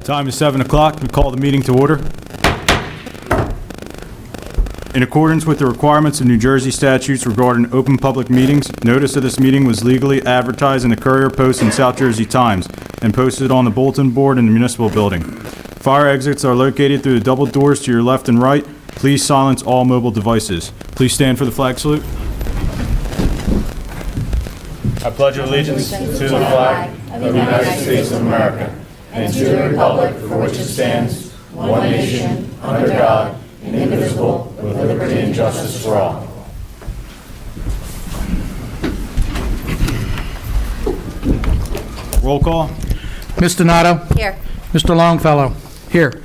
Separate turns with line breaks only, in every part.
Time is 7 o'clock. We call the meeting to order. In accordance with the requirements of New Jersey statutes regarding open public meetings, notice of this meeting was legally advertised in the Courier Post and South Jersey Times and posted on the bulletin board in the municipal building. Fire exits are located through the double doors to your left and right. Please silence all mobile devices. Please stand for the flag salute. I pledge allegiance to the flag of the United States of America and to the republic for which it stands, one nation, under God, indivisible, with liberty and justice for all. Roll call.
Ms. Donato?
Here.
Mr. Longfellow? Here.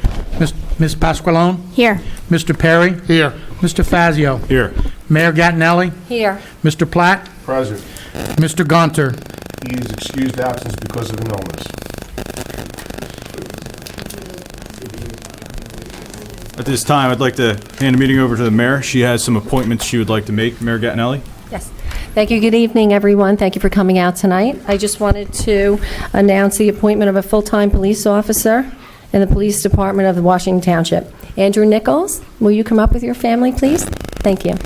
Ms. Pasqualone?
Here.
Mr. Perry? Here. Mr. Fazio?
Here.
Mayor Gattinelli?
Here.
Mr. Platt?
Present.
Mr. Gunter?
He is excused absence because of an illness.
At this time, I'd like to hand the meeting over to the mayor. She has some appointments she would like to make. Mayor Gattinelli?
Yes. Thank you. Good evening, everyone. Thank you for coming out tonight. I just wanted to announce the appointment of a full-time police officer in the Police Department of the Washington Township. Andrew Nichols, will you come up with your family, please? Thank you.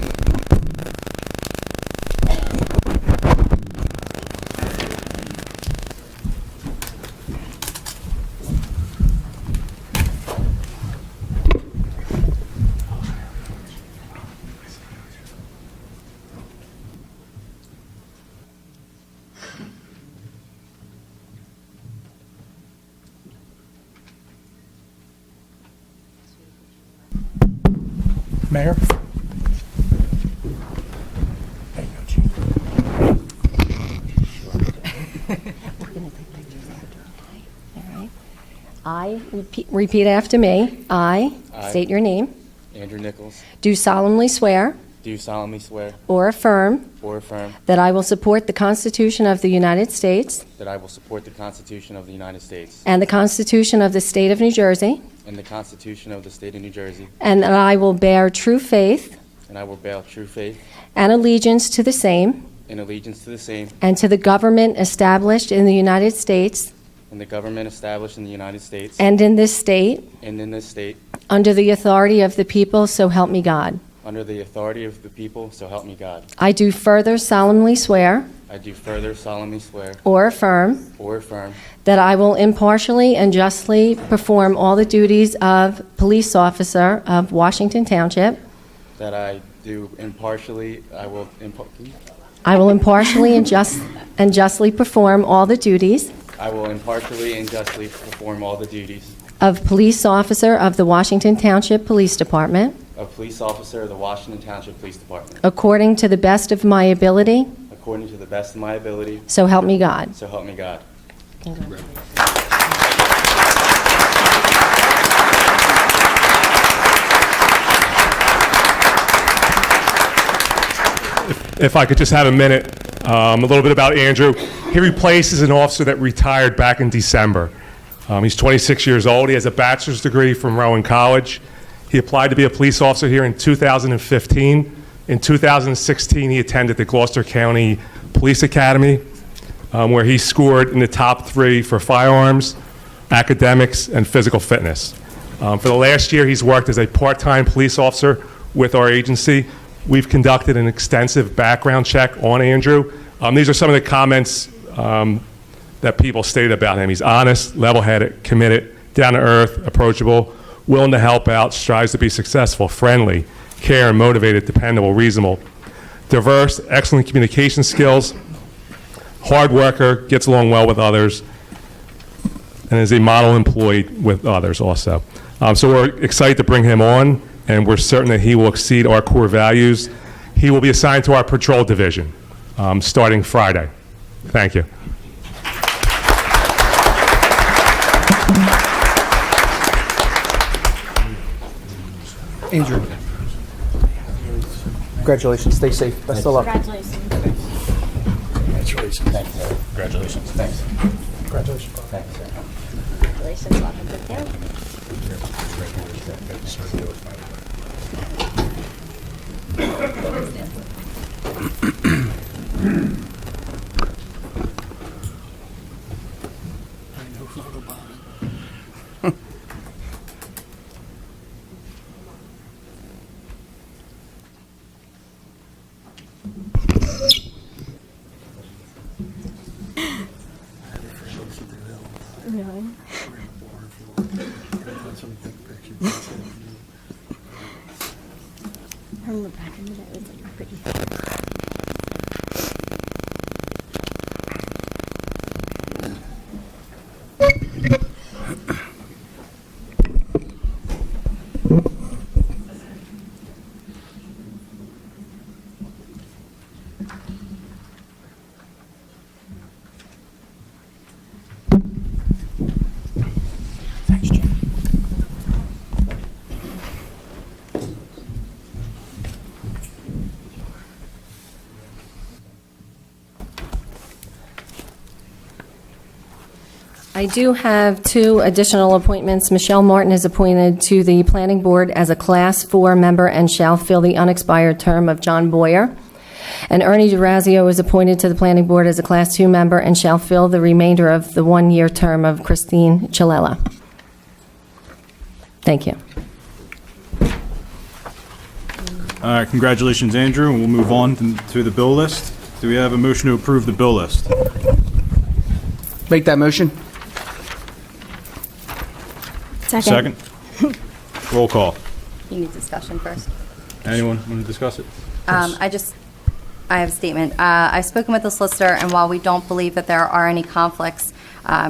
Mayor?
Repeat after me. I state your name.
Andrew Nichols,
Do solemnly swear
do solemnly swear
or affirm
or affirm
that I will support the Constitution of the United States
that I will support the Constitution of the United States
and the Constitution of the State of New Jersey,
and the Constitution of the State of New Jersey,
and that I will bear true faith
and I will bear true faith
and allegiance to the same
and allegiance to the same
and to the government established in the United States
and the government established in the United States
and in this state
and in this state
under the authority of the people, so help me God.
under the authority of the people, so help me God.
I do further solemnly swear
I do further solemnly swear
or affirm
or affirm
that I will impartially and justly perform all the duties of police officer of Washington Township.
that I do impartially,
I will impartially and justly perform all the duties
I will impartially and justly perform all the duties
of police officer of the Washington Township Police Department
of police officer of the Washington Township Police Department
according to the best of my ability,
according to the best of my ability,
so help me God.
so help me God.
If I could just have a minute, a little bit about Andrew. He replaces an officer that retired back in December. He's 26 years old. He has a bachelor's degree from Rowan College. He applied to be a police officer here in 2015. In 2016, he attended the Gloucester County Police Academy, where he scored in the top 3 for firearms, academics, and physical fitness. For the last year, he's worked as a part-time police officer with our agency. We've conducted an extensive background check on Andrew. These are some of the comments that people stated about him. He's honest, level-headed, committed, down-to-earth, approachable, willing to help out, strives to be successful, friendly, caring, motivated, dependable, reasonable, diverse, excellent communication skills, hard worker, gets along well with others, and is a model employee with others also. So we're excited to bring him on, and we're certain that he will exceed our core values. He will be assigned to our patrol division starting Friday. Thank you.
Andrew. Congratulations. Stay safe. Best of luck.
Congratulations.
Congratulations. Thanks, sir. Congratulations. Thanks.
Congratulations.
Thanks, sir.
Congratulations. Welcome to town. Really? I remember back in the day, it was like pretty.
I do have 2 additional appointments. Michelle Martin is appointed to the Planning Board as a Class 4 member and shall fill the unexpired term of John Boyer. And Ernie Durazio is appointed to the Planning Board as a Class 2 member and shall fill the remainder of the 1-year term of Christine Chilella. Thank you.
All right, congratulations, Andrew, and we'll move on to the bill list. Do we have a motion to approve the bill list?
Make that motion.
Second? Roll call.
You need discussion first.
Anyone want to discuss it?
I have a statement. I've spoken with the solicitor, and while we don't believe that there are any conflicts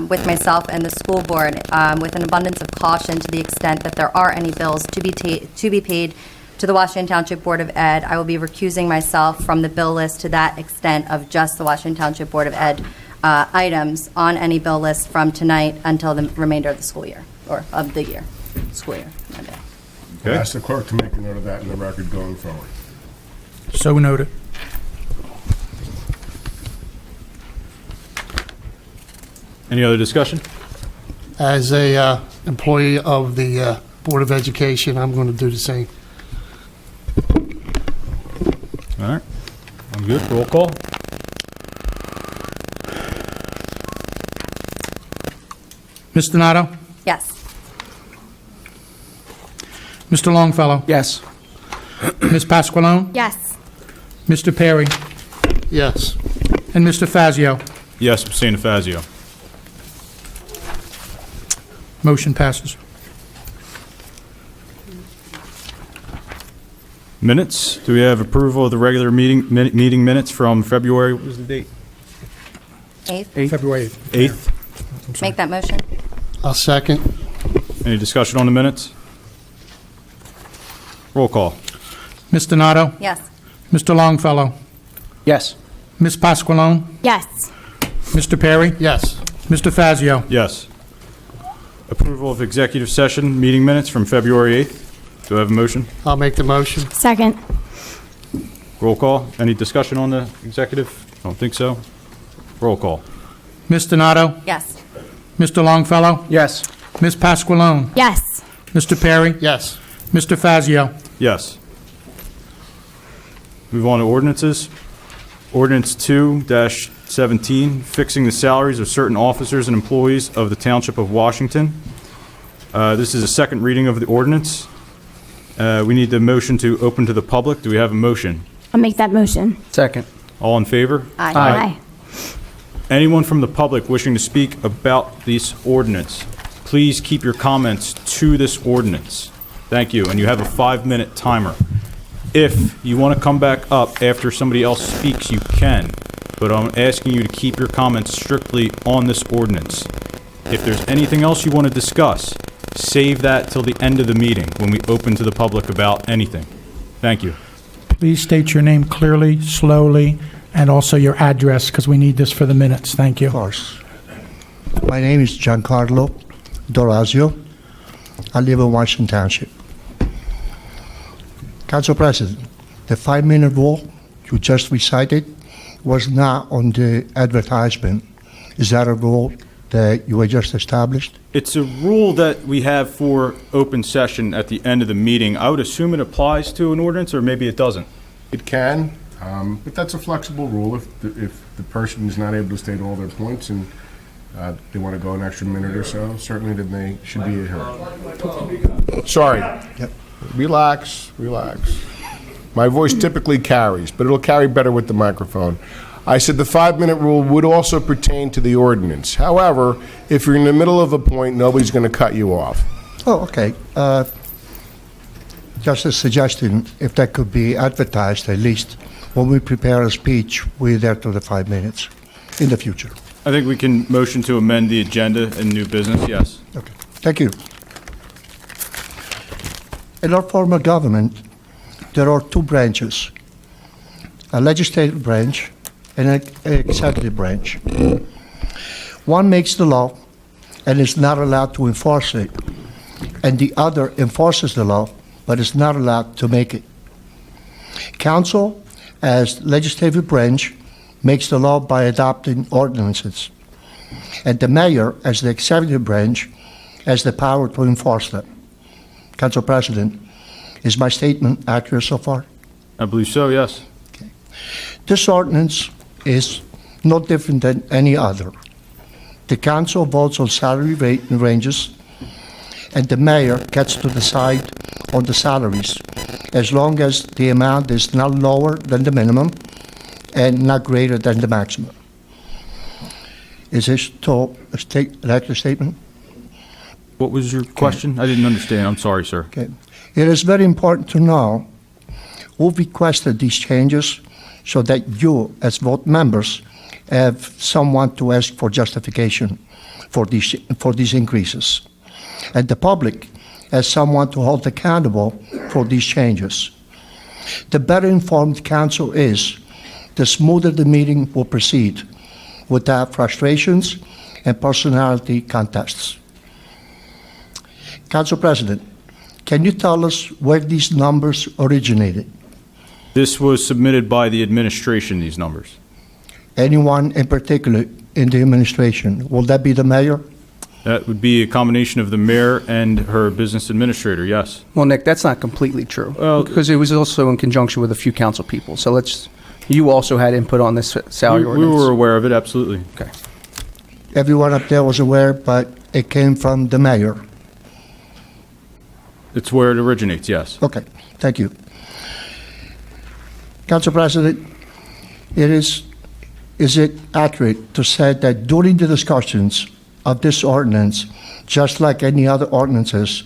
with myself and the school board, with an abundance of caution to the extent that there are any bills to be paid to the Washington Township Board of Ed, I will be recusing myself from the bill list to that extent of just the Washington Township Board of Ed items on any bill list from tonight until the remainder of the school year, or of the year, school year. my bad.
Okay.
Ask the clerk to make a note of that in the record going forward.
So noted.
Any other discussion?
As a employee of the Board of Education, I'm going to do the same.
All right. I'm good. Roll call.
Ms. Donato?
Yes.
Mr. Longfellow? Yes. Ms. Pasqualone?
Yes.
Mr. Perry?
Yes.
And Mr. Fazio?
Yes, abstain to Fazio.
Motion passes.
Minutes. Do we have approval of the regular meeting minutes from February, what was the date?
8th.
February 8th.
8th.
Make that motion.
I'll second.
Any discussion on the minutes? Roll call.
Ms. Donato?
Yes.
Mr. Longfellow? Yes.
Ms. Pasqualone?
Yes.
Mr. Perry?
Yes.
Mr. Fazio?
Yes. Approval of executive session meeting minutes from February 8th. Do I have a motion?
I'll make the motion.
Second.
Roll call. Any discussion on the executive? I don't think so. Roll call.
Ms. Donato?
Yes.
Mr. Longfellow?
Yes.
Ms. Pasqualone?
Yes.
Mr. Perry?
Yes.
Mr. Fazio?
Yes. Move on to ordinances. Ordinance 2-17, fixing the salaries of certain officers and employees of the Township of Washington. This is a second reading of the ordinance. We need the motion to open to the public. Do we have a motion?
I'll make that motion.
Second.
All in favor?
Aye.
Anyone from the public wishing to speak about this ordinance, please keep your comments to this ordinance. Thank you, and you have a 5-minute timer. If you want to come back up after somebody else speaks, you can, but I'm asking you to keep your comments strictly on this ordinance. If there's anything else you want to discuss, save that till the end of the meeting when we open to the public about anything. Thank you.
Please state your name clearly, slowly, and also your address, because we need this for the minutes. Thank you.
Of course. My name is Giancarlo Dorazio. I live in Washington Township. Council President, the 5-minute rule you just recited was not on the advertisement. Is that a rule that you had just established?
It's a rule that we have for open session at the end of the meeting. I would assume it applies to an ordinance, or maybe it doesn't.
It can, but that's a flexible rule. If the person is not able to state all their points and they want to go an extra minute or so, certainly then they should be heard. Sorry.
Yep.
Relax, relax. My voice typically carries, but it'll carry better with the microphone. I said the 5-minute rule would also pertain to the ordinance. However, if you're in the middle of a point, nobody's going to cut you off.
Oh, okay. Just a suggestion, if that could be advertised, at least when we prepare a speech, we're there to the 5 minutes in the future.
I think we can motion to amend the agenda in new business, yes.
Okay, thank you. In our form of government, there are two branches, a legislative branch and an executive branch. One makes the law and is not allowed to enforce it, and the other enforces the law but is not allowed to make it. Council, as legislative branch, makes the law by adopting ordinances, and the mayor, as the executive branch, has the power to enforce them. Council President, is my statement accurate so far?
I believe so, yes.
This ordinance is no different than any other. The council votes on salary rate and ranges, and the mayor gets to decide on the salaries, as long as the amount is not lower than the minimum and not greater than the maximum. Is this an accurate statement?
What was your question? I didn't understand. I'm sorry, sir.
Okay. It is very important to know who requested these changes so that you, as vote members, have someone to ask for justification for these increases. And the public has someone to hold accountable for these changes. The better informed council is, the smoother the meeting will proceed without frustrations and personality contests. Council President, can you tell us where these numbers originated?
This was submitted by the administration, these numbers.
Anyone in particular in the administration? Will that be the mayor?
That would be a combination of the mayor and her business administrator, yes.
Well, Nick, that's not completely true.
Well,
because it was also in conjunction with a few council people. So you also had input on this salary
We
ordinance.
were aware of it, absolutely.
Okay.
Everyone up there was aware, but it came from the mayor.
It's where it originates, yes.
Okay, thank you. Council President, is it accurate to say that during the discussions of this ordinance, just like any other ordinances,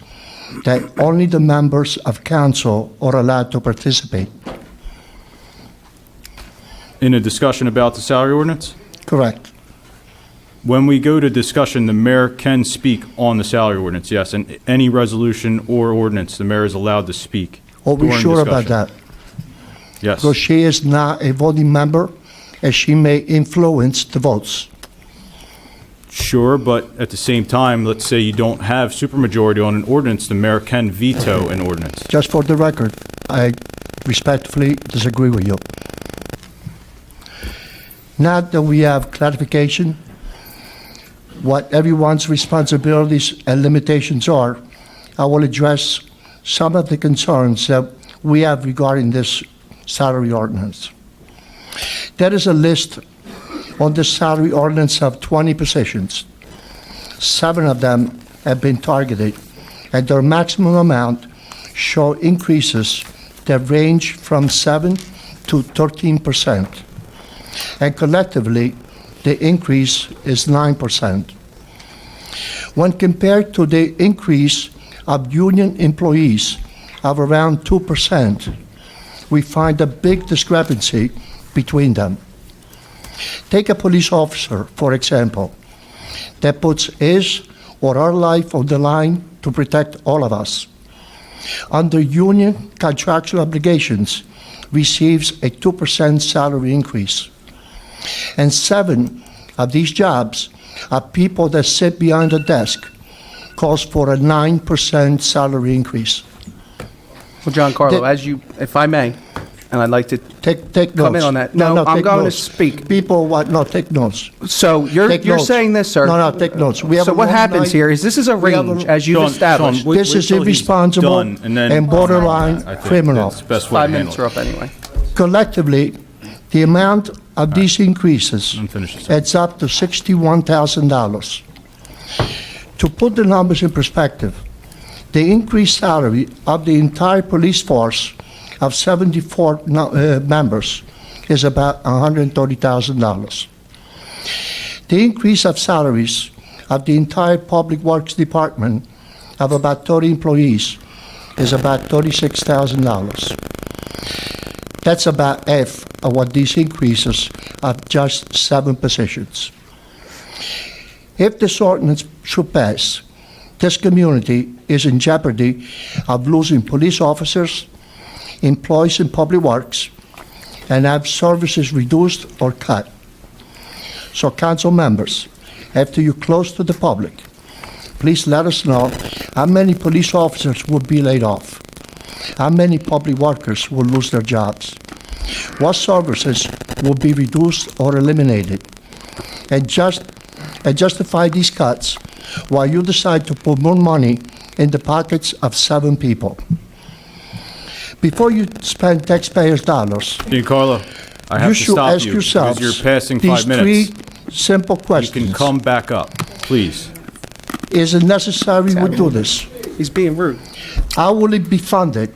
that only the members of council are allowed to participate?
In a discussion about the salary ordinance?
Correct.
When we go to discussion, the mayor can speak on the salary ordinance, yes, and any resolution or ordinance, the mayor is allowed to speak.
Are we
during
sure about
discussion.
that?
Yes.
So she is not a voting member, and she may influence the votes.
Sure, but at the same time, let's say you don't have supermajority on an ordinance, the mayor can veto an ordinance.
Just for the record, I respectfully disagree with you. Now that we have clarification, what everyone's responsibilities and limitations are, I will address some of the concerns that we have regarding this salary ordinance. There is a list on the salary ordinance of 20 positions. 7 of them have been targeted, and their maximum amount show increases that range from 7 to 13%. And collectively, the increase is 9%. When compared to the increase of union employees of around 2%, we find a big discrepancy between them. Take a police officer, for example, that puts his or her life on the line to protect all of us. Under union contractual obligations, receives a 2% salary increase. And 7 of these jobs are people that sit behind a desk, calls for a 9% salary increase.
Well, John Carlo,
The-
if I may, and I'd like to
Take notes.
come in on that. No, I'm
take
going to
notes.
speak.
People want, no, take notes.
So you're
Take
you're
notes.
saying this, sir?
No, take notes. We have
So
a
what
long
happens
night.
here is this is a
We have a-
range, as you've established.
Wait
This is
till he's
irresponsible
done, and then-
and borderline
I think
criminal.
that's the best way to
5
handle
minutes
it.
are up anyway.
Collectively, the amount of these increases
Let me finish this.
adds up to $61,000. To put the numbers in perspective, the increased salary of the entire police force of 74 members is about $130,000. The increase of salaries of the entire Public Works Department of about 30 employees is about $36,000. That's about half of what these increases of just 7 positions. If this ordinance should pass, this community is in jeopardy of losing police officers, employees in public works, and have services reduced or cut. So, council members, after you close to the public, please let us know how many police officers will be laid off, how many public workers will lose their jobs, what services will be reduced or eliminated, and justify these cuts while you decide to put more money in the pockets of 7 people. Before you spend taxpayers' dollars,
Giancarlo, I have
you
to
should
stop
ask
you
yourselves
because you're passing
these
5 minutes.
3 simple
You
questions.
can come back up, please.
Is it necessary we do this?
He's being rude.
How will it be funded?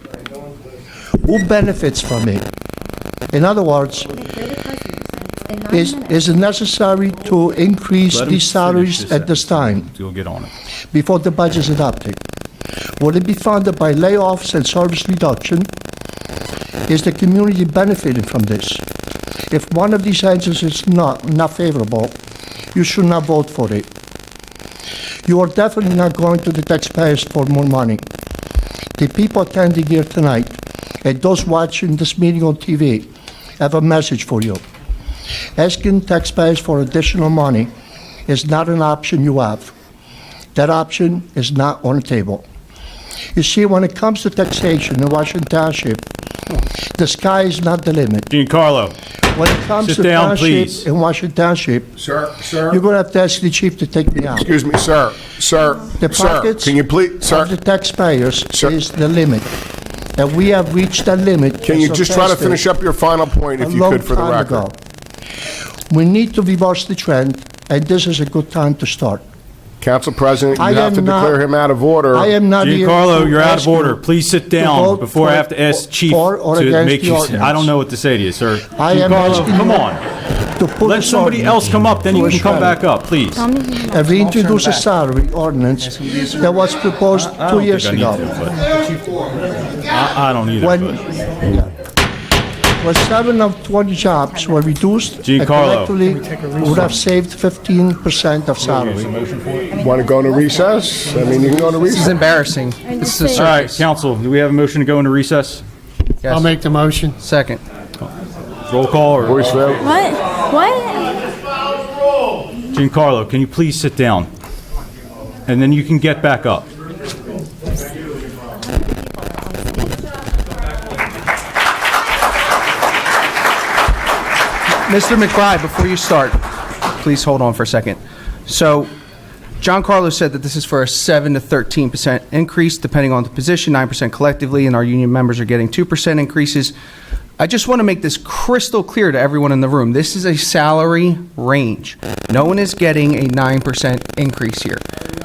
Who benefits from it? In other words, is it necessary to increase
Let him
these
finish
salaries
this
at this
sentence.
time
You'll get on it.
before the budget is adopted? Will it be funded by layoffs and service reduction? Is the community benefiting from this? If one of these answers is not favorable, you should not vote for it. You are definitely not going to the taxpayers for more money. The people attending here tonight and those watching this meeting on TV have a message for you. Asking taxpayers for additional money is not an option you have. That option is not on the table. You see, when it comes to taxation in Washington Township, the sky is not the limit.
Giancarlo,
When it comes
Sit
to
down,
township
please.
in Washington Township,
Sir,
you're going to have to ask the chief to take me out.
excuse me, sir,
The
sir,
pockets
can you please, sir,
of the taxpayers
Sir.
is the limit. And we have reached that limit.
can you
and
just try to
surpassed
finish
it
up your final point,
a
if you
long
could, for the
time
record?
ago. We need to reverse the trend, and this is a good time to start.
Council President, you
I
have to
am not-
declare him out of order.
I am not here
Giancarlo,
to
you're out
ask
of order.
you
Please sit
to
down
vote
before I have to ask
for-
Chief
for or
to
against
make
the
you...
ordinance.
I don't know what to say to you, sir.
I am
Giancarlo,
asking
come
you
on.
to put
Let
this
somebody
ordinance
else come up, then
to
you
a
can come
shred.
back up, please.
And we introduced a salary ordinance that was proposed
I
2
don't
years
think I
ago.
need to, but... I don't either,
When,
but...
when 7 of 20 jobs were reduced, and
Giancarlo.
collectively would have saved 15% of salary.
Want to go into recess? I mean, you can go into
This is
recess.
embarrassing. This is a
All right,
circus.
council, do we have a motion to go into recess?
Yes.
I'll make the motion.
Second.
Roll call, or...
Voice vote.
What?
Giancarlo, can you please sit down? And then you can get back up.
Mr. McBride, before you start, please hold on for a second. So, John Carlos said that this is for a 7 to 13% increase, depending on the position, 9% collectively, and our union members are getting 2% increases. I just want to make this crystal clear to everyone in the room. This is a salary range. No one is getting a 9% increase here.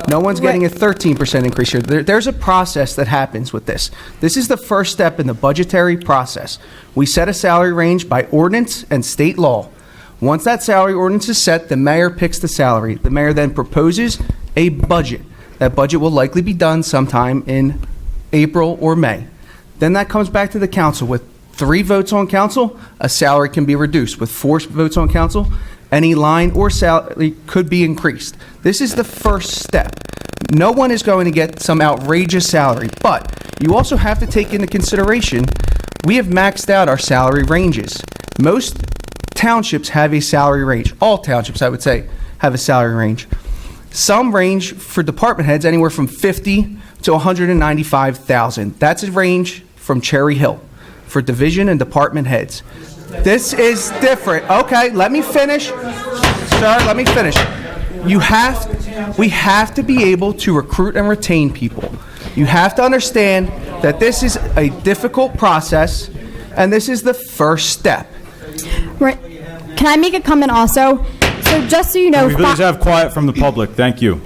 No one's getting a 13% increase here. There's a process that happens with this. This is the first step in the budgetary process. We set a salary range by ordinance and state law. Once that salary ordinance is set, the mayor picks the salary. The mayor then proposes a budget. That budget will likely be done sometime in April or May. Then that comes back to the council. With 3 votes on council, a salary can be reduced. With 4 votes on council, any line or salary could be increased. This is the first step. No one is going to get some outrageous salary, but you also have to take into consideration we have maxed out our salary ranges. Most townships have a salary range. All townships, I would say, have a salary range. Some range for department heads anywhere from $50,000 to $195,000. That's a range from Cherry Hill for division and department heads. This is different. Okay, let me finish. Sir, let me finish. We have to be able to recruit and retain people. You have to understand that this is a difficult process, and this is the first step.
Right. Can I make a comment also? So just so you know,
We please have quiet from the public, thank you.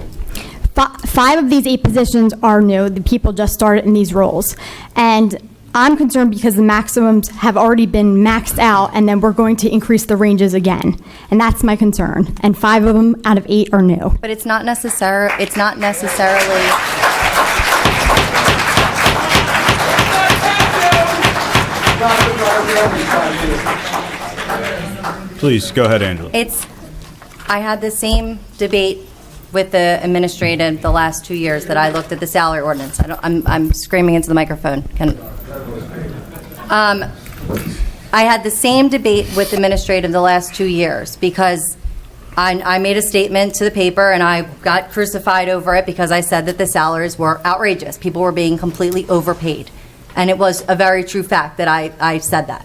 5 of these 8 positions are new. The people just started in these roles. And I'm concerned because the maximums have already been maxed out, and then we're going to increase the ranges again. And that's my concern. And 5 of them out of 8 are new.
But it's not necessarily.
Please, go ahead, Angela.
I had the same debate with the administrative the last 2 years that I looked at the salary ordinance. I'm screaming into the microphone. I had the same debate with administrative the last 2 years because I made a statement to the paper and I got crucified over it because I said that the salaries were outrageous. People were being completely overpaid. And it was a very true fact that I said that.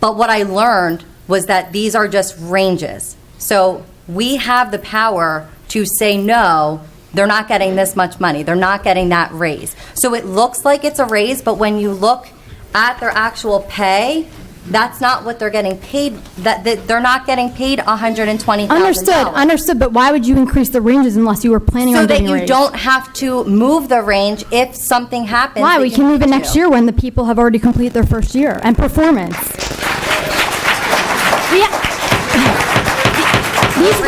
But what I learned was that these are just ranges. So we have the power to say, no, they're not getting this much money. They're not getting that raise. So it looks like it's a raise, but when you look at their actual pay, that's not what they're getting paid. That they're not getting paid $120,000.
Understood. But why would you increase the ranges unless you were planning on getting a raise?
So that you don't have to move the range if something happens.
Why? We can move it next year when the people have already completed their first year and performance. These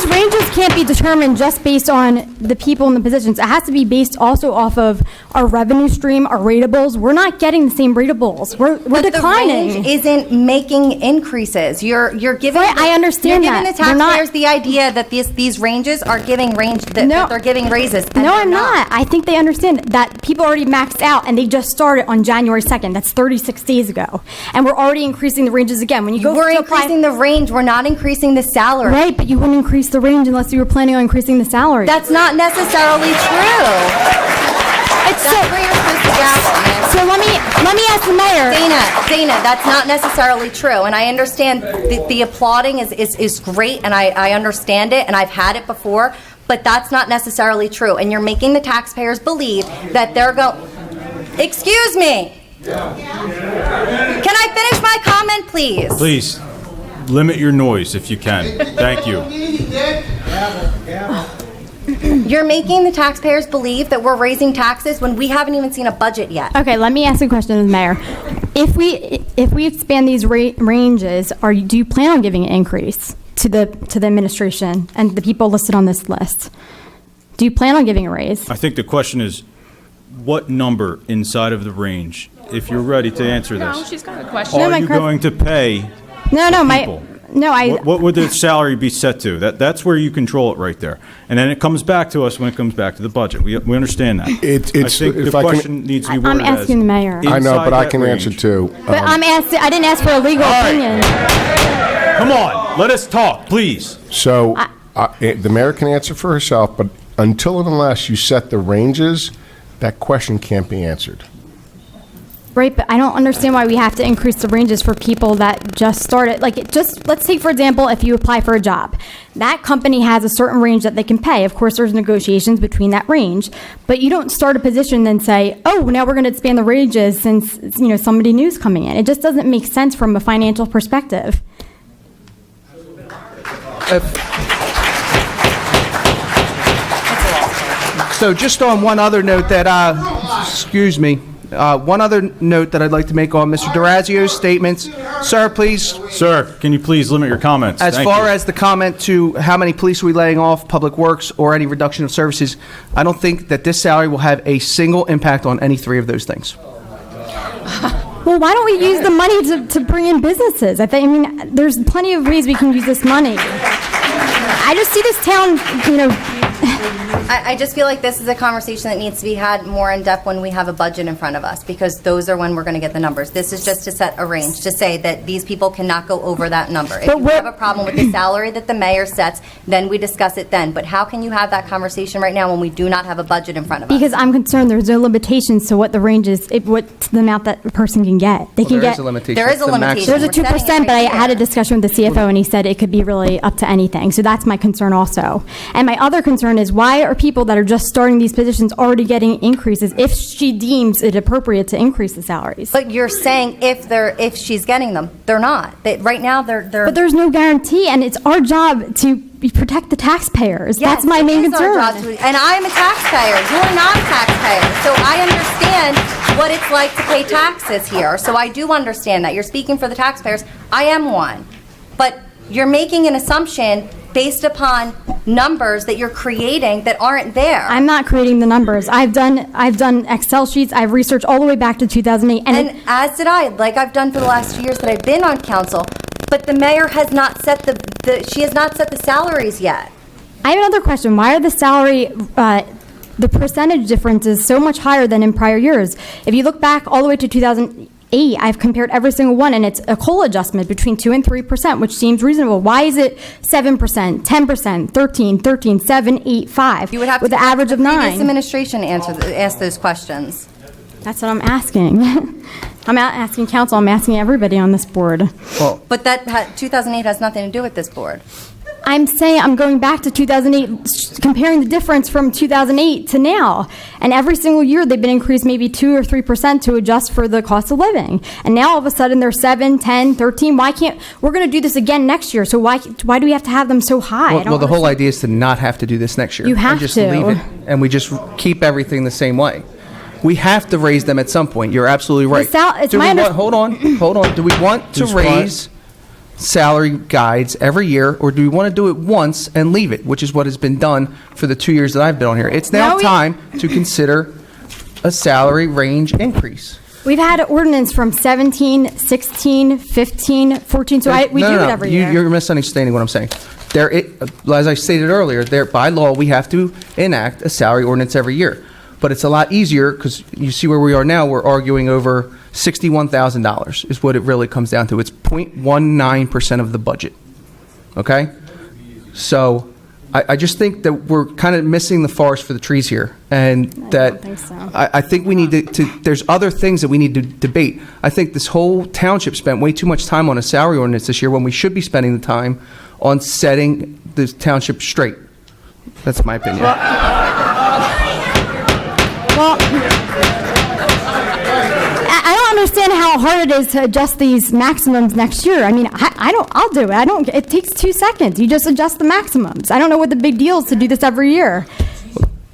ranges can't be determined just based on the people in the positions. It has to be based also off of our revenue stream, our ratables. We're not getting the same ratables. We're declining.
The range isn't making increases. You're giving.
Right, I understand
you're
that.
giving the taxpayers the idea that these ranges are giving that they're giving raises. And
no, I'm not. I think they understand that people already maxed out and they just started on January 2nd. That's 36 days ago, and we're already increasing the ranges again. When you go,
we're increasing the range. We're not increasing the salary.
Right, but you wouldn't increase the range unless you were planning on increasing the salary.
That's not necessarily true. That's where you're supposed to gavel.
So let me ask the mayor.
Dana, that's not necessarily true. And I understand the applauding is great, and I understand it, and I've had it before, but that's not necessarily true. And you're making the taxpayers believe that they're going... Excuse me. Can I finish my comment, please?
Please, limit your noise if you can. Thank you.
You're making the taxpayers believe that we're raising taxes when we haven't even seen a budget yet.
Okay, let me ask a question to the mayor. If we expand these ranges, do you plan on giving an increase to the administration and the people listed on this list? Do you plan on giving a raise?
I think the question is, what number inside of the range, if you're ready to answer this,
No, she's got a question.
are you going to pay people? What would the salary be set to? That's where you control it right there. And then it comes back to us when it comes back to the budget. We understand that. I think the question needs to be worded
I'm asking the mayor.
I know, but I can
range.
answer too.
But I didn't ask for a legal opinion.
Come on, let us talk, please.
So the mayor can answer for herself, but until and unless you set the ranges, that question can't be answered.
Right, but I don't understand why we have to increase the ranges for people that just started. Let's take, for example, if you apply for a job. That company has a certain range that they can pay. Of course, there's negotiations between that range. But you don't start a position and then say, oh, now we're going to expand the ranges since, somebody new's coming in. It just doesn't make sense from a financial perspective.
So just on one other note one other note that I'd like to make on Mr. D'Orazio's statements. Sir, please.
Sir, can you please limit your comments?
As far as the comment to how many police are we laying off, Public Works, or any reduction of services, I don't think that this salary will have a single impact on any 3 of those things.
Well, why don't we use the money to bring in businesses? There's plenty of ways we can use this money. I just see this town,
I just feel like this is a conversation that needs to be had more in depth when we have a budget in front of us, because those are when we're going to get the numbers. This is just to set a range, to say that these people cannot go over that number. If you have a problem with the salary that the mayor sets, then we discuss it then. But how can you have that conversation right now when we do not have a budget in front of us?
because I'm concerned there's no limitations to what the range is, what's the amount that a person can get. They can
There
get.
is a limitation.
There is
It's
a
the
limitation.
maximum.
There's a 2%, but I had a discussion with the CFO, and he said it could be really up to anything. So that's my concern also. And my other concern is, why are people that are just starting these positions already getting increases if she deems it appropriate to increase the salaries?
But you're saying if she's getting them, they're not. Right now, they're.
But there's no guarantee, and it's our job to protect the taxpayers.
Yes,
That's my
it
main
is our job
concern.
and I'm a taxpayer. You're not a taxpayer. So I understand what it's like to pay taxes here. So I do understand that. You're speaking for the taxpayers. I am one. But you're making an assumption based upon numbers that you're creating that aren't there.
I'm not creating the numbers. I've done Excel sheets. I've researched all the way back to 2008.
And as did I, like I've done for the last 2 years that I've been on council. But the mayor has not set she has not set the salaries yet.
I have another question. Why are the salary, the percentage differences so much higher than in prior years? If you look back all the way to 2008, I've compared every single one, and it's a COLA adjustment between 2 and 3%, which seems reasonable. Why is it 7%, 10%, 13, 7, 8, 5,
You would have
with
to
the average of
the previous
9?
administration ask those questions.
That's what I'm asking. I'm not asking council, I'm asking everybody on this board.
But that 2008 has nothing to do with this board.
I'm saying I'm going back to 2008, comparing the difference from 2008 to now. And every single year they've been increased maybe 2 or 3% to adjust for the cost of living. And now all of a sudden they're 7, 10, 13. Why can't, we're going to do this again next year. So why do we have to have them so high?
Well, the whole idea is to not have to do this next year.
You have
and just
to.
leave it, and we just keep everything the same way. We have to raise them at some point. You're absolutely right.
It's my
Hold on. Do we want to
Please quiet.
raise salary guides every year, or do we want to do it once and leave it, which is what has been done for the 2 years that I've been on here? It's now time to consider a salary range increase.
We've had an ordinance from 17, 16, 15, 14, so we do it every year.
You're misunderstanding what I'm saying. As I stated earlier, by law, we have to enact a salary ordinance every year. But it's a lot easier because you see where we are now. We're arguing over $61,000 is what it really comes down to. It's 0.19% of the budget. Okay? So I just think that we're kind of missing the forest for the trees here. And
don't think so.
I think we need to, there's other things that we need to debate. I think this whole township spent way too much time on a salary ordinance this year when we should be spending the time on setting the township straight. That's my opinion.
Well, I don't understand how hard it is to adjust these maximums next year. I mean, I'll do it. It takes 2 seconds. You just adjust the maximums. I don't know what the big deal is to do this every year.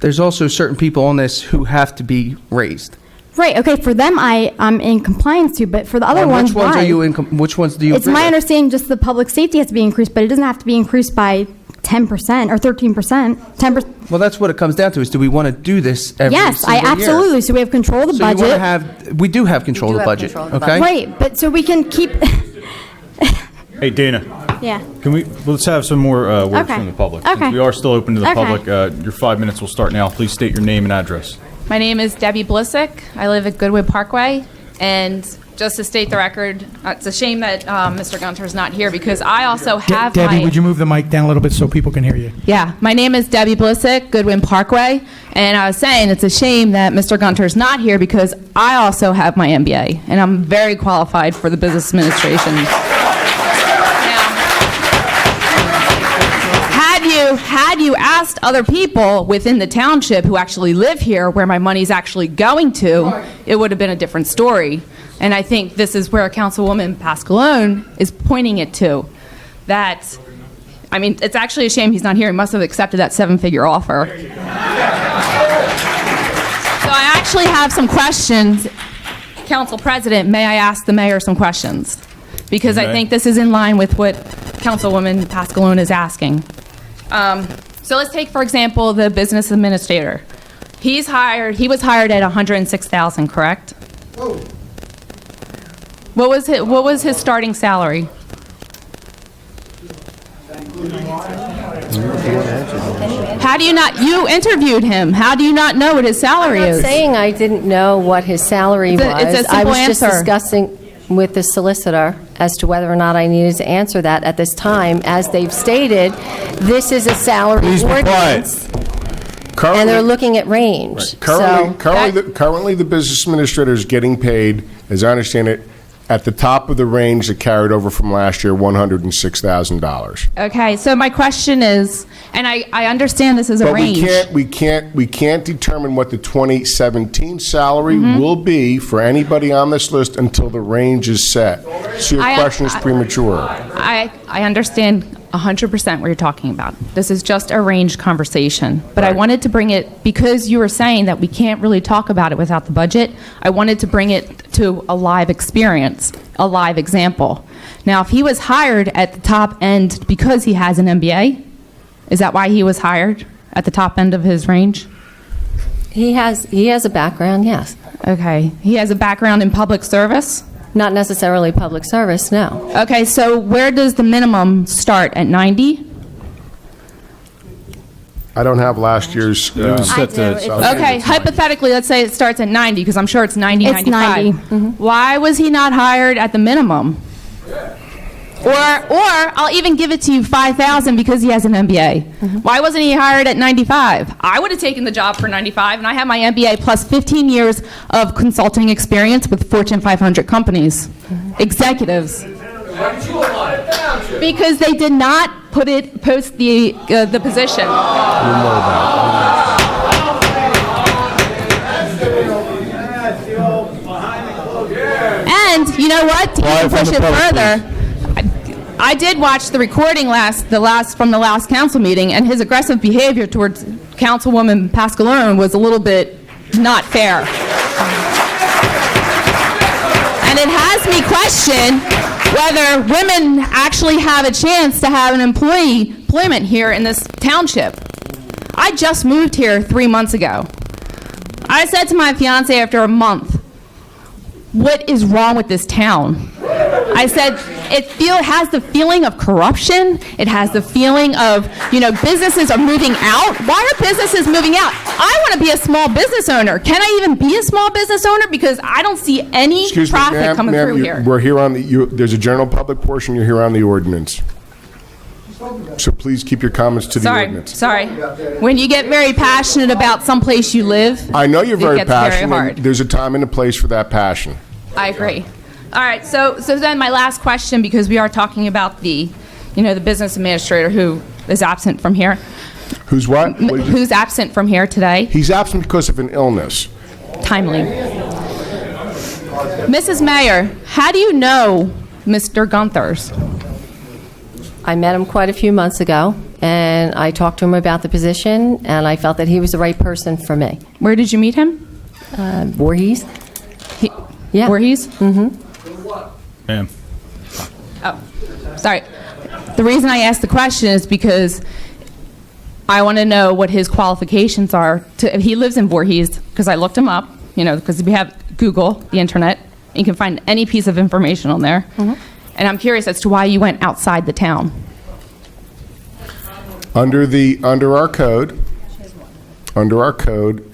There's also certain people on this who have to be raised.
Right, okay, for them, I'm in compliance to, but for the other ones,
Which ones
why?
are you in? Which ones do you?
It's
agree
my
with?
understanding just the public safety has to be increased, but it doesn't have to be increased by 10% or 13%. 10%.
Well, that's what it comes down to: is do we want to do this every
Yes,
single year?
absolutely. So we have control of the
So you
budget.
want to we do have control of the budget, okay?
Right, but so we can keep.
Hey, Dana,
Yeah.
let's have some more words
Okay.
from the public.
Okay.
Since we are still open to the
Okay.
public. Your 5 minutes will start now. Please state your name and address.
My name is Debbie Blissick. I live at Goodwood Parkway. And just to state the record, it's a shame that Mr. Gunter is not here because I also have
Debbie, would you move the mic down a little bit so people can hear you?
Yeah, my name is Debbie Blissick, Goodwin Parkway, and I was saying it's a shame that Mr. Gunter is not here because I also have my MBA, and I'm very qualified for the business administration. Had you asked other people within the township who actually live here where my money's actually going to, it would have been a different story. And I think this is where Councilwoman Pascalone is pointing it to. That, I mean, it's actually a shame he's not here. He must have accepted that 7-figure offer. So I actually have some questions. Council President, may I ask the mayor some questions? Because I think this is in line with what Councilwoman Pascalone is asking. So let's take, for example, the business administrator. He was hired at $106,000, correct? What was his starting salary? How do you not? You interviewed him. How do you not know what his salary
I'm
is?
not saying I didn't know what his salary was.
It's a simple
I was just
answer.
discussing with the solicitor as to whether or not I needed to answer that at this time. As they've stated, this is a salary
Please be quiet.
ordinance, and they're looking at range.
Currently, the business administrator is getting paid, as I understand it, at the top of the range that carried over from last year, $106,000.
Okay, so my question is, and I understand this is a
But
range.
we can't determine what the 2017 salary will be for anybody on this list until the range is set. So your question is premature.
I understand 100% what you're talking about. This is just a range conversation. But I wanted to bring it, because you were saying that we can't really talk about it without the budget, I wanted to bring it to a live experience, a live example. Now, if he was hired at the top end because he has an MBA, is that why he was hired at the top end of his range?
He has a background, yes.
Okay. He has a background in public service?
Not necessarily public service, no.
Okay, so where does the minimum start, at 90?
I don't have last year's.
Okay, hypothetically, let's say it starts at 90, because I'm sure it's 90,
It's
95.
90.
Why was he not hired at the minimum? Or I'll even give it to you 5,000 because he has an MBA. Why wasn't he hired at 95? I would have taken the job for 95, and I have my MBA plus 15 years of consulting experience with Fortune 500 companies, executives. Because they did not post the position. And you know what? To even push it further, I did watch the recording from the last council meeting, and his aggressive behavior towards Councilwoman Pascalone was a little bit not fair. And it has me question whether women actually have a chance to have an employment here in this township. I just moved here 3 months ago. I said to my fiance after a month, "What is wrong with this town?" I said, it has the feeling of corruption. It has the feeling of, businesses are moving out. Why are businesses moving out? I want to be a small business owner. Can I even be a small business owner? Because I don't see any traffic coming through here.
We're here on there's a general public portion, you're here on the ordinance. So please keep your comments to the ordinance.
Sorry. When you get very passionate about someplace you live,
I know you're very
it gets very
passionate.
hard.
There's a time and a place for that passion.
I agree. All right, so then my last question, because we are talking about the business administrator who is absent from here.
Who's what?
Who's absent from here today?
He's absent because of an illness.
Timely. Mrs. Mayor, how do you know Mr. Gunthers?
I met him quite a few months ago, and I talked to him about the position, and I felt that he was the right person for me.
Where did you meet him?
Voorhees. Yeah.
Voorhees?
Mm-hmm.
Ma'am.
Oh, sorry. The reason I asked the question is because I want to know what his qualifications are. He lives in Voorhees, because I looked him up, because we have Google, the internet, and you can find any piece of information on there. Mm-hmm. And I'm curious as to why you went outside the town.
Under our code,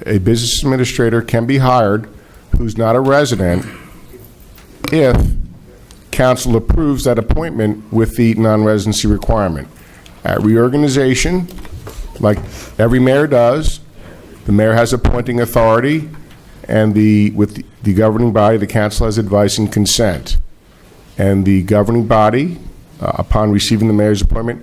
a business administrator can be hired who's not a resident if council approves that appointment with the non-residency requirement. At reorganization, like every mayor does, the mayor has appointing authority, and with the governing body, the council has advice and consent. And the governing body, upon receiving the mayor's appointment,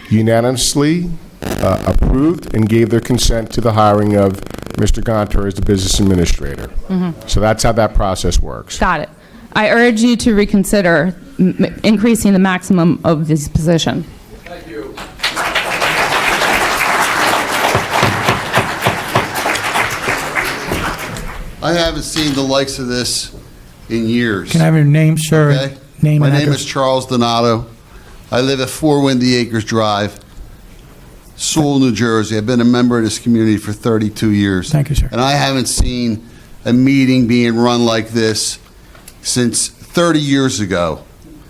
unanimously approved and gave their consent to the hiring of Mr. Gontor as the business administrator. Mm-hmm. So that's how that process works.
Got it. I urge you to reconsider increasing the maximum of this position.
Thank you. I haven't seen the likes of this in years.
Can I have your name, sir?
Okay. My name is Charles Donato. I live at 4 Windy Acres Drive, Sewell, New Jersey. I've been a member of this community for 32 years.
Thank you, sir.
And I haven't seen a meeting being run like this since 30 years ago.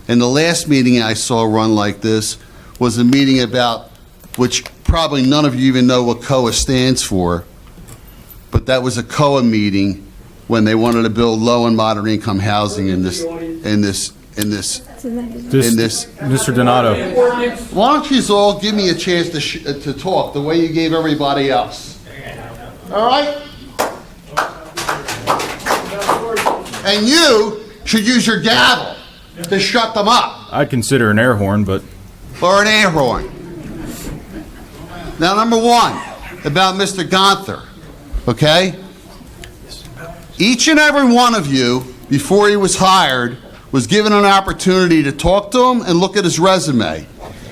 And the last meeting I saw run like this was a meeting about, which probably none of you even know what COA stands for, but that was a COA meeting when they wanted to build low and moderate income housing in this.
Mr. Donato.
Why don't you all give me a chance to talk the way you gave everybody else? All right? And you should use your gavel to shut them up.
I'd consider an air horn, but...
Or an air horn. Now, number one, about Mr. Gontor, okay? Each and every one of you, before he was hired, was given an opportunity to talk to him and look at his resume.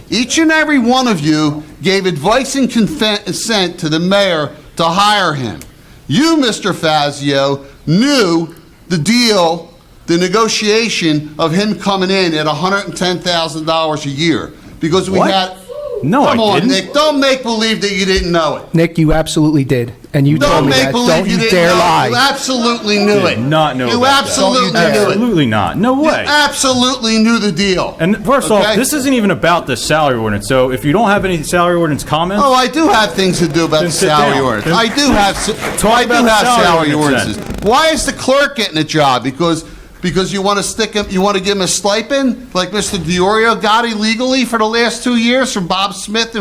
Each and every one of you gave advice and consent to the mayor to hire him. You, Mr. Fazio, knew the deal, the negotiation of him coming in at $110,000 a year because we
What?
had.
No,
Come
I
on,
didn't.
Nick. Don't make believe that you didn't know it.
Nick, you absolutely did, and you told
Don't
me
make
that.
believe
Don't
you
you
didn't
dare
know it.
lie.
You absolutely knew it.
Did not know
You
about that.
absolutely
Don't you
knew it.
Absolutely not. No
You
way.
absolutely knew the deal.
And first off,
Okay?
this isn't even about the salary ordinance. So if you don't have any salary ordinance comments,
Oh, I do have things to do about
Then
the
sit
salary
down.
ordinance.
Then
I do have.
talk
I do
about the
have
salary
salary
ordinance
ordinances. Why is the clerk getting a job? Because you want to stick him. You want to give him a stipend like Mr. Diorio got illegally for the last 2 years from Bob Smith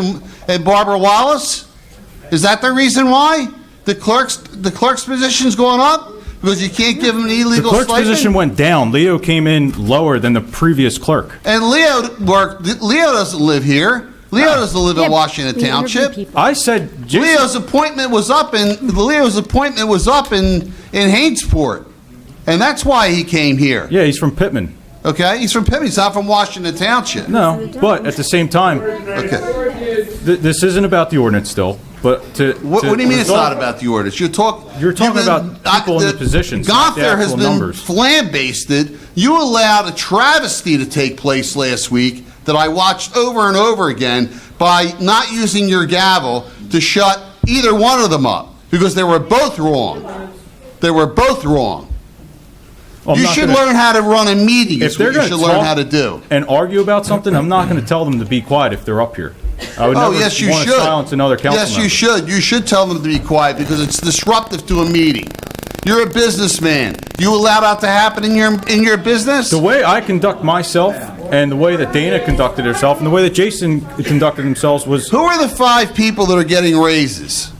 and Barbara Wallace. Is that the reason why the clerk's position's going up? Because you can't give him an
the
illegal
clerk's
stipend.
position went down. Leo came in lower than the previous clerk.
And Leo doesn't live here. Leo doesn't live in Washington Township.
I said
Leo's appointment was up in Hainesport, and that's why he came here.
Yeah, he's from Pittman.
Okay, he's from Pittman. He's not from Washington Township.
No, but at the same time,
Okay.
this isn't about the ordinance still. But
What do you mean it's not about the ordinance? You're talking
about people in the positions, not the
Gonther has
actual
been
numbers.
flambasted. You allowed a travesty to take place last week that I watched over and over again by not using your gavel to shut either one of them up because they were both wrong. They were both wrong.
Well, I'm
You
not
should
gonna-
learn how to run a meeting.
If
Is
they're
what you
going
should
to
learn
talk
how to do.
and argue about something, I'm not going to tell them to be quiet if they're up here. I would
Oh,
never
yes, you
want
should.
to silence another council
Yes, you
member.
should. You should tell them to be quiet because it's disruptive to a meeting. You're a businessman. You allow that to happen in your business?
The way I conduct myself and the way that Dana conducted herself and the way that Jason conducted themselves was
Who are the 5 people that are getting raises?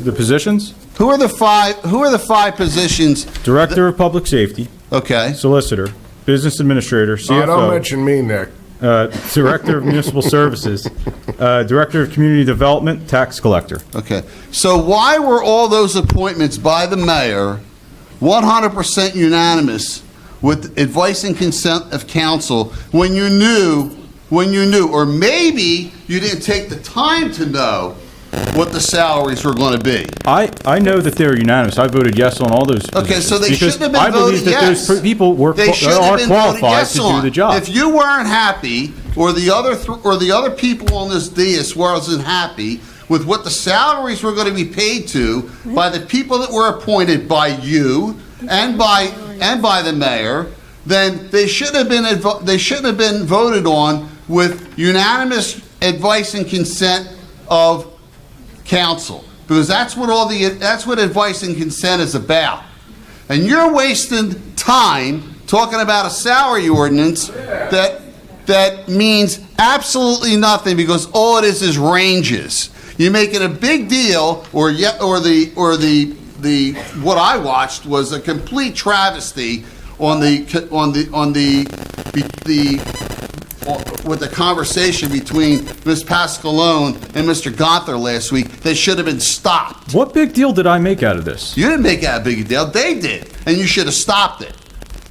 the positions.
Who are the five positions?
Director of Public Safety,
Okay.
Solicitor, Business Administrator, CFO.
Don't mention me, Nick.
Director of Municipal Services, Director of Community Development, Tax Collector.
Okay. So why were all those appointments by the mayor 100% unanimous with advice and consent of council when you knew, or maybe you didn't take the time to know what the salaries were going to be?
I know that they were unanimous. I voted yes on all those positions.
Okay, so they
because
shouldn't have been
I believe
voted
that
yes.
those people
They should have
are
been voted
qualified
yes
to
on.
do the job.
If you weren't happy, or the other people on this dais wasn't happy with what the salaries were going to be paid to by the people that were appointed by you and by the mayor, then they shouldn't have been voted on with unanimous advice and consent of council, because that's what advice and consent is about. And you're wasting time talking about a salary ordinance that means absolutely nothing, because all it is ranges. You're making a big deal, or the what I watched was a complete travesty with the conversation between Ms. Pascalone and Mr. Gonther last week that should have been stopped.
What big deal did I make out of this?
You didn't make that a big deal. They did, and you should have stopped it,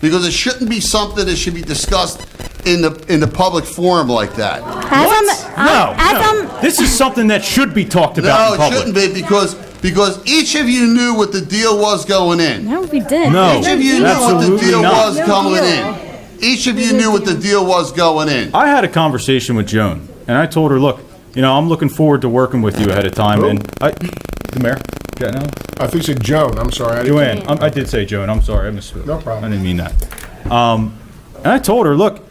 because it shouldn't be something that should be discussed in the public forum like that.
No. This is something that should be talked about
No,
in public.
it shouldn't be, because each of you knew what the deal was going in.
No, we didn't.
No,
Each of you knew what the
absolutely
deal
not.
was going in. Each of you knew what the deal was going in.
I had a conversation with Joan, and I told her, look, I'm looking forward to working with you ahead of time.
Who?
And the mayor, got now?
I think you said Joan. I'm sorry. I didn't-
Joanne, I did say Joan. I'm sorry, I misspoke.
No problem.
I didn't mean that. And I told her, look,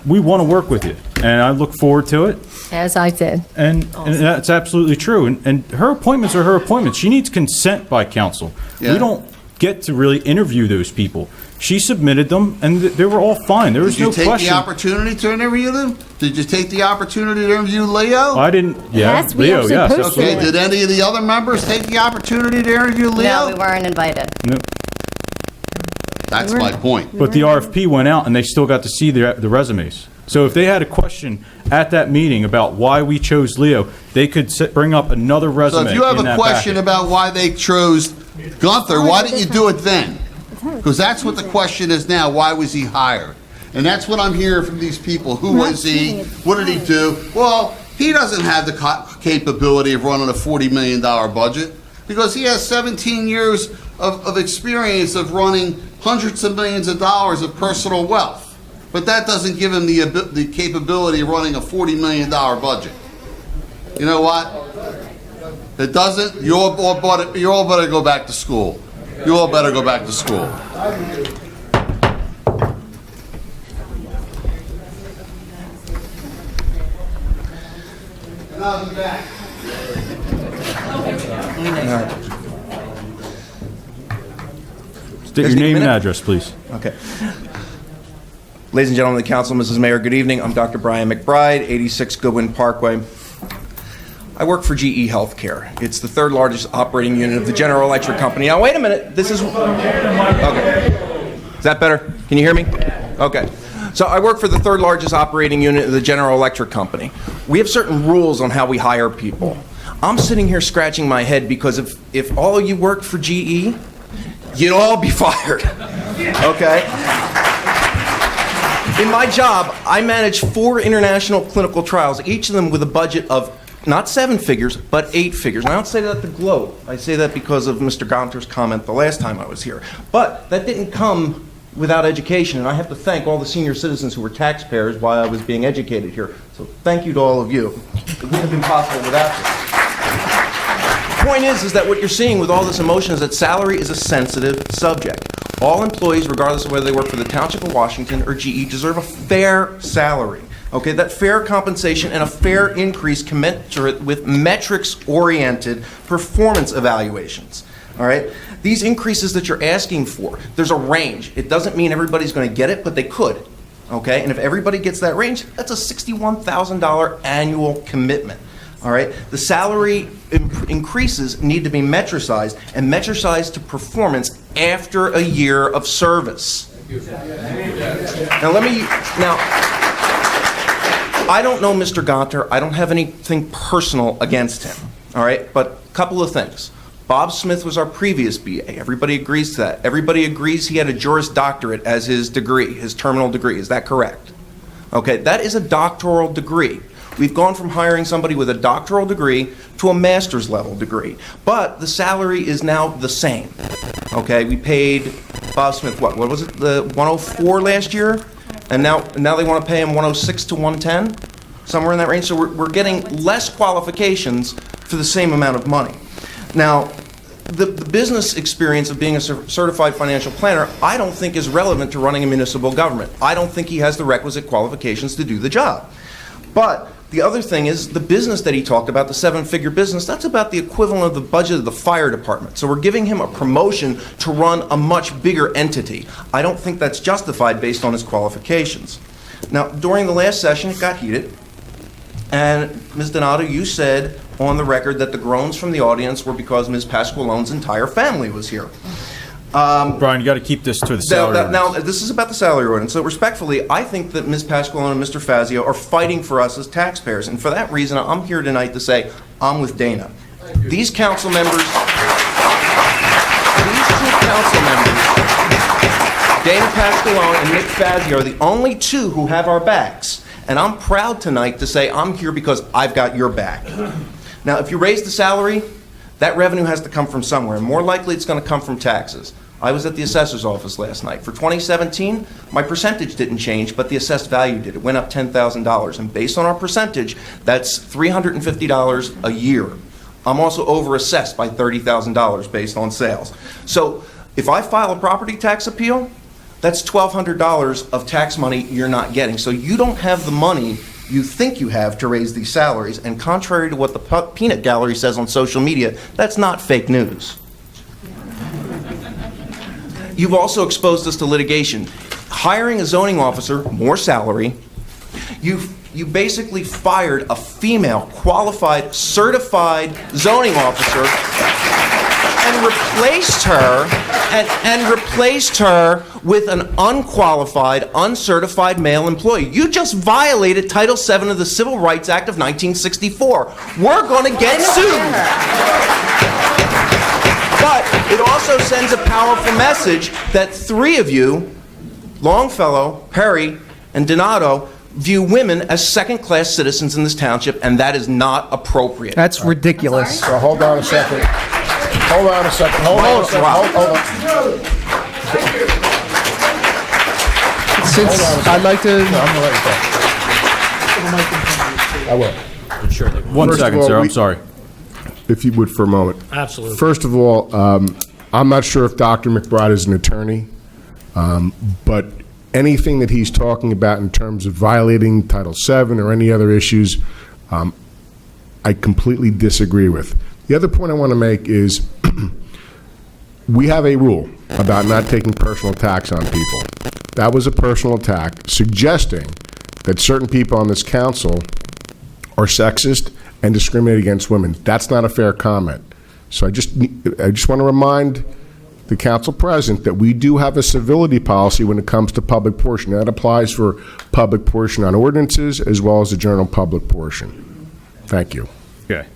we want to work with you, and I look forward to it.
As I did.
And that's absolutely true. And her appointments are her appointments. She needs consent by council.
Yeah.
We don't get to really interview those people. She submitted them, and they were all fine. There was
Did you
no
take
question.
the opportunity to interview them? Did you take the opportunity to interview Leo?
I didn't. Yeah,
Yes, we
Leo.
actually
Yes,
posted
absolutely.
Okay, did any of the other members take the opportunity to interview Leo?
No, we weren't invited.
No.
That's my point.
But the RFP went out, and they still got to see the resumes. So if they had a question at that meeting about why we chose Leo, they could bring up another
So
resume.
if you have
in
a
that
question
packet.
about why they chose Gunther, why didn't you do it then? Because that's what the question is now. Why was he hired? And that's what I'm hearing from these people. Who was he? What did he do? Well, he doesn't have the capability of running a $40 million budget because he has 17 years of experience of running hundreds of millions of dollars of personal wealth. But that doesn't give him the capability of running a $40 million budget. You know what? It doesn't. You all better go back to school. You all better go back to school. And I'll be back.
State your name and address, please.
Okay. Ladies and gentlemen of the council, Mrs. Mayor, good evening. I'm Dr. Brian McBride, 86 Goodwin Parkway. I work for GE Healthcare. It's the third largest operating unit of the General Electric Company. Now, wait a minute. This is... Okay. Is that better? Can you hear me? Okay. So I work for the third largest operating unit of the General Electric Company. We have certain rules on how we hire people. I'm sitting here scratching my head because if all of you worked for GE, you'd all be fired. Okay? In my job, I manage 4 international clinical trials, each of them with a budget of not 7 figures, but 8 figures. And I don't say that to gloat. I say that because of Mr. Gonter's comment the last time I was here. But that didn't come without education, and I have to thank all the senior citizens who were taxpayers while I was being educated here. So thank you to all of you. It wouldn't have been possible without this. The point is that what you're seeing with all this emotion is that salary is a sensitive subject. All employees, regardless of whether they work for the Township of Washington or GE, deserve a fair salary. Okay, that fair compensation and a fair increase commensurate with metrics-oriented performance evaluations. All right? These increases that you're asking for, there's a range. It doesn't mean everybody's going to get it, but they could. Okay? And if everybody gets that range, that's a $61,000 annual commitment. All right? The salary increases need to be metricized and metricized to performance after a year of service. Now, I don't know Mr. Gonter. I don't have anything personal against him. All right? But a couple of things. Bob Smith was our previous BA. Everybody agrees to that. Everybody agrees he had a Juris Doctorate as his degree, his terminal degree. Is that correct? Okay, that is a doctoral degree. We've gone from hiring somebody with a doctoral degree to a master's level degree. But the salary is now the same. Okay, we paid Bob Smith, what was it, the 104 last year? And now they want to pay him 106 to 110? Somewhere in that range. So we're getting less qualifications for the same amount of money. Now, the business experience of being a certified financial planner, I don't think is relevant to running a municipal government. I don't think he has the requisite qualifications to do the job. But the other thing is the business that he talked about, the 7-figure business, that's about the equivalent of the budget of the fire department. So we're giving him a promotion to run a much bigger entity. I don't think that's justified based on his qualifications. Now, during the last session, it got heated. And Ms. Donato, you said on the record that the groans from the audience were because Ms. Pasqualone's entire family was here.
Brian, you got to keep this to the salary ordinance.
Now, this is about the salary ordinance. So respectfully, I think that Ms. Pasqualone and Mr. Fazio are fighting for us as taxpayers. And for that reason, I'm here tonight to say I'm with Dana. These council members, Dana Pasqualone and Nick Fazio, are the only 2 who have our backs. And I'm proud tonight to say I'm here because I've got your back. Now, if you raise the salary, that revenue has to come from somewhere. And more likely, it's going to come from taxes. I was at the assessor's office last night. For 2017, my percentage didn't change, but the assessed value did. It went up $10,000. And based on our percentage, that's $350 a year. I'm also over-assessed by $30,000 based on sales. So if I file a property tax appeal, that's $1,200 of tax money you're not getting. So you don't have the money you think you have to raise these salaries. And contrary to what the peanut gallery says on social media, that's not fake news. You've also exposed us to litigation. Hiring a zoning officer, more salary. You basically fired a female, qualified, certified zoning officer and replaced her with an unqualified, uncertified male employee. You just violated Title VII of the Civil Rights Act of 1964. We're going to get sued. But it also sends a powerful message that 3 of you Longfellow, Perry, and Donato view women as second-class citizens in this township, and that is not appropriate.
That's ridiculous.
So hold on a second. Hold on a second. Hold on a second. Hold on.
Since I'd like to,
I'm going to I will.
One
First of
second,
all,
sir, I'm
we-
sorry.
If you would for a moment.
Absolutely.
First of all, I'm not sure if Dr. McBride is an attorney, but anything that he's talking about in terms of violating Title VII or any other issues, I completely disagree with. The other point I want to make is we have a rule about not taking personal attacks on people. That was a personal attack suggesting that certain people on this council are sexist and discriminate against women. That's not a fair comment. So I just want to remind the council president that we do have a civility policy when it comes to public portion. That applies for public portion on ordinances as well as the general public portion. Thank you.
Okay.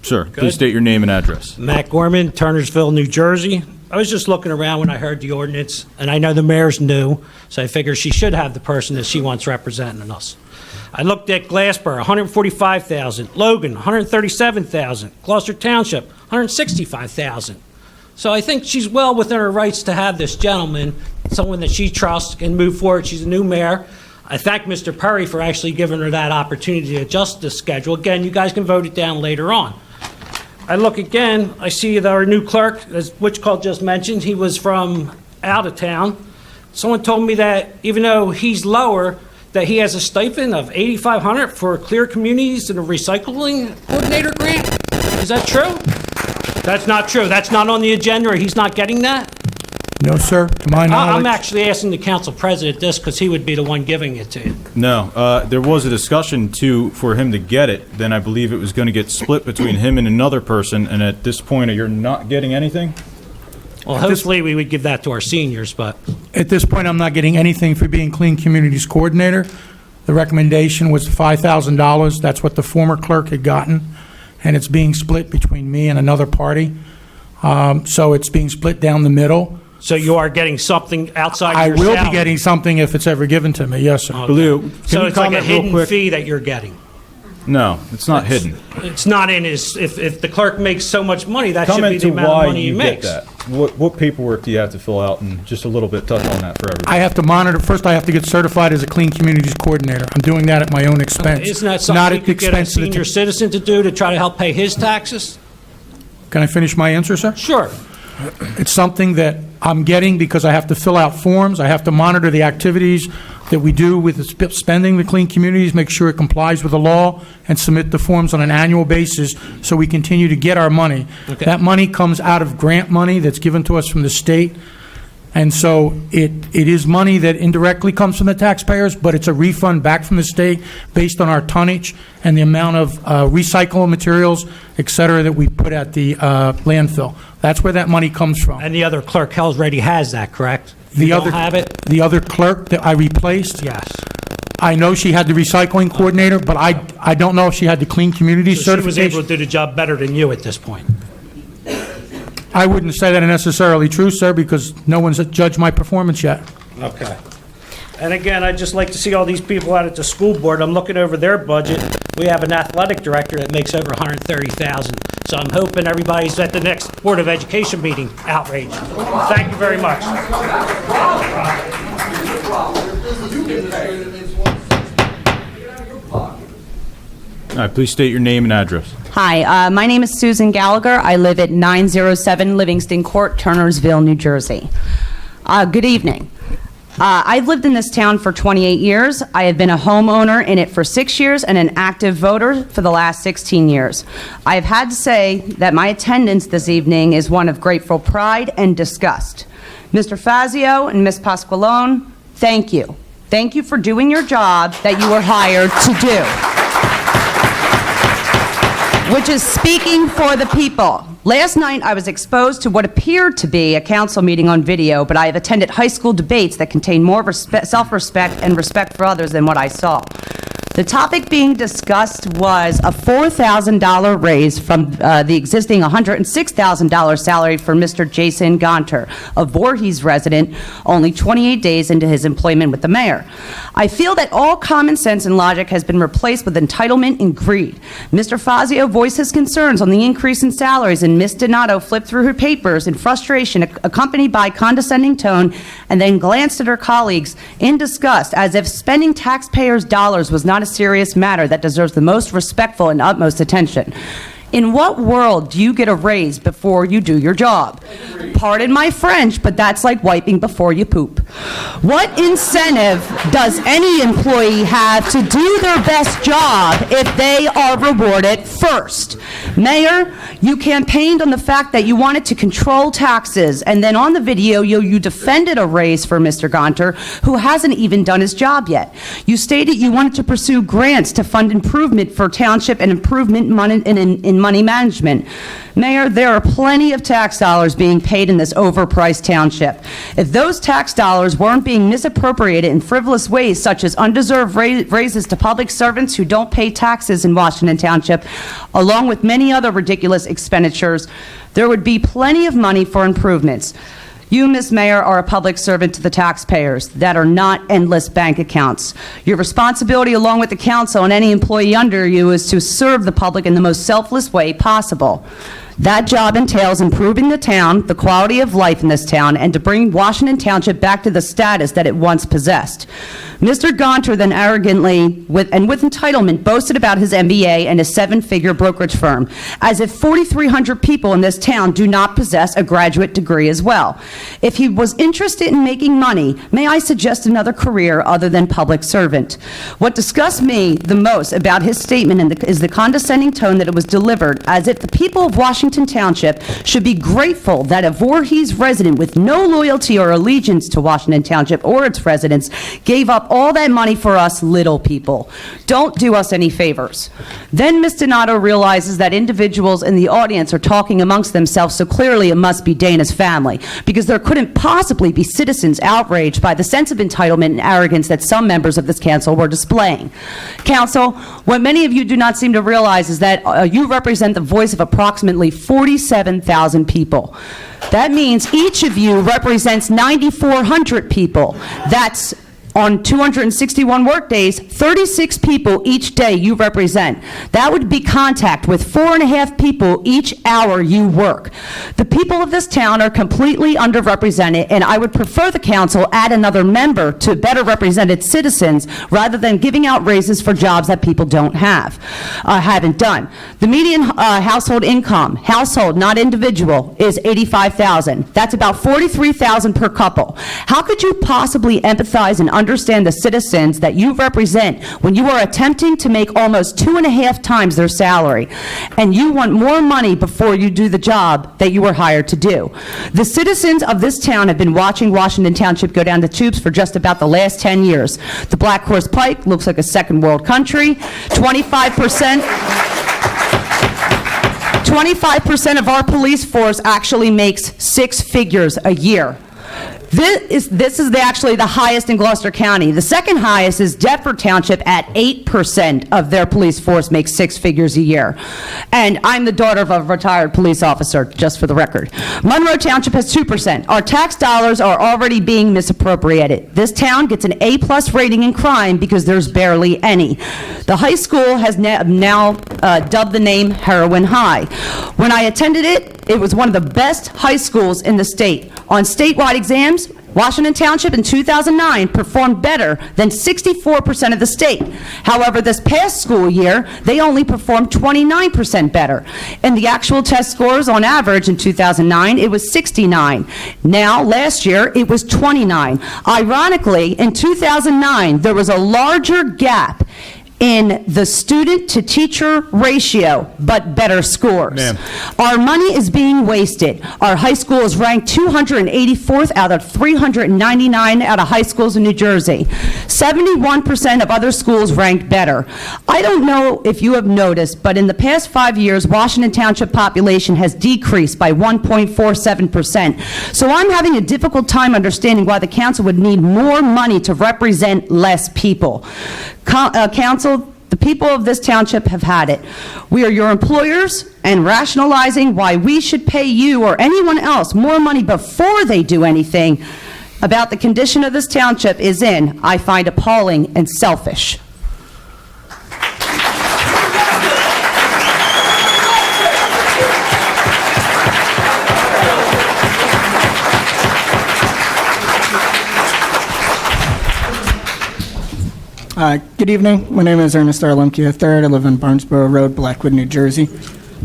Sir, please state your name and address.
Matt Gorman, Turnersville, New Jersey. I was just looking around when I heard the ordinance, and I know the mayor's new, so I figure she should have the person that she wants representing us. I looked at Glassboro, $145,000. Logan, $137,000. Gloucester Township, $165,000. So I think she's well within her rights to have this gentleman, someone that she trusts, and move forward. She's a new mayor. I thank Mr. Perry for actually giving her that opportunity to adjust the schedule. Again, you guys can vote it down later on. I look again, I see that our new clerk, as Witch Call just mentioned, he was from out of town. Someone told me that even though he's lower, that he has a stipend of $8,500 for Clear Communities and a recycling coordinator grant. Is that true? That's not true. That's not on the agenda, or he's not getting that?
No, sir, to my knowledge.
I'm actually asking the council president this because he would be the one giving it to you.
No, there was a discussion for him to get it. Then I believe it was going to get split between him and another person, and at this point, you're not getting anything?
Well, hopefully we would give that to our seniors, but
At this point, I'm not getting anything for being Clean Communities Coordinator. The recommendation was $5,000. That's what the former clerk had gotten, and it's being split between me and another party. So it's being split down the middle.
so you are getting something outside
I
your
will
salary.
be getting something if it's ever given to me, yes, sir.
Blue, can
So
you
it's like a
comment real
hidden
quick?
fee that you're getting.
No, it's not hidden.
It's not in his, if the clerk makes so much money, that should be
Comment
the
to
amount of
why
money he
you get
makes.
that. What paperwork do you have to fill out, and just a little bit touch on that for everybody?
I have to monitor, first I have to get certified as a Clean Communities Coordinator. I'm doing that at my own expense.
Isn't that
not
something we
at the
could get a
expense of the
senior citizen to do to try to help pay his taxes?
Can I finish my answer, sir?
Sure.
It's something that I'm getting because I have to fill out forms, I have to monitor the activities that we do with spending the Clean Communities, make sure it complies with the law, and submit the forms on an annual basis so we continue to get our money.
Okay.
That money comes out of grant money that's given to us from the state, and so it is money that indirectly comes from the taxpayers, but it's a refund back from the state based on our tonnage and the amount of recyclable materials, et cetera, that we put at the landfill. That's where that money comes from.
And the other clerk already has that, correct?
The
You
other
don't have it?
The other clerk that I replaced,
Yes.
I know she had the recycling coordinator, but I don't know if she had the Clean Communities
So she was able
certification.
to do the job better than you at this point.
I wouldn't say that necessarily true, sir, because no one's judged my performance yet.
Okay. And again, I'd just like to see all these people out at the school board. I'm looking over their budget. We have an athletic director that makes over $130,000. So I'm hoping everybody's at the next Board of Education meeting outraged. Thank you very much.
All right, please state your name and address.
Hi, my name is Susan Gallagher. I live at 907 Livingston Court, Turnersville, New Jersey. Good evening. I've lived in this town for 28 years. I have been a homeowner in it for 6 years and an active voter for the last 16 years. I've had to say that my attendance this evening is one of grateful pride and disgust. Mr. Fazio and Ms. Pasqualone, thank you. Thank you for doing your job that you were hired to do, which is speaking for the people. Last night, I was exposed to what appeared to be a council meeting on video, but I have attended high school debates that contain more self-respect and respect for others than what I saw. The topic being discussed was a $4,000 raise from the existing $106,000 salary for Mr. Jason Gonter, a Voorhees resident, only 28 days into his employment with the mayor. I feel that all common sense and logic has been replaced with entitlement and greed. Mr. Fazio voiced his concerns on the increase in salaries, and Ms. Donato flipped through her papers in frustration, accompanied by condescending tone, and then glanced at her colleagues in disgust, as if spending taxpayers' dollars was not a serious matter that deserves the most respectful and utmost attention. In what world do you get a raise before you do your job? Pardon my French, but that's like wiping before you poop. What incentive does any employee have to do their best job if they are rewarded first? Mayor, you campaigned on the fact that you wanted to control taxes, and then on the video, you defended a raise for Mr. Gonter, who hasn't even done his job yet. You stated you wanted to pursue grants to fund improvement for township and improvement in money management. Mayor, there are plenty of tax dollars being paid in this overpriced township. If those tax dollars weren't being misappropriated in frivolous ways, such as undeserved raises to public servants who don't pay taxes in Washington Township, along with many other ridiculous expenditures, there would be plenty of money for improvements. You, Ms. Mayor, are a public servant to the taxpayers. That are not endless bank accounts. Your responsibility, along with the council and any employee under you, is to serve the public in the most selfless way possible. That job entails improving the town, the quality of life in this town, and to bring Washington Township back to the status that it once possessed. Mr. Gonter then arrogantly, with entitlement, boasted about his MBA and his seven-figure brokerage firm, as if 4,300 people in this town do not possess a graduate degree as well. If he was interested in making money, may I suggest another career other than public servant? What disgusts me the most about his statement is the condescending tone that it was delivered, as if the people of Washington Township should be grateful that a Voorhees resident with no loyalty or allegiance to Washington Township or its residents gave up all that money for us little people. Don't do us any favors. Then Ms. Donato realizes that individuals in the audience are talking amongst themselves, so clearly it must be Dana's family, because there couldn't possibly be citizens outraged by the sense of entitlement and arrogance that some members of this council were displaying. Council, what many of you do not seem to realize is that you represent the voice of approximately 47,000 people. That means each of you represents 9,400 people. That's on 261 work days, 36 people each day you represent. That would be contact with 4.5 people each hour you work. The people of this town are completely underrepresented, and I would prefer the council add another member to better represent its citizens rather than giving out raises for jobs that people don't haven't done. The median household income, household, not individual, is $85,000. That's about $43,000 per couple. How could you possibly empathize and understand the citizens that you represent when you are attempting to make almost 2.5 times their salary, and you want more money before you do the job that you were hired to do? The citizens of this town have been watching Washington Township go down the tubes for just about the last 10 years. The Black Horse Pike looks like a second world country. 25% of our police force actually makes 6 figures a year. This is actually the highest in Gloucester County. The second highest is Deptford Township at 8% of their police force makes 6 figures a year. And I'm the daughter of a retired police officer, just for the record. Monroe Township has 2%. Our tax dollars are already being misappropriated. This town gets an A+ rating in crime because there's barely any. The high school has now dubbed the name Heroin High. When I attended it, it was one of the best high schools in the state. On statewide exams, Washington Township in 2009 performed better than 64% of the state. However, this past school year, they only performed 29% better. In the actual test scores on average in 2009, it was 69. Now, last year, it was 29. Ironically, in 2009, there was a larger gap in the student-to-teacher ratio, but better scores.
Ma'am.
Our money is being wasted. Our high school is ranked 284th out of 399 out of high schools in New Jersey. 71% of other schools ranked better. I don't know if you have noticed, but in the past 5 years, Washington Township population has decreased by 1.47%. So I'm having a difficult time understanding why the council would need more money to represent less people. Council, the people of this township have had it. We are your employers, and rationalizing why we should pay you or anyone else more money before they do anything about the condition of this township is I find appalling and selfish.
Good evening. My name is Ernest R. Lemke III. I live in Barnesboro Road, Blackwood, New Jersey.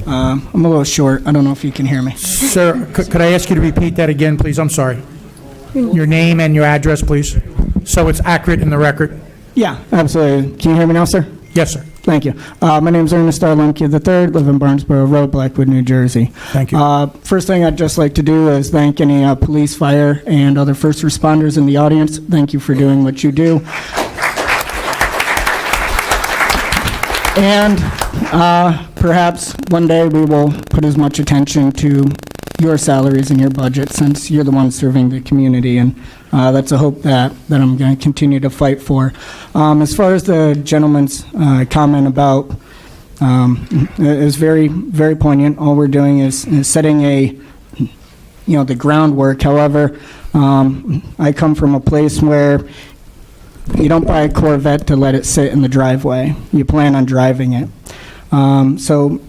I'm a little short. I don't know if you can hear me.
Sir, could I ask you to repeat that again, please? I'm sorry. Your name and your address, please, so it's accurate in the record.
Yeah, absolutely. Can you hear me now, sir?
Yes, sir.
Thank you. My name is Ernest R. Lemke III. Live in Barnesboro Road, Blackwood, New Jersey.
Thank you.
First thing I'd just like to do is thank any police, fire, and other first responders in the audience. Thank you for doing what you do. And perhaps one day we will put as much attention to your salaries and your budget, since you're the one serving the community, and that's a hope that I'm going to continue to fight for. As far as the gentleman's comment about, is very, very poignant. All we're doing is setting the groundwork. However, I come from a place where you don't buy a Corvette to let it sit in the driveway. You plan on driving it. So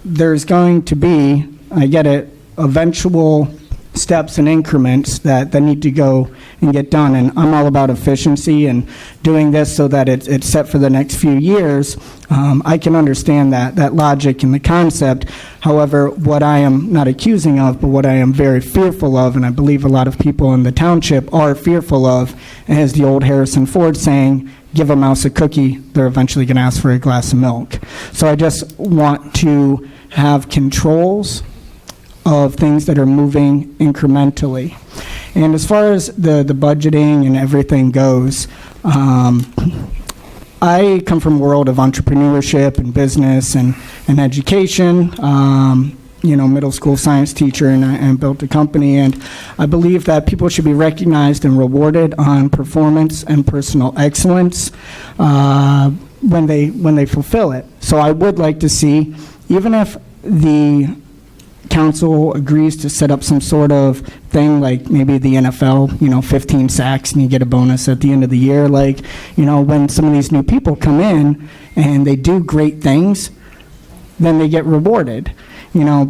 there's going to be, I get it, eventual steps and increments that need to go and get done. And I'm all about efficiency and doing this so that it's set for the next few years. I can understand that logic and the concept. However, what I am not accusing of, but what I am very fearful of, and I believe a lot of people in the township are fearful of, is the old Harrison Ford saying, give a mouse a cookie, they're eventually going to ask for a glass of milk. So I just want to have controls of things that are moving incrementally. And as far as the budgeting and everything goes, I come from a world of entrepreneurship and business and education. Middle school science teacher, and built a company. And I believe that people should be recognized and rewarded on performance and personal excellence when they fulfill it. So I would like to see, even if the council agrees to set up some sort of thing like maybe the NFL, 15 sacks and you get a bonus at the end of the year. When some of these new people come in and they do great things, then they get rewarded,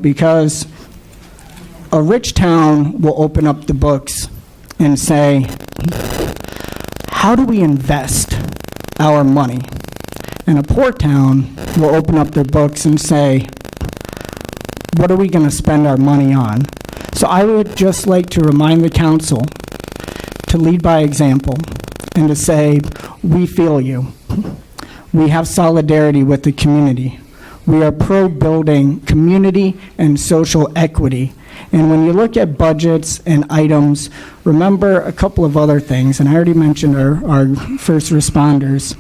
because a rich town will open up the books and say, how do we invest our money? And a poor town will open up their books and say, what are we going to spend our money on? So I would just like to remind the council to lead by example and to say, we feel you. We have solidarity with the community. We are pro-building community and social equity. And when you look at budgets and items, remember a couple of other things. And I already mentioned our first responders.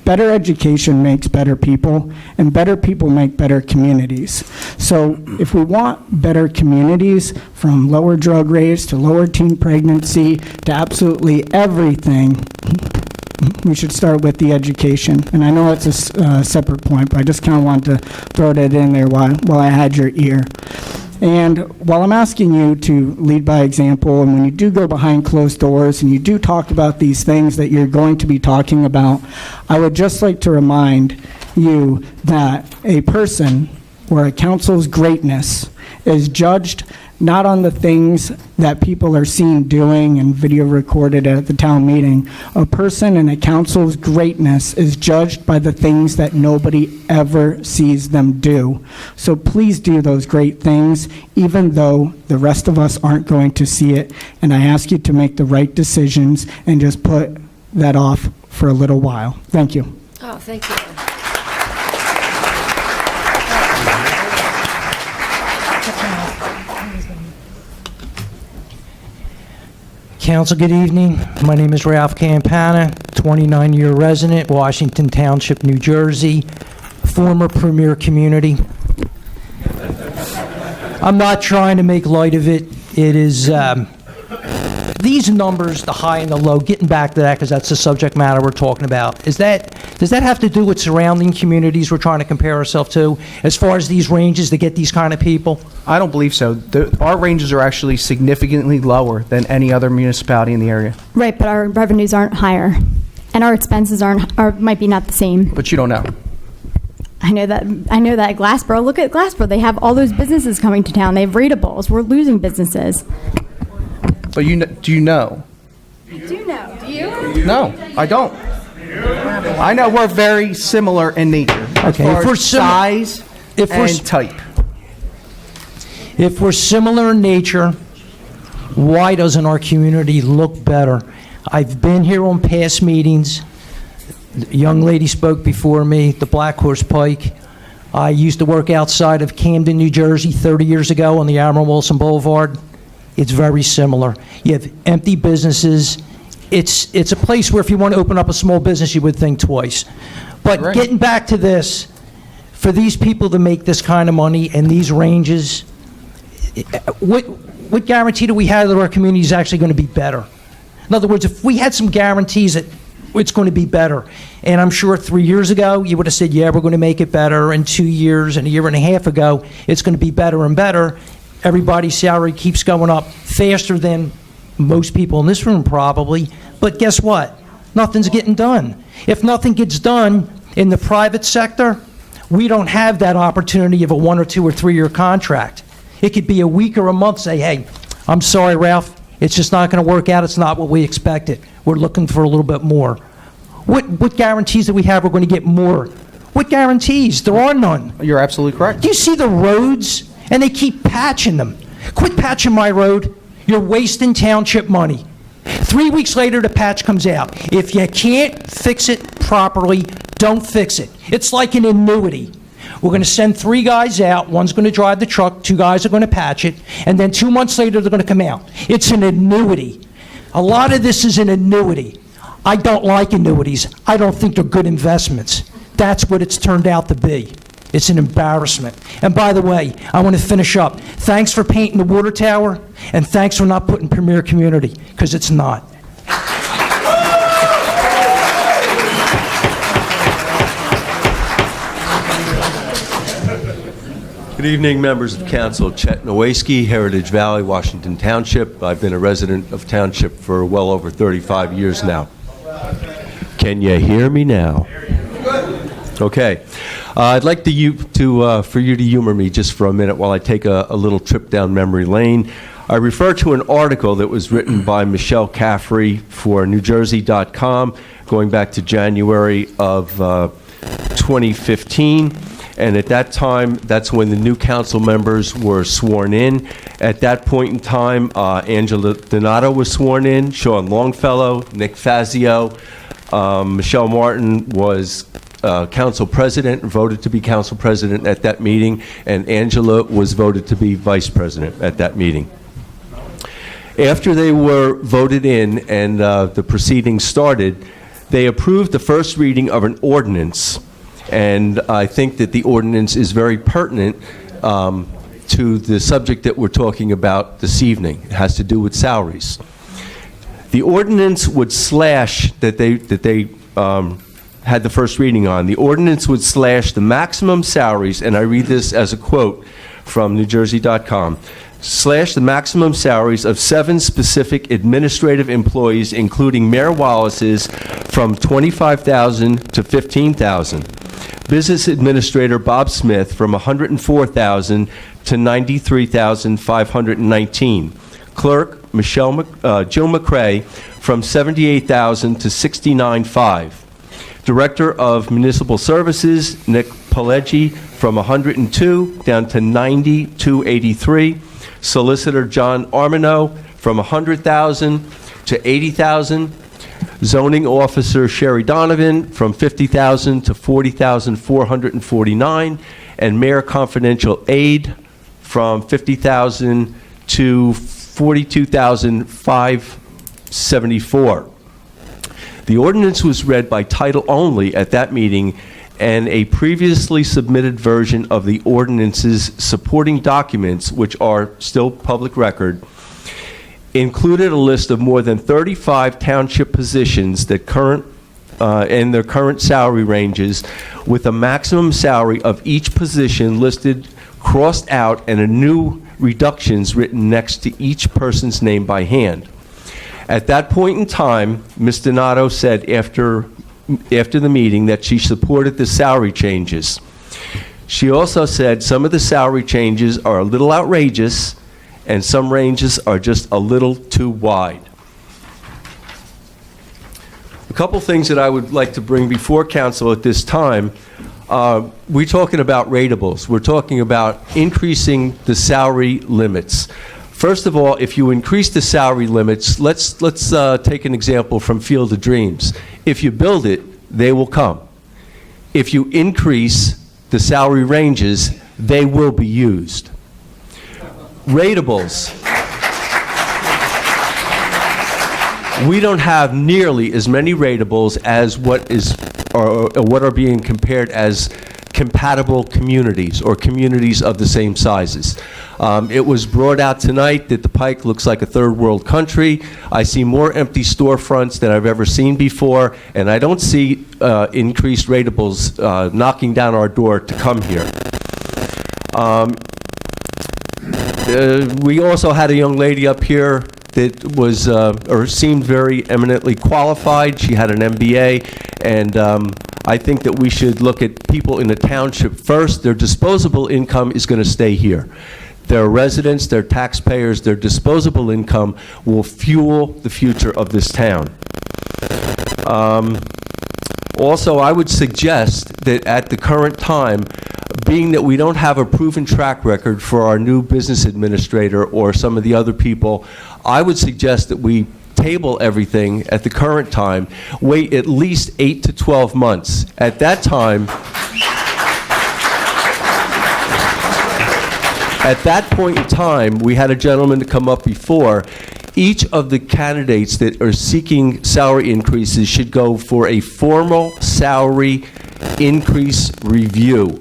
Better education makes better people, and better people make better communities. So if we want better communities, from lower drug rates to lower teen pregnancy to absolutely everything, we should start with the education. And I know it's a separate point, but I just kind of want to throw that in there while I had your ear. And while I'm asking you to lead by example, and when you do go behind closed doors and you do talk about these things that you're going to be talking about, I would just like to remind you that a person or a council's greatness is judged not on the things that people are seen doing and video recorded at the town meeting. A person and a council's greatness is judged by the things that nobody ever sees them do. So please do those great things, even though the rest of us aren't going to see it. And I ask you to make the right decisions and just put that off for a little while. Thank you.
Oh, thank you.
Council, good evening. My name is Ralph Campana, 29-year resident, Washington Township, New Jersey, former premier community. I'm not trying to make light of it. It is
these numbers, the high and the low, getting back to that because that's the subject matter we're talking about, does that have to do with surrounding communities we're trying to compare ourselves to as far as these ranges to get these kind of people?
I don't believe so. Our ranges are actually significantly lower than any other municipality in the area.
Right, but our revenues aren't higher, and our expenses might be not the same.
But you don't know.
I know that at Glassboro. Look at Glassboro. They have all those businesses coming to town. They have rateables. We're losing businesses.
But do you know?
I do know. Do you?
No, I don't. I know we're very similar in nature.
Okay,
as far as size and type.
If we're similar in nature, why doesn't our community look better? I've been here on past meetings. The young lady spoke before me, the Black Horse Pike. I used to work outside of Camden, New Jersey 30 years ago on the Admiral Wilson Boulevard. It's very similar. You have empty businesses. It's a place where if you want to open up a small business, you would think twice. But getting back to this, for these people to make this kind of money and these ranges, what guarantee do we have that our community is actually going to be better? In other words, if we had some guarantees that it's going to be better, and I'm sure 3 years ago you would have said, yeah, we're going to make it better, and 2 years and a year and a half ago it's going to be better and better, everybody's salary keeps going up faster than most people in this room probably, but guess what? Nothing's getting done. If nothing gets done in the private sector, we don't have that opportunity of a 1 or 2 or 3 year contract. It could be a week or a month, say, hey, I'm sorry, Ralph, it's just not going to work out. It's not what we expected. We're looking for a little bit more. What guarantees do we have we're going to get more? What guarantees? There are none.
You're absolutely correct.
Do you see the roads? And they keep patching them. Quit patching my road. You're wasting township money. 3 weeks later, the patch comes out. If you can't fix it properly, don't fix it. It's like an annuity. We're going to send 3 guys out. One's going to drive the truck. 2 guys are going to patch it. And then 2 months later, they're going to come out. It's an annuity. A lot of this is an annuity. I don't like annuities. I don't think they're good investments. That's what it's turned out to be. It's an embarrassment. And by the way, I want to finish up. Thanks for painting the water tower, and thanks for not putting Premier Community, because it's not.
Good evening, members of council. Chet Nowacki, Heritage Valley, Washington Township. I've been a resident of Township for well over 35 years now. Can you hear me now? Okay. I'd like for you to humor me just for a minute while I take a little trip down memory lane. I refer to an article that was written by Michelle Caffrey for NewJersey.com going back to January of 2015. And at that time, that's when the new council members were sworn in. At that point in time, Angela Donato was sworn in, Sean Longfellow, Nick Fazio, Michelle Martin was council president, voted to be council president at that meeting, and Angela was voted to be vice president at that meeting. After they were voted in and the proceedings started, they approved the first reading of an ordinance. And I think that the ordinance is very pertinent to the subject that we're talking about this evening. It has to do with salaries. The ordinance would slash that they had the first reading on. The ordinance would slash the maximum salaries, and I read this as a quote from NewJersey.com, slash the maximum salaries of 7 specific administrative employees, including Mayor Wallace's, from $25,000 to $15,000. Business Administrator Bob Smith from $104,000 to $93,519. Clerk Jill McCrae from $78,000 to $69,500. Director of Municipal Services Nick Pileggi from $102,000 down to $92,283. Solicitor John Armino from $100,000 to $80,000. Zoning Officer Sherry Donovan from $50,000 to $40,449, and Mayor Confidential Aide from $50,000 to $42,574. The ordinance was read by title only at that meeting, and a previously submitted version of the ordinance's supporting documents, which are still public record, included a list of more than 35 township positions that and their current salary ranges, with a maximum salary of each position listed, crossed out, and a new reductions written next to each person's name by hand. At that point in time, Ms. Donato said after the meeting that she supported the salary changes. She also said some of the salary changes are a little outrageous and some ranges are just a little too wide. A couple things that I would like to bring before council at this time. We're talking about ratables. We're talking about increasing the salary limits. First of all, if you increase the salary limits, let's take an example from Field of Dreams. If you build it, they will come. If you increase the salary ranges, they will be used. Ratables. We don't have nearly as many ratables as what are being compared as compatible communities or communities of the same sizes. It was brought out tonight that the Pike looks like a third world country. I see more empty storefronts than I've ever seen before, and I don't see increased ratables knocking down our door to come here. We also had a young lady up here that was, or seemed very eminently qualified. She had an MBA, and I think that we should look at people in the township first. Their disposable income is going to stay here. Their residents, their taxpayers, their disposable income will fuel the future of this town. Also, I would suggest that at the current time, being that we don't have a proven track record for our new business administrator or some of the other people, I would suggest that we table everything at the current time, wait at least 8 to 12 months. At that point in time, we had a gentleman to come up before. Each of the candidates that are seeking salary increases should go for a formal salary increase review.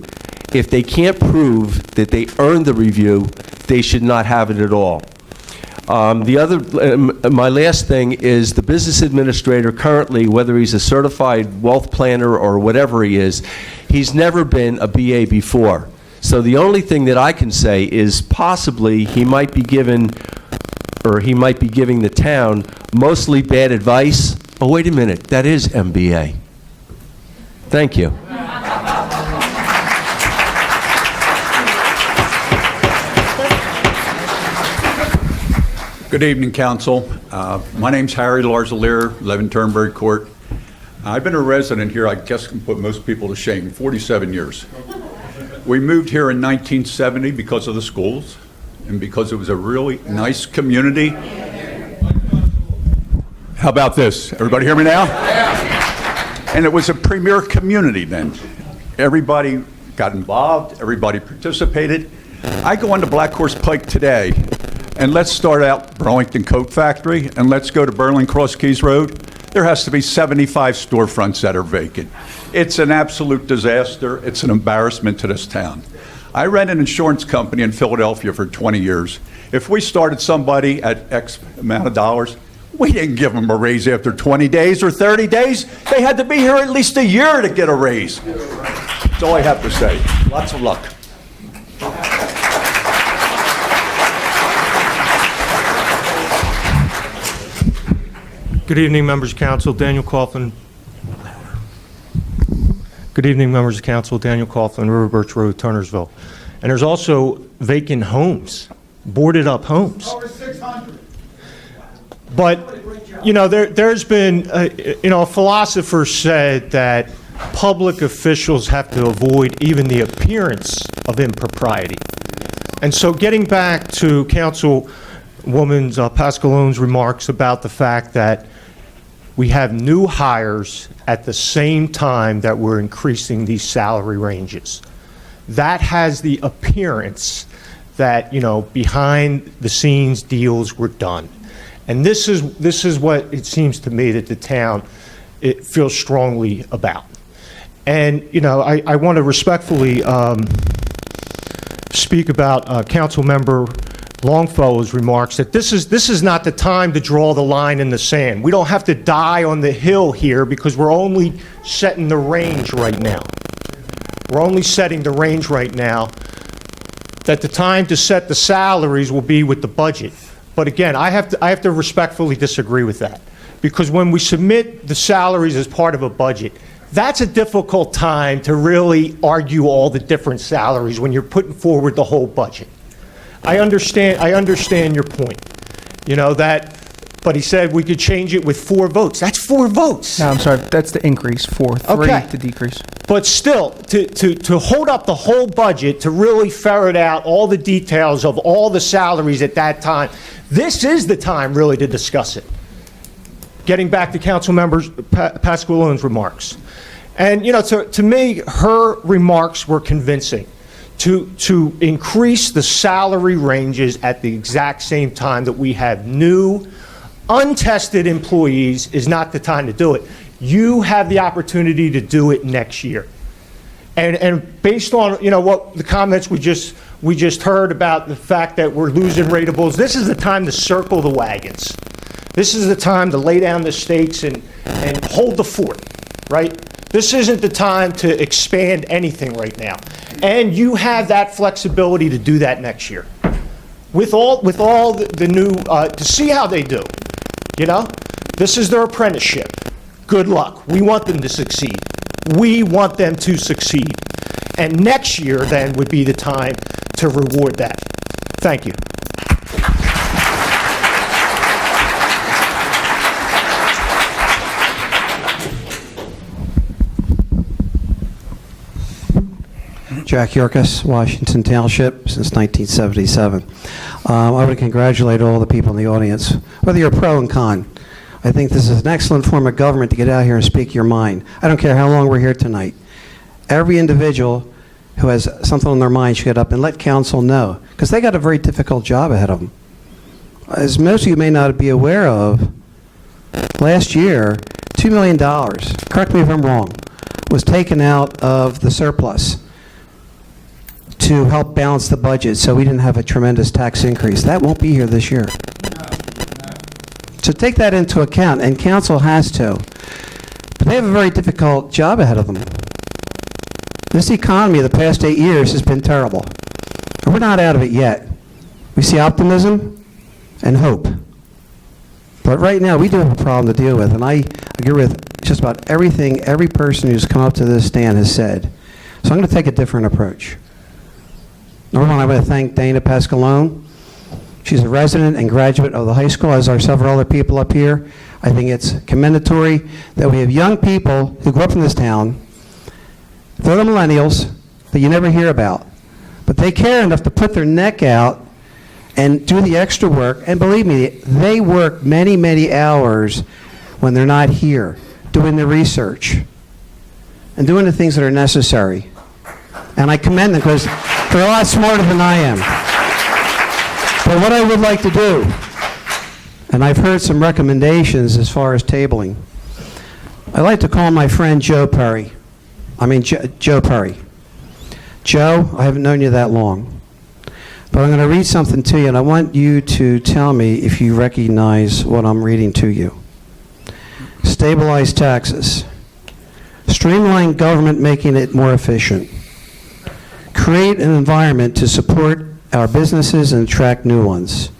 If they can't prove that they earned the review, they should not have it at all. My last thing is the business administrator currently, whether he's a certified wealth planner or whatever he is, he's never been a BA before. So the only thing that I can say is possibly he might be giving the town mostly bad advice. Oh, wait a minute, that is MBA. Thank you.
Good evening, Council. My name's Harry Larzalier, live in Turnberry Court. I've been a resident here, I guess can put most people to shame, 47 years. We moved here in 1970 because of the schools and because it was a really nice community. How about this? Everybody hear me now? And it was a premier community then. Everybody got involved, everybody participated. I go onto Black Horse Pike today, and let's start out Burlington Coat Factory, and let's go to Berlin Cross Keys Road. There has to be 75 storefronts that are vacant. It's an absolute disaster. It's an embarrassment to this town. I ran an insurance company in Philadelphia for 20 years. If we started somebody at X amount of dollars, we didn't give them a raise after 20 days or 30 days. They had to be here at least a year to get a raise. That's all I have to say. Lots of luck.
Good evening, members of council. Daniel Coughlin. Good evening, members of council. Daniel Coughlin, River Birch Road, Turnersville. And there's also vacant homes, boarded up homes. Over 600. But, you know, there's been, a philosopher said that public officials have to avoid even the appearance of impropriety. And so getting back to Councilwoman Pascalone's remarks about the fact that we have new hires at the same time that we're increasing these salary ranges. That has the appearance that, behind the scenes deals were done. And this is what it seems to me that the town feels strongly about. And, I want to respectfully speak about Council Member Longfellow's remarks, that this is not the time to draw the line in the sand. We don't have to die on the hill here because we're only setting the range right now. We're only setting the range right now, that the time to set the salaries will be with the budget. But again, I have to respectfully disagree with that, because when we submit the salaries as part of a budget, that's a difficult time to really argue all the different salaries when you're putting forward the whole budget. I understand your point, but he said we could change it with 4 votes. That's 4 votes.
No, I'm sorry, that's the increase, 4, 3
Okay.
to decrease.
But still, to hold up the whole budget, to really ferret out all the details of all the salaries at that time, this is the time really to discuss it. Getting back to Councilmember Pasqualone's remarks. And, to me, her remarks were convincing. To increase the salary ranges at the exact same time that we have new, untested employees is not the time to do it. You have the opportunity to do it next year. And based on, what the comments we just heard about the fact that we're losing ratables, this is the time to circle the wagons. This is the time to lay down the stakes and hold the fort, right? This isn't the time to expand anything right now. And you have that flexibility to do that next year. With all the new, to see how they do, This is their apprenticeship. Good luck. We want them to succeed. We want them to succeed. And next year, then, would be the time to reward that. Thank you.
Jack Yorkus, Washington Township, since 1977. I want to congratulate all the people in the audience, whether you're pro and con. I think this is an excellent form of government to get out here and speak your mind. I don't care how long we're here tonight. Every individual who has something on their mind should get up and let council know, because they got a very difficult job ahead of them. As most of you may not be aware of, last year, $2 million, correct me if I'm wrong, was taken out of the surplus to help balance the budget so we didn't have a tremendous tax increase. That won't be here this year. So take that into account, and council has to. But they have a very difficult job ahead of them. This economy of the past 8 years has been terrible. And we're not out of it yet. We see optimism and hope. But right now, we do have a problem to deal with, and I agree with just about everything every person who's come up to this stand has said. So I'm going to take a different approach. Number one, I want to thank Dana Pasqualone. She's a resident and graduate of the high school, as are several other people up here. I think it's commendatory that we have young people who grew up in this town. They're the millennials that you never hear about. But they care enough to put their neck out and do the extra work. And believe me, they work many, many hours when they're not here, doing the research and doing the things that are necessary. And I commend them because they're a lot smarter than I am. But what I would like to do, and I've heard some recommendations as far as tabling, I'd like to call my friend Joe Perry. Joe Perry. Joe, I haven't known you that long, but I'm going to read something to you, and I want you to tell me if you recognize what I'm reading to you. Stabilize taxes. Streamline government, making it more efficient. Create an environment to support our businesses and attract new ones.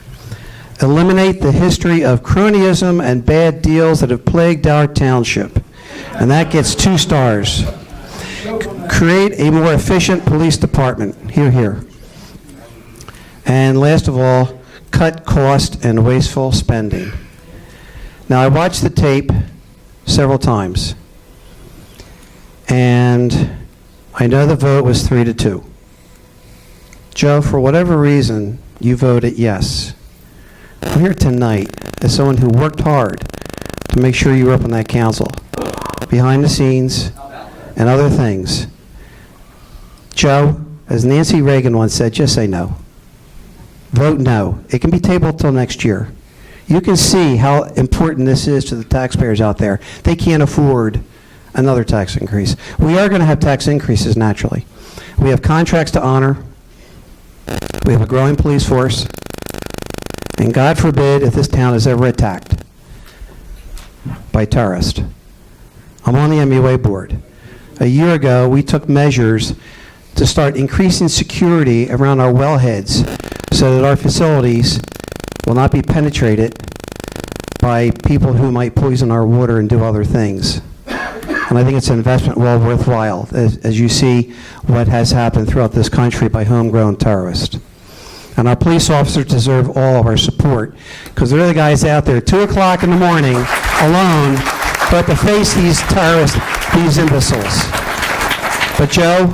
Eliminate the history of cronyism and bad deals that have plagued our township. And that gets 2 stars. Create a more efficient police department. Hear, hear. And last of all, cut cost and wasteful spending. Now, I watched the tape several times, and I know the vote was 3-2. Joe, for whatever reason, you voted yes. I'm here tonight as someone who worked hard to make sure you were up on that council, behind the scenes and other things. Joe, as Nancy Reagan once said, just say no. Vote no. It can be tabled till next year. You can see how important this is to the taxpayers out there. They can't afford another tax increase. We are going to have tax increases naturally. We have contracts to honor. We have a growing police force. And God forbid if this town is ever attacked by terrorists. I'm on the MUA board. A year ago, we took measures to start increasing security around our wellheads so that our facilities will not be penetrated by people who might poison our water and do other things. And I think it's an investment well worthwhile, as you see what has happened throughout this country by homegrown terrorists. And our police officers deserve all of our support, because they're the guys out there at 2 o'clock in the morning, alone, but to face these terrorists, these imbeciles. But Joe,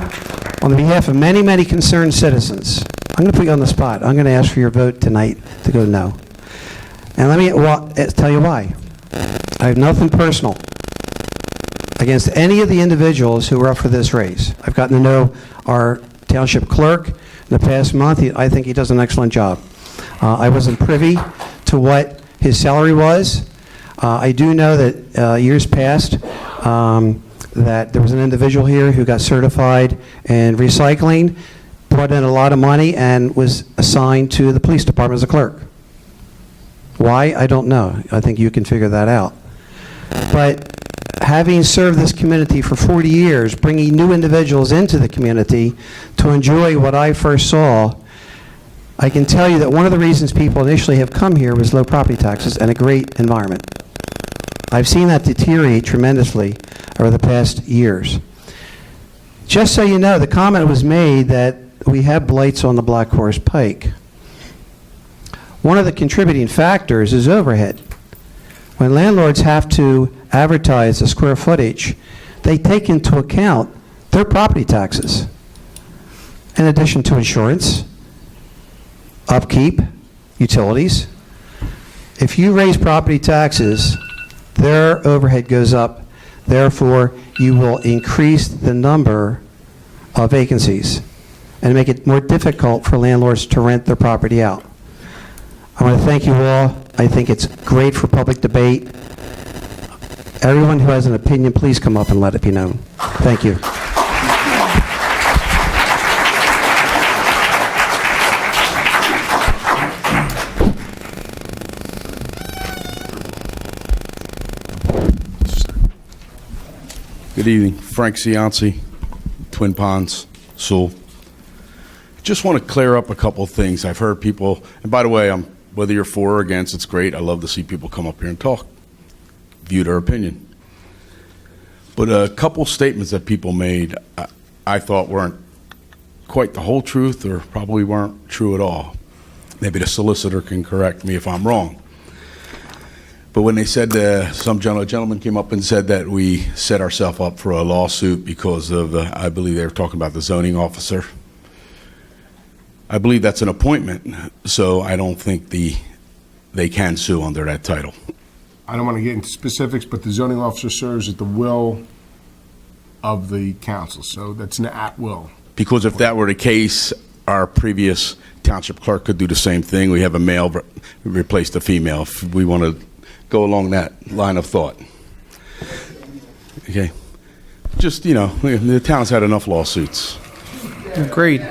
on behalf of many, many concerned citizens, I'm going to put you on the spot. I'm going to ask for your vote tonight to go no. And let me tell you why. I have nothing personal against any of the individuals who are up for this race. I've gotten to know our township clerk in the past month. I think he does an excellent job. I wasn't privy to what his salary was. I do know that years past, that there was an individual here who got certified in recycling, brought in a lot of money, and was assigned to the police department as a clerk. Why? I don't know. I think you can figure that out. But having served this community for 40 years, bringing new individuals into the community to enjoy what I first saw, I can tell you that one of the reasons people initially have come here was low property taxes and a great environment. I've seen that deteriorate tremendously over the past years. Just so you know, the comment was made that we have blights on the Black Horse Pike. One of the contributing factors is overhead. When landlords have to advertise the square footage, they take into account their property taxes, in addition to insurance, upkeep, utilities. If you raise property taxes, their overhead goes up. Therefore, you will increase the number of vacancies and make it more difficult for landlords to rent their property out. I want to thank you all. I think it's great for public debate. Everyone who has an opinion, please come up and let it be known. Thank you.
Good evening. Frank Cianci, Twin Ponds, Sewell. Just want to clear up a couple of things. I've heard people, and by the way, whether you're for or against, it's great. I love to see people come up here and talk, view their opinion. But a couple statements that people made I thought weren't quite the whole truth, or probably weren't true at all. Maybe the solicitor can correct me if I'm wrong. But when they said, some gentleman came up and said that we set ourselves up for a lawsuit because of, I believe they were talking about the zoning officer. I believe that's an appointment, so I don't think they can sue under that title.
I don't want to get into specifics, but the zoning officer serves at the will of the council, so that's an at-will.
Because if that were the case, our previous township clerk could do the same thing. We have a male replace the female, if we want to go along that line of thought. Okay. Just, the town's had enough lawsuits.
Agreed.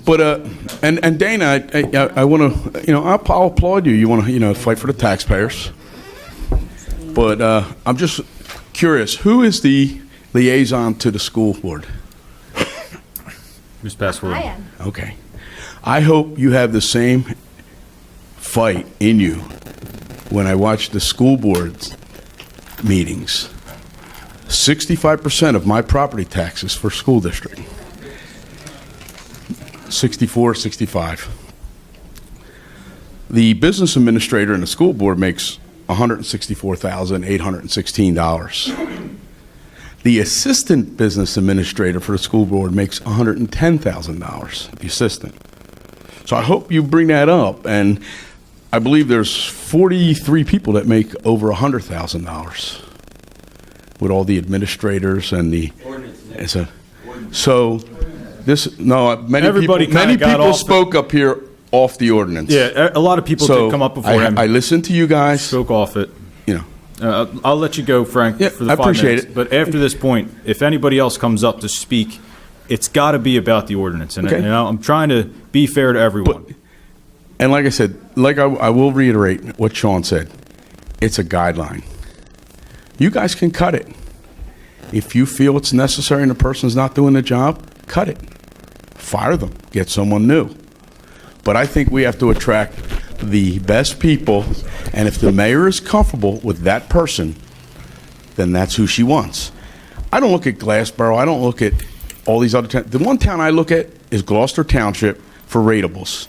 But and Dana, I want to, I'll applaud you. You want to, fight for the taxpayers. But I'm just curious, who is the liaison to the school board?
Ms. Password.
I am.
Okay. I hope you have the same fight in you when I watch the school board meetings. 65% of my property taxes for school district. 64, 65. The business administrator in the school board makes $164,816. The assistant business administrator for the school board makes $110,000, the assistant. So I hope you bring that up, and I believe there's 43 people that make over $100,000 with all the administrators and the. Many people spoke up here off the ordinance.
Yeah, a lot of people did come up before him.
I listened to you guys.
Spoke off it. I'll let you go, Frank, for the 5 minutes. I appreciate it. But after this point, if anybody else comes up to speak, it's got to be about the ordinance. And
Okay.
I'm trying to be fair to everyone.
And like I said, I will reiterate what Sean said. It's a guideline. You guys can cut it. If you feel it's necessary and the person's not doing the job, cut it. Fire them. Get someone new. But I think we have to attract the best people, and if the mayor is comfortable with that person, then that's who she wants. I don't look at Glassboro. I don't look at all these other towns. The one town I look at is Gloucester Township for ratables.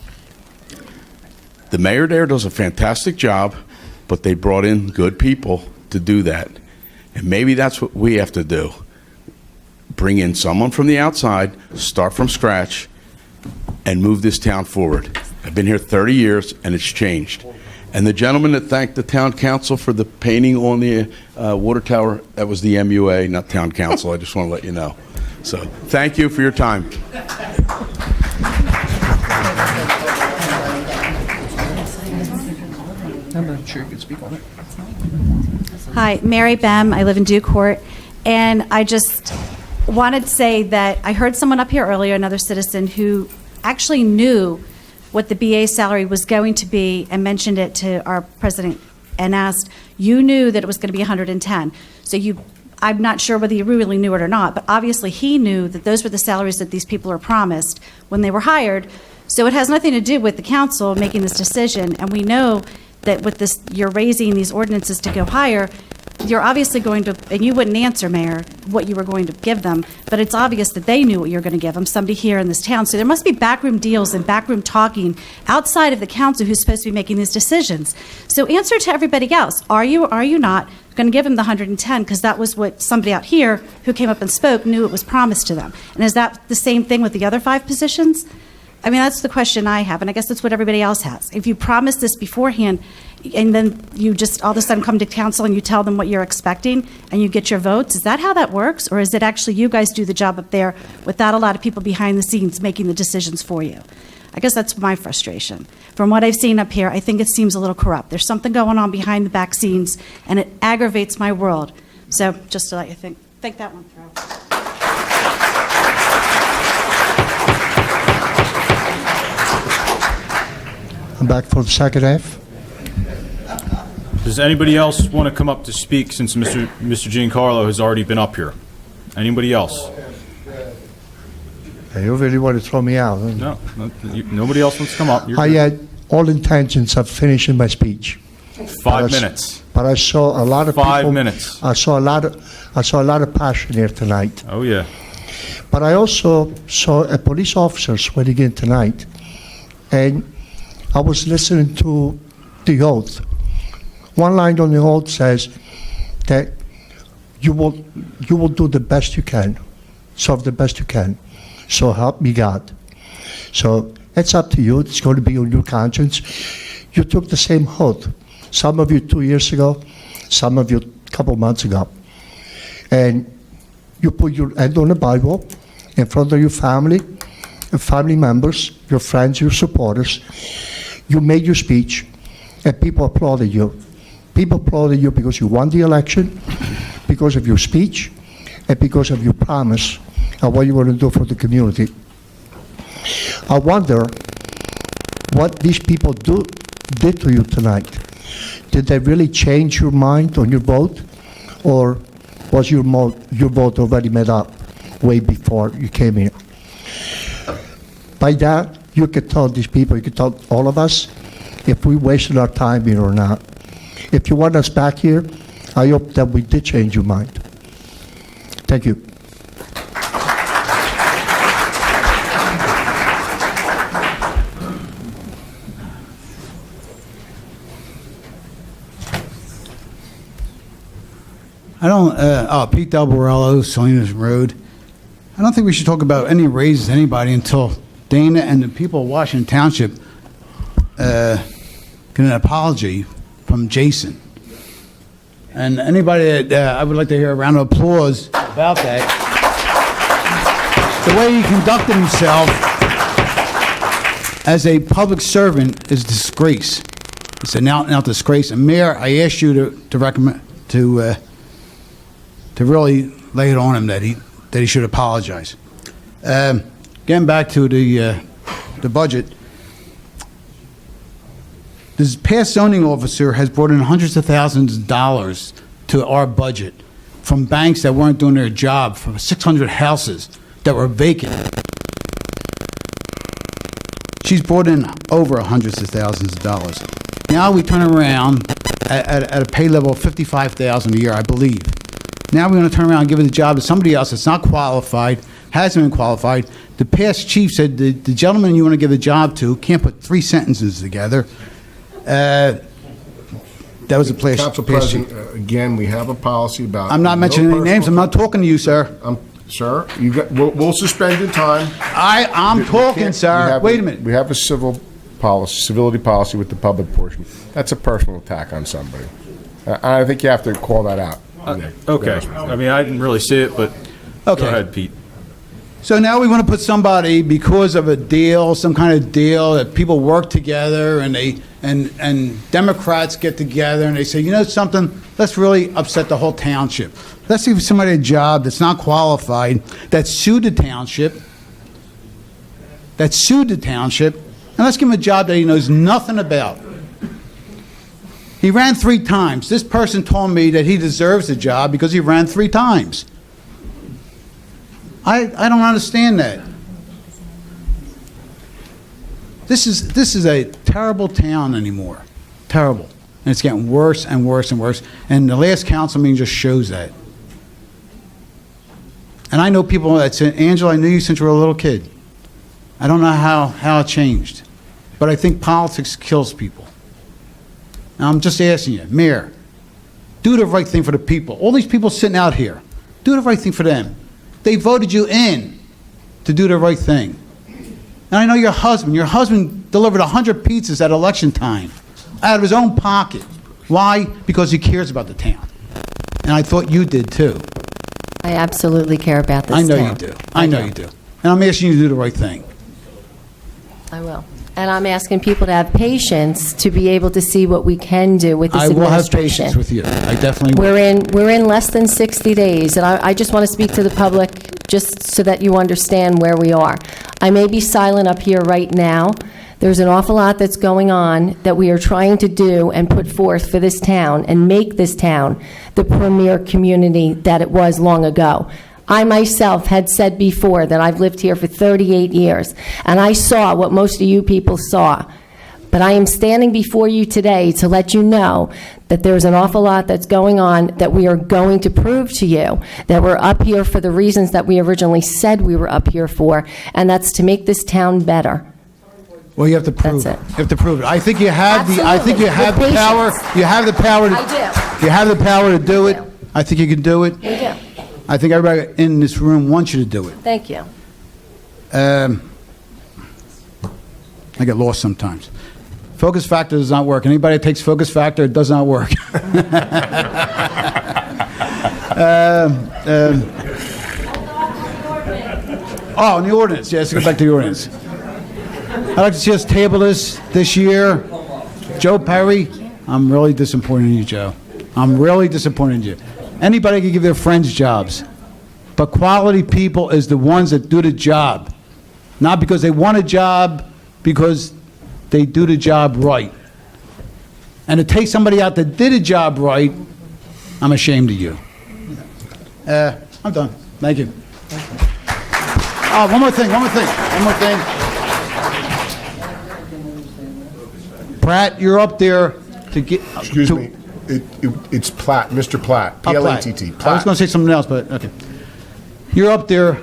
The mayor there does a fantastic job, but they brought in good people to do that. And maybe that's what we have to do. Bring in someone from the outside, start from scratch, and move this town forward. I've been here 30 years, and it's changed. And the gentleman that thanked the town council for the painting on the water tower, that was the MUA, not town council. I just want to let you know. So thank you for your time.
I'm sure you can speak on it.
Hi, Mary Bem. I live in Court, and I just wanted to say that I heard someone up here earlier, another citizen, who actually knew what the BA salary was going to be and mentioned it to our president and asked, you knew that it was going to be 110. So I'm not sure whether you really knew it or not, but obviously he knew that those were the salaries that these people were promised when they were hired. So it has nothing to do with the council making this decision, and we know that with this, you're raising these ordinances to go higher, you're obviously going to, and you wouldn't answer, Mayor, what you were going to give them, but it's obvious that they knew what you were going to give them, somebody here in this town. So there must be backroom deals and backroom talking outside of the council who's supposed to be making these decisions. So answer to everybody else. Are you or are you not going to give them the 110? Because that was what somebody out here who came up and spoke knew it was promised to them. And is that the same thing with the other 5 positions? I mean, that's the question I have, and I guess that's what everybody else has. If you promise this beforehand, and then you just all of a sudden come to council and you tell them what you're expecting, and you get your votes, is that how that works? Or is it actually you guys do the job up there without a lot of people behind the scenes making the decisions for you? I guess that's my frustration. From what I've seen up here, I think it seems a little corrupt. There's something going on behind the back scenes, and it aggravates my world. So just to let you think that one through.
I'm back for the second half.
Does anybody else want to come up to speak since Mr. Giancarlo has already been up here? Anybody else?
You really want to throw me out? Huh?
No, nobody else wants to come up. You're
I
good.
had all intentions of finishing my speech.
5 minutes.
But I saw a lot of
5
people.
minutes.
I saw a lot of passion here tonight.
Oh yeah.
But I also saw a police officer swearing in tonight, and I was listening to the oath. One line on the oath says that you will do the best you can, serve the best you can. So help me God. So it's up to you. It's going to be on your conscience. You took the same oath. Some of you 2 years ago, some of you a couple months ago. And you put your hand on the Bible in front of your family members, your friends, your supporters. You made your speech, and people applauded you. People applauded you because you won the election, because of your speech, and because of your promise of what you want to do for the community. I wonder what these people did to you tonight. Did they really change your mind on your vote, or was your vote already made up way before you came here? By that, you could tell these people, you could tell all of us, if we wasted our time here or not. If you want us back here, I hope that we did change your mind. Thank you.
Pete Del Borello, Salinas Road. I don't think we should talk about any raises to anybody until Dana and the people of Washington Township get an apology from Jason. And anybody that I would like to hear a round of applause about that. The way he conducted himself as a public servant is a disgrace. It's an out-and-out disgrace. And Mayor, I asked you to recommend to really lay it on him that he should apologize. Getting back to the budget, This past zoning officer has brought in hundreds of thousands of dollars to our budget from banks that weren't doing their job, for 600 houses that were vacant. She's brought in over hundreds of thousands of dollars. Now we turn around at a pay level of $55,000 a year, I believe. Now we're going to turn around and give the job to somebody else that's not qualified, hasn't been qualified. The past chief said the gentleman you want to give the job to can't put 3 sentences together. That was the past
Council
past chief.
President, again, we have a policy about.
I'm not mentioning any names. I'm not talking to you, sir.
Sir, we'll suspend your time.
I'm talking, sir. Wait a minute.
We have a civility policy with the public portion. That's a personal attack on somebody. I think you have to call that out.
Okay. I mean, I didn't really see it, but go ahead, Pete.
So now we want to put somebody, because of a deal, some kind of deal, that people work together and and Democrats get together and they say, you know something, let's really upset the whole township. Let's give somebody a job that's not qualified, that sued the township, and let's give him a job that he knows nothing about. He ran 3 times. This person told me that he deserves the job because he ran 3 times. I don't understand that. This is a terrible town anymore. Terrible. And it's getting worse and worse and worse. And the last council meeting just shows that. And I know people that say, Angela, I knew you since you were a little kid. I don't know how it changed. But I think politics kills people. Now, I'm just asking you, Mayor, do the right thing for the people. All these people sitting out here, do the right thing for them. They voted you in to do the right thing. And I know your husband delivered 100 pizzas at election time out of his own pocket. Why? Because he cares about the town. And I thought you did too.
I absolutely care about this
I know
town.
you do. I know you do. And I'm asking you to do the right thing.
I will. And I'm asking people to have patience to be able to see what we can do with this
I will have
administration.
patience with you. I definitely will.
We're in less than 60 days, and I just want to speak to the public just so that you understand where we are. I may be silent up here right now. There's an awful lot that's going on that we are trying to do and put forth for this town and make this town the premier community that it was long ago. I myself had said before that I've lived here for 38 years, and I saw what most of you people saw. But I am standing before you today to let you know that there's an awful lot that's going on that we are going to prove to you, that we're up here for the reasons that we originally said we were up here for, and that's to make this town better.
Well, you have to prove it. You have to prove it. I think you have the
Absolutely.
power. You have the power to.
I do.
You have the power to do it. I think you can do it.
We do.
I think everybody in this room wants you to do it.
Thank you.
I get lost sometimes. Focus factor does not work. Anybody that takes focus factor, it does not work. Oh, and the ordinance. Yes, let's go back to the ordinance. I'd like to see us table this year. Joe Perry, I'm really disappointed in you, Joe. I'm really disappointed in you. Anybody can give their friends jobs, but quality people is the ones that do the job. Not because they want a job, because they do the job right. And to take somebody out that did a job right, I'm ashamed of you. I'm done. Thank you. Oh, one more thing. Pratt, you're up there to get...
Excuse me. It's Platt, Mr. Platt, P-L-A-T-T.
I was going to say something else, but okay. You're up there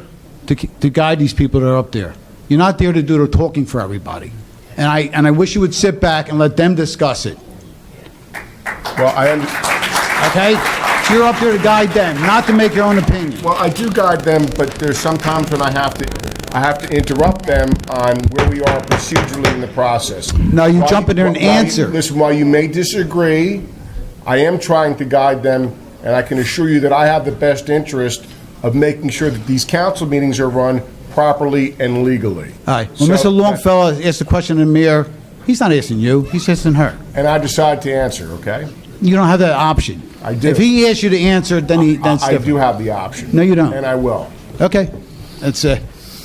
to guide these people that are up there. You're not there to do the talking for everybody. And I wish you would sit back and let them discuss it.
Well,
Okay? You're up there to guide them, not to make your own opinion.
Well, I do guide them, but there's some times when I have to interrupt them on where we are procedurally in the process.
No, you jump in there and answer.
Listen, while you may disagree, I am trying to guide them, and I can assure you that I have the best interest of making sure that these council meetings are run properly and legally.
All right. When Mr. Longfellow asked the question to the mayor, he's not asking you, he's asking her.
And I decide to answer, okay?
You don't have that option.
I do.
If he asks you to answer, then that's
I
different.
do have the option.
No, you don't.
And I will.
Okay. That's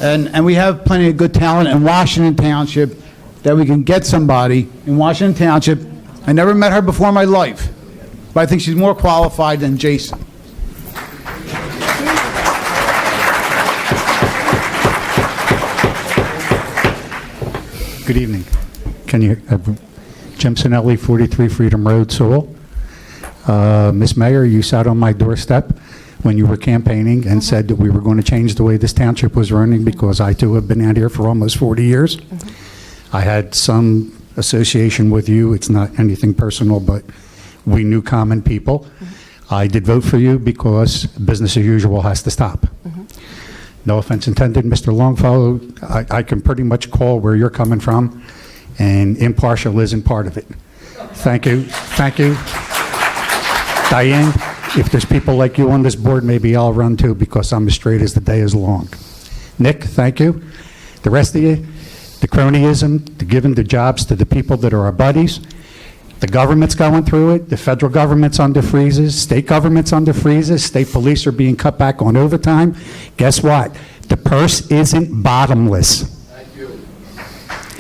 and we have plenty of good talent in Washington Township that we can get somebody in Washington Township. I never met her before in my life, but I think she's more qualified than Jason.
Good evening. Can you, Jim Sinelli, 43 Freedom Road, Sewell. Miss Mayor, you sat on my doorstep when you were campaigning and said that we were going to change the way this township was running because I too have been out here for almost 40 years. I had some association with you. It's not anything personal, but we knew common people. I did vote for you because business as usual has to stop. No offense intended, Mr. Longfellow. I can pretty much call where you're coming from, and impartial isn't part of it. Thank you. Thank you. Diane, if there's people like you on this board, maybe I'll run too because I'm as straight as the day is long. Nick, thank you. The rest of you, the cronyism, the giving the jobs to the people that are our buddies. The government's going through it. The federal government's under freezes. State government's under freezes. State police are being cut back on overtime. Guess what? The purse isn't bottomless.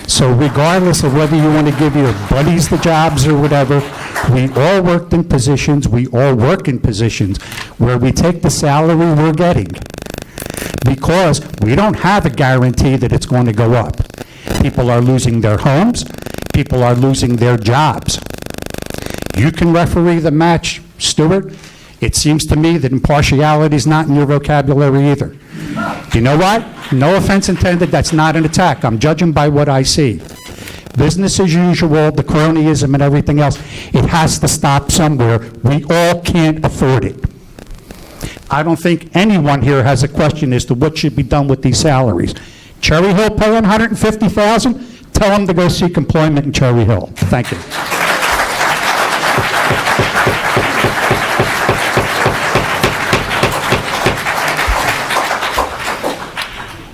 So regardless of whether you want to give your buddies the jobs or whatever, we all worked in positions, we all work in positions where we take the salary we're getting because we don't have a guarantee that it's going to go up. People are losing their homes. People are losing their jobs. You can referee the match, Stuart. It seems to me that impartiality is not in your vocabulary either. You know what? No offense intended, that's not an attack. I'm judging by what I see. Business as usual, the cronyism and everything else, it has to stop somewhere. We all can't afford it. I don't think anyone here has a question as to what should be done with these salaries. Cherry Hill paying $150,000? Tell them to go seek employment in Cherry Hill. Thank you.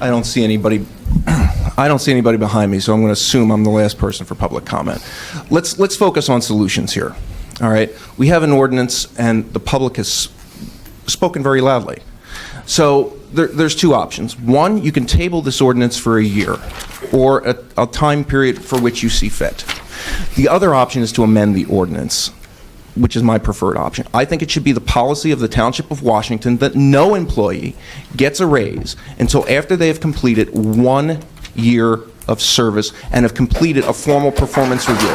I don't see anybody behind me, so I'm going to assume I'm the last person for public comment. Let's focus on solutions here. All right? We have an ordinance, and the public has spoken very loudly. So there's two options. One, you can table this ordinance for a year or a time period for which you see fit. The other option is to amend the ordinance, which is my preferred option. I think it should be the policy of the Township of Washington that no employee gets a raise until after they have completed 1 year of service and have completed a formal performance review.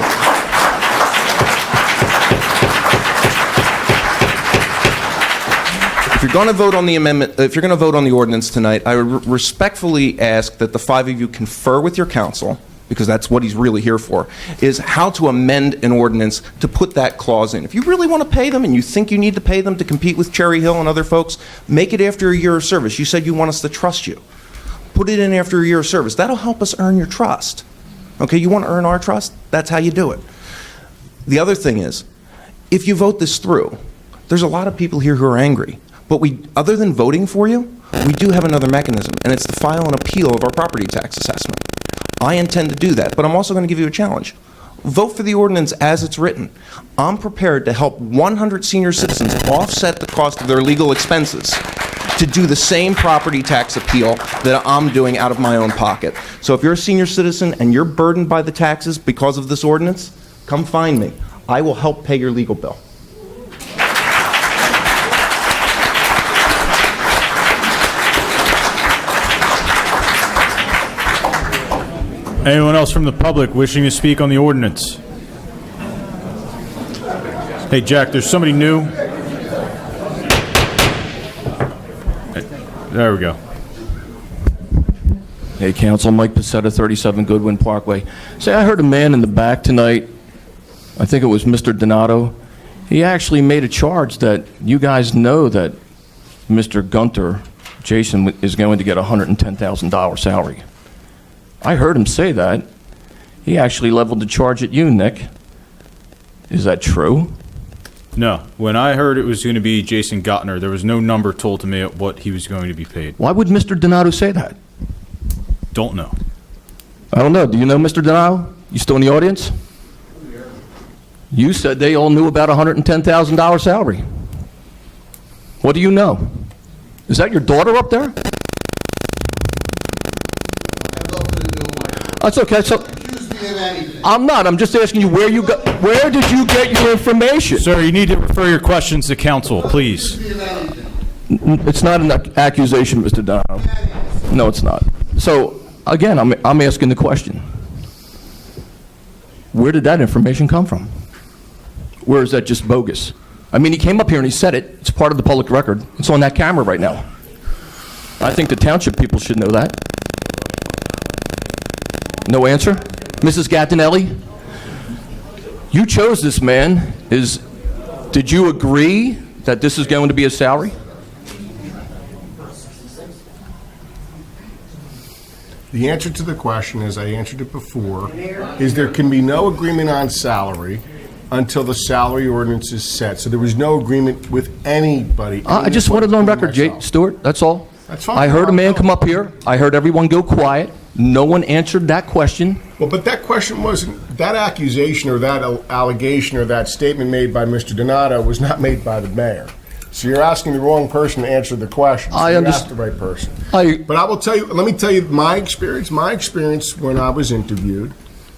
If you're going to vote on the amendment, if you're going to vote on the ordinance tonight, I would respectfully ask that the five of you confer with your counsel, because that's what he's really here for, is how to amend an ordinance to put that clause in. If you really want to pay them and you think you need to pay them to compete with Cherry Hill and other folks, make it after a year of service. You said you want us to trust you. Put it in after a year of service. That'll help us earn your trust. Okay, you want to earn our trust? That's how you do it. The other thing is, if you vote this through, there's a lot of people here who are angry. But other than voting for you, we do have another mechanism, and it's to file an appeal of our property tax assessment. I intend to do that, but I'm also going to give you a challenge. Vote for the ordinance as it's written. I'm prepared to help 100 senior citizens offset the cost of their legal expenses to do the same property tax appeal that I'm doing out of my own pocket. So if you're a senior citizen and you're burdened by the taxes because of this ordinance, come find me. I will help pay your legal bill.
Anyone else from the public wishing to speak on the ordinance? Hey, Jack, there's somebody new. There we go.
Hey, Council, Mike Pacetta, 37 Goodwin Parkway. Say, I heard a man in the back tonight, I think it was Mr. Donato, he actually made a charge that you guys know that Mr. Gunter, Jason, is going to get a $110,000 salary. I heard him say that. He actually leveled the charge at you, Nick. Is that true?
No. When I heard it was going to be Jason Gottner, there was no number told to me at what he was going to be paid.
Why would Mr. Donato say that?
Don't know.
I don't know. Do you know Mr. Donato? You still in the audience? You said they all knew about a $110,000 salary. What do you know? Is that your daughter up there? That's okay. So, I'm not. I'm just asking you where did you get your information?
Sir, you need to refer your questions to counsel, please.
It's not an accusation, Mr. Donato. No, it's not. So, again, I'm asking the question. Where did that information come from? Where is that just bogus? I mean, he came up here and he said it. It's part of the public record. It's on that camera right now. I think the township people should know that. No answer? Mrs. Gattinelli, you chose this man. Did you agree that this is going to be his salary?
The answer to the question, as I answered it before, is there can be no agreement on salary until the salary ordinance is set. So there was no agreement with anybody.
I just wanted it on record, Jay Stewart. That's all.
That's fine.
I heard a man come up here. I heard everyone go quiet. No one answered that question.
Well, but that question wasn't, that accusation or that allegation or that statement made by Mr. Donato was not made by the mayor. So you're asking the wrong person to answer the question. So
I
you
understand.
asked the right person. But I will tell you, let me tell you my experience. My experience when I was interviewed,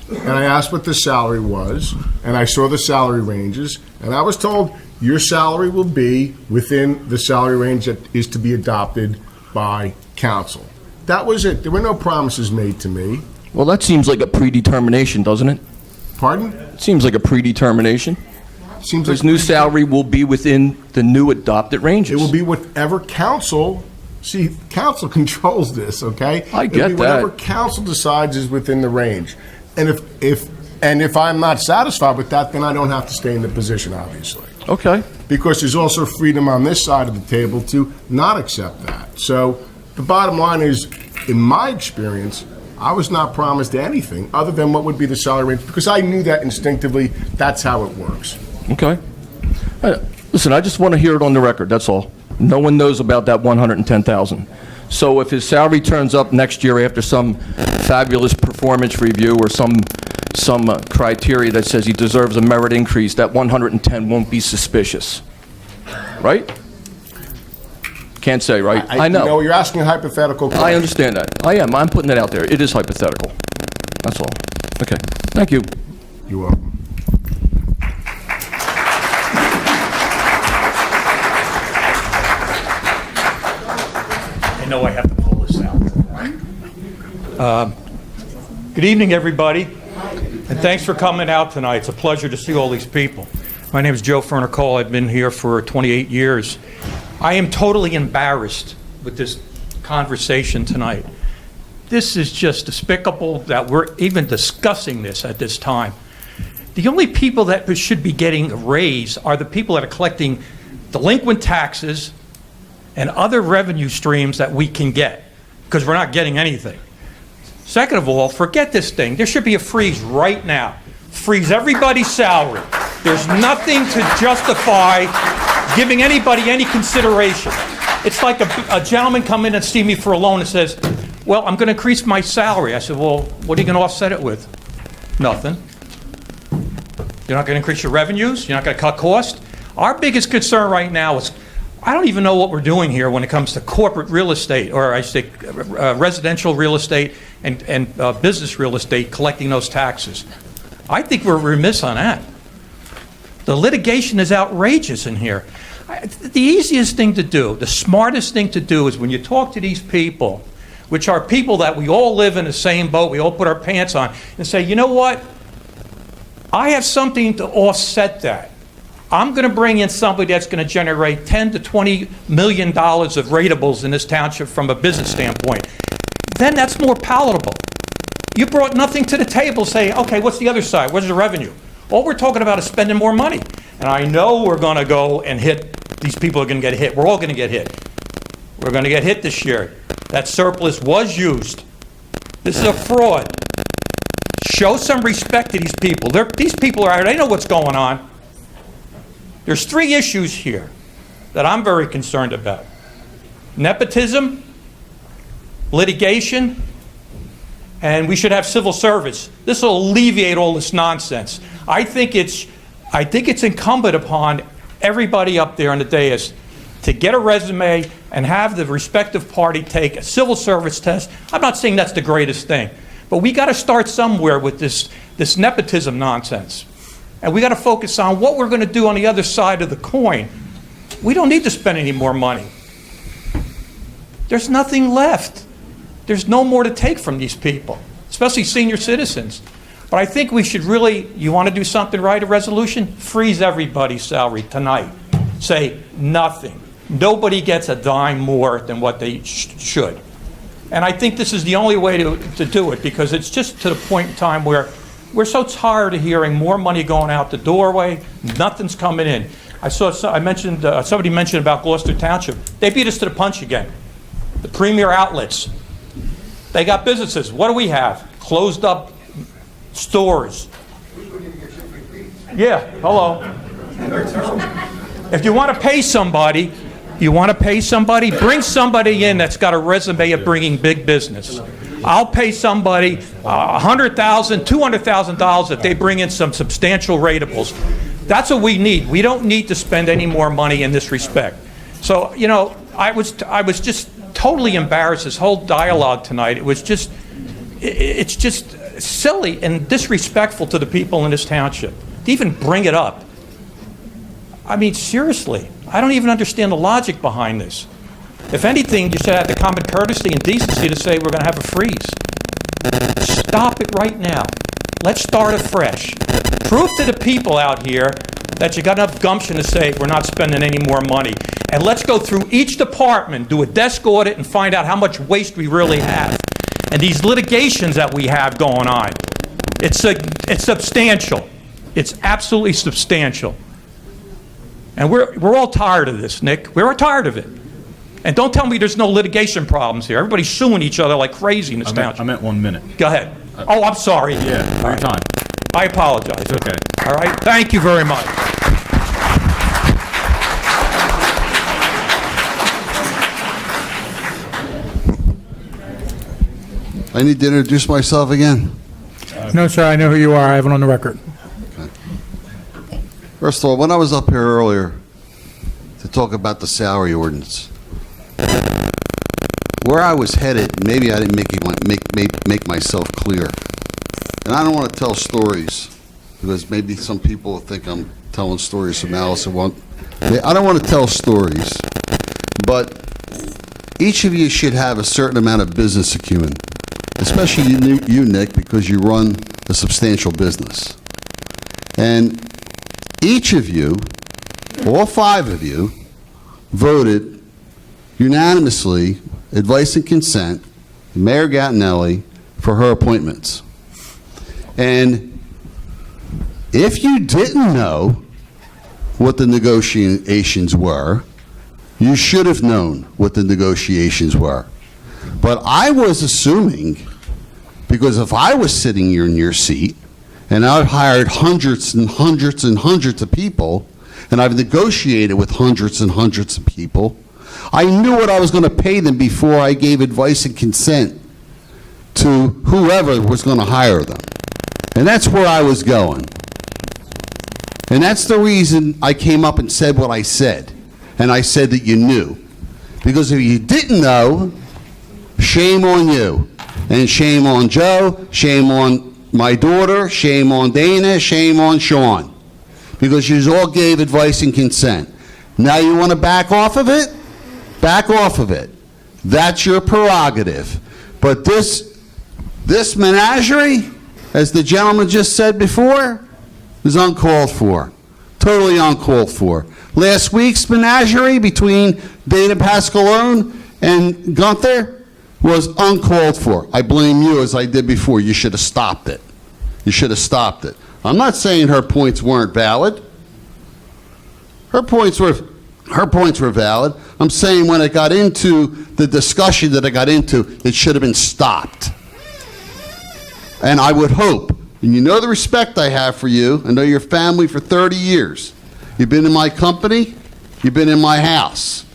and I asked what the salary was, and I saw the salary ranges, and I was told your salary will be within the salary range that is to be adopted by council. That was it. There were no promises made to me.
Well, that seems like a predetermination, doesn't it?
Pardon?
It seems like a predetermination.
Seems
His
like
new salary will be within the new adopted ranges.
It will be whatever council, see, council controls this, okay?
I get
It'll be whatever
that.
council decides is within the range. And if I'm not satisfied with that, then I don't have to stay in the position, obviously.
Okay.
Because there's also freedom on this side of the table to not accept that. So the bottom line is, in my experience, I was not promised anything other than what would be the salary range, because I knew that instinctively that's how it works.
Okay. Listen, I just want to hear it on the record, that's all. No one knows about that $110,000. So if his salary turns up next year after some fabulous performance review or some criteria that says he deserves a merit increase, that 110 won't be suspicious. Right? Can't say, right? I know.
You know, you're asking a hypothetical question.
I understand that. I am. I'm putting it out there. It is hypothetical. That's all. Okay. Thank you.
You're welcome.
I know I have to pull this out. Good evening, everybody, and thanks for coming out tonight. It's a pleasure to see all these people. My name is Joe Fernicole. I've been here for 28 years. I am totally embarrassed with this conversation tonight. This is just despicable that we're even discussing this at this time. The only people that should be getting a raise are the people that are collecting delinquent taxes and other revenue streams that we can get, because we're not getting anything. Second of all, forget this thing. There should be a freeze right now. Freeze everybody's salary. There's nothing to justify giving anybody any consideration. It's like a gentleman come in and see me for a loan and says, well, I'm going to increase my salary. I said, well, what are you going to offset it with? Nothing. You're not going to increase your revenues? You're not going to cut costs? Our biggest concern right now is, I don't even know what we're doing here when it comes to corporate real estate, or I say residential real estate and business real estate, collecting those taxes. I think we're remiss on that. The litigation is outrageous in here. The easiest thing to do, the smartest thing to do is when you talk to these people, which are people that we all live in the same boat, we all put our pants on, and say, you know what? I have something to offset that. I'm going to bring in somebody that's going to generate $10 to $20 million of ratables in this township from a business standpoint. Then that's more palatable. You brought nothing to the table. Say, okay, what's the other side? Where's the revenue? All we're talking about is spending more money. And I know we're going to go and hit, these people are going to get hit. We're all going to get hit. We're going to get hit this year. That surplus was used. This is a fraud. Show some respect to these people. These people are out there. They know what's going on. There's three issues here that I'm very concerned about. Nepotism, litigation, and we should have civil service. This will alleviate all this nonsense. I think it's incumbent upon everybody up there on the dais to get a resume and have the respective party take a civil service test. I'm not saying that's the greatest thing, but But we got to start somewhere with this nepotism nonsense. And we got to focus on what we're going to do on the other side of the coin. We don't need to spend any more money. There's nothing left. There's no more to take from these people, especially senior citizens. But I think we should really, you want to do something right, a resolution? Freeze everybody's salary tonight. Say nothing. Nobody gets a dime more than what they should. And I think this is the only way to do it, because it's just to the point in time where we're so tired of hearing more money going out the doorway, nothing's coming in. Somebody mentioned about Gloucester Township. They beat us to the punch again. The premier outlets. They got businesses. What do we have? Closed up stores. Yeah, hello. If you want to pay somebody, bring somebody in that's got a resume of bringing big business. I'll pay somebody $100,000, $200,000 if they bring in some substantial ratables. That's what we need. We don't need to spend any more money in this respect. So, you know, I was just totally embarrassed, this whole dialogue tonight. It's just silly and disrespectful to the people in this township to even bring it up. I mean, seriously, I don't even understand the logic behind this. If anything, you should have the common courtesy and decency to say we're going to have a freeze. Stop it right now. Let's start afresh. Prove to the people out here that you got enough gumption to say we're not spending any more money. And let's go through each department, do a desk audit, and find out how much waste we really have. And these litigations that we have going on, it's substantial. It's absolutely substantial. And we're all tired of this, Nick. We're tired of it. And don't tell me there's no litigation problems here. Everybody's suing each other like crazy in this township.
I meant 1 minute.
Go ahead. Oh, I'm sorry.
Yeah, for your time.
I apologize.
It's okay.
All right. Thank you very much.
I need to introduce myself again.
No, sir, I know who you are. I have it on the record.
First of all, when I was up here earlier to talk about the salary ordinance, where I was headed, maybe I didn't make myself clear. And I don't want to tell stories, because maybe some people think I'm telling stories from Alice in Wonderland. I don't want to tell stories, but each of you should have a certain amount of business acumen, especially you, Nick, because you run a substantial business. And each of you, all 5 of you, voted unanimously, advice and consent, Mayor Gattinelli for her appointments. And if you didn't know what the negotiations were, you should have known what the negotiations were. But I was assuming, because if I was sitting here in your seat, and I've hired hundreds and hundreds and hundreds of people, and I've negotiated with hundreds and hundreds of people, I knew what I was going to pay them before I gave advice and consent to whoever was going to hire them. And that's where I was going. And that's the reason I came up and said what I said. And I said that you knew. Because if you didn't know, shame on you. And shame on Joe, shame on my daughter, shame on Dana, shame on Sean. Because you all gave advice and consent. Now you want to back off of it? Back off of it. That's your prerogative. But this menagerie, as the gentleman just said before, is uncalled for. Totally uncalled for. Last week's menagerie between Dana Pascalone and Gunther was uncalled for. I blame you, as I did before. You should have stopped it. You should have stopped it. I'm not saying her points weren't valid. Her points were valid. I'm saying when it got into the discussion that it got into, it should have been stopped. And I would hope, and you know the respect I have for you, I know your family for 30 years. You've been in my company, you've been in my house.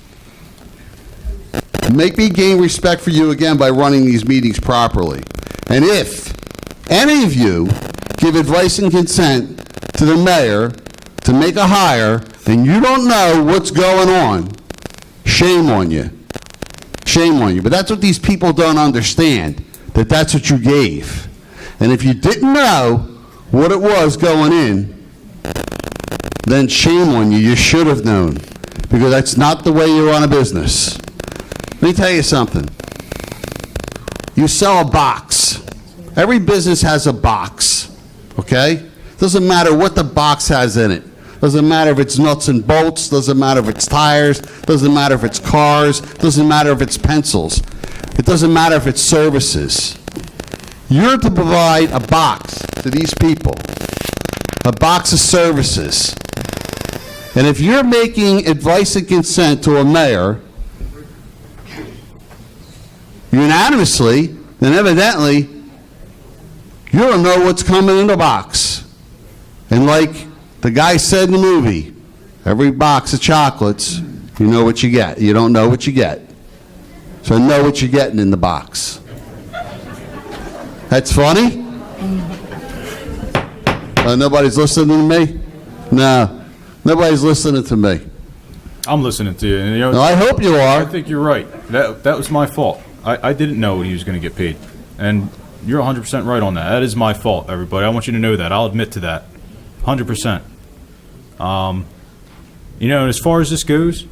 Make me gain respect for you again by running these meetings properly. And if any of you give advice and consent to the mayor to make a hire and you don't know what's going on, shame on you. Shame on you. But that's what these people don't understand, that that's what you gave. And if you didn't know what it was going in, then shame on you. You should have known, because that's not the way you run a business. Let me tell you something. You sell a box. Every business has a box, okay? Doesn't matter what the box has in it. Doesn't matter if it's nuts and bolts. Doesn't matter if it's tires. Doesn't matter if it's cars. Doesn't matter if it's pencils. It doesn't matter if it's services. You're to provide a box to these people, a box of services. And if you're making advice and consent to a mayor unanimously, then evidently you don't know what's coming in the box. And like the guy said in the movie, every box of chocolates, you know what you get. You don't know what you get. So know what you're getting in the box. That's funny? Nobody's listening to me? No. Nobody's listening to me.
I'm listening to you. And, you know,
No, I hope you are.
I think you're right. That was my fault. I didn't know he was going to get paid. And you're 100% right on that. That is my fault, everybody. I want you to know that. I'll admit to that. 100%. You know, as far as this goes,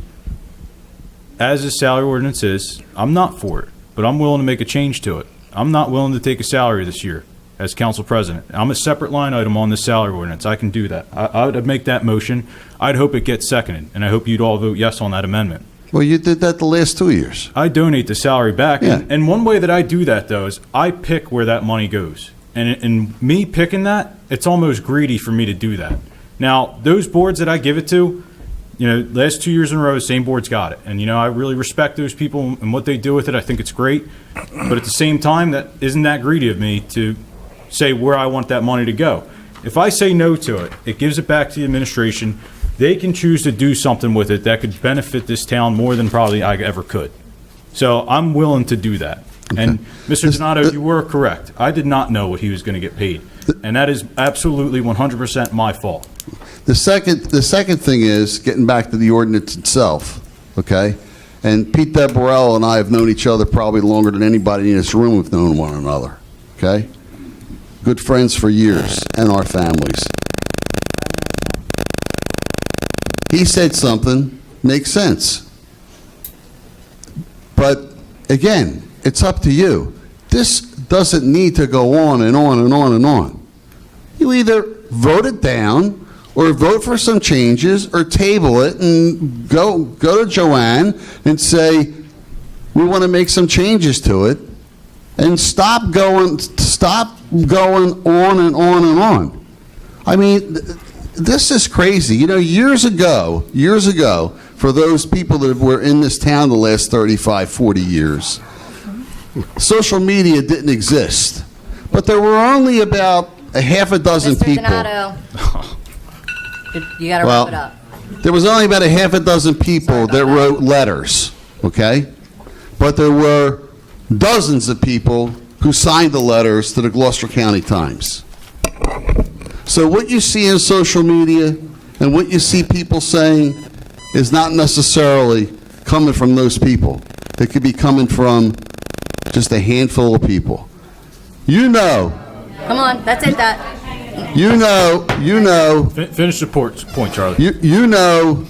as the salary ordinance is, I'm not for it, but I'm willing to make a change to it. I'm not willing to take a salary this year as council president. I'm a separate line item on the salary ordinance. I can do that. I would make that motion. I'd hope it gets seconded, and I hope you'd all vote yes on that amendment.
Well, you did that the last 2 years.
I donate the salary back.
Yeah.
And one way that I do that, though, is I pick where that money goes. And me picking that, it's almost greedy for me to do that. Now, those boards that I give it to, you know, last 2 years in a row, the same board's got it. And, you know, I really respect those people and what they do with it. I think it's great. But at the same time, that isn't that greedy of me to say where I want that money to go. If I say no to it, it gives it back to the administration. They can choose to do something with it that could benefit this town more than probably I ever could. So I'm willing to do that. Okay. And Mr. Donato, you were correct. I did not know what he was going to get paid. And that is absolutely 100% my fault.
The second thing is, getting back to the ordinance itself, okay? And Pete Deborell and I have known each other probably longer than anybody in this room have known one another, okay? Good friends for years, and our families. He said something, makes sense. But again, it's up to you. This doesn't need to go on and on and on and on. You either vote it down, or vote for some changes, or table it and go to Joanne and say, we want to make some changes to it, and stop going on and on and on. I mean, this is crazy. You know, years ago, for those people that were in this town the last 35, 40 years, social media didn't exist. But there were only about a half a dozen people.
Donato. You got to wrap it up.
There was only about a half a dozen people that wrote letters, okay? But there were dozens of people who signed the letters to the Gloucester County Times. So what you see in social media and what you see people saying is not necessarily coming from those people. It could be coming from just a handful of people. You know.
Come on, that's it, that.
You know.
Finish the point, Charlie.
You know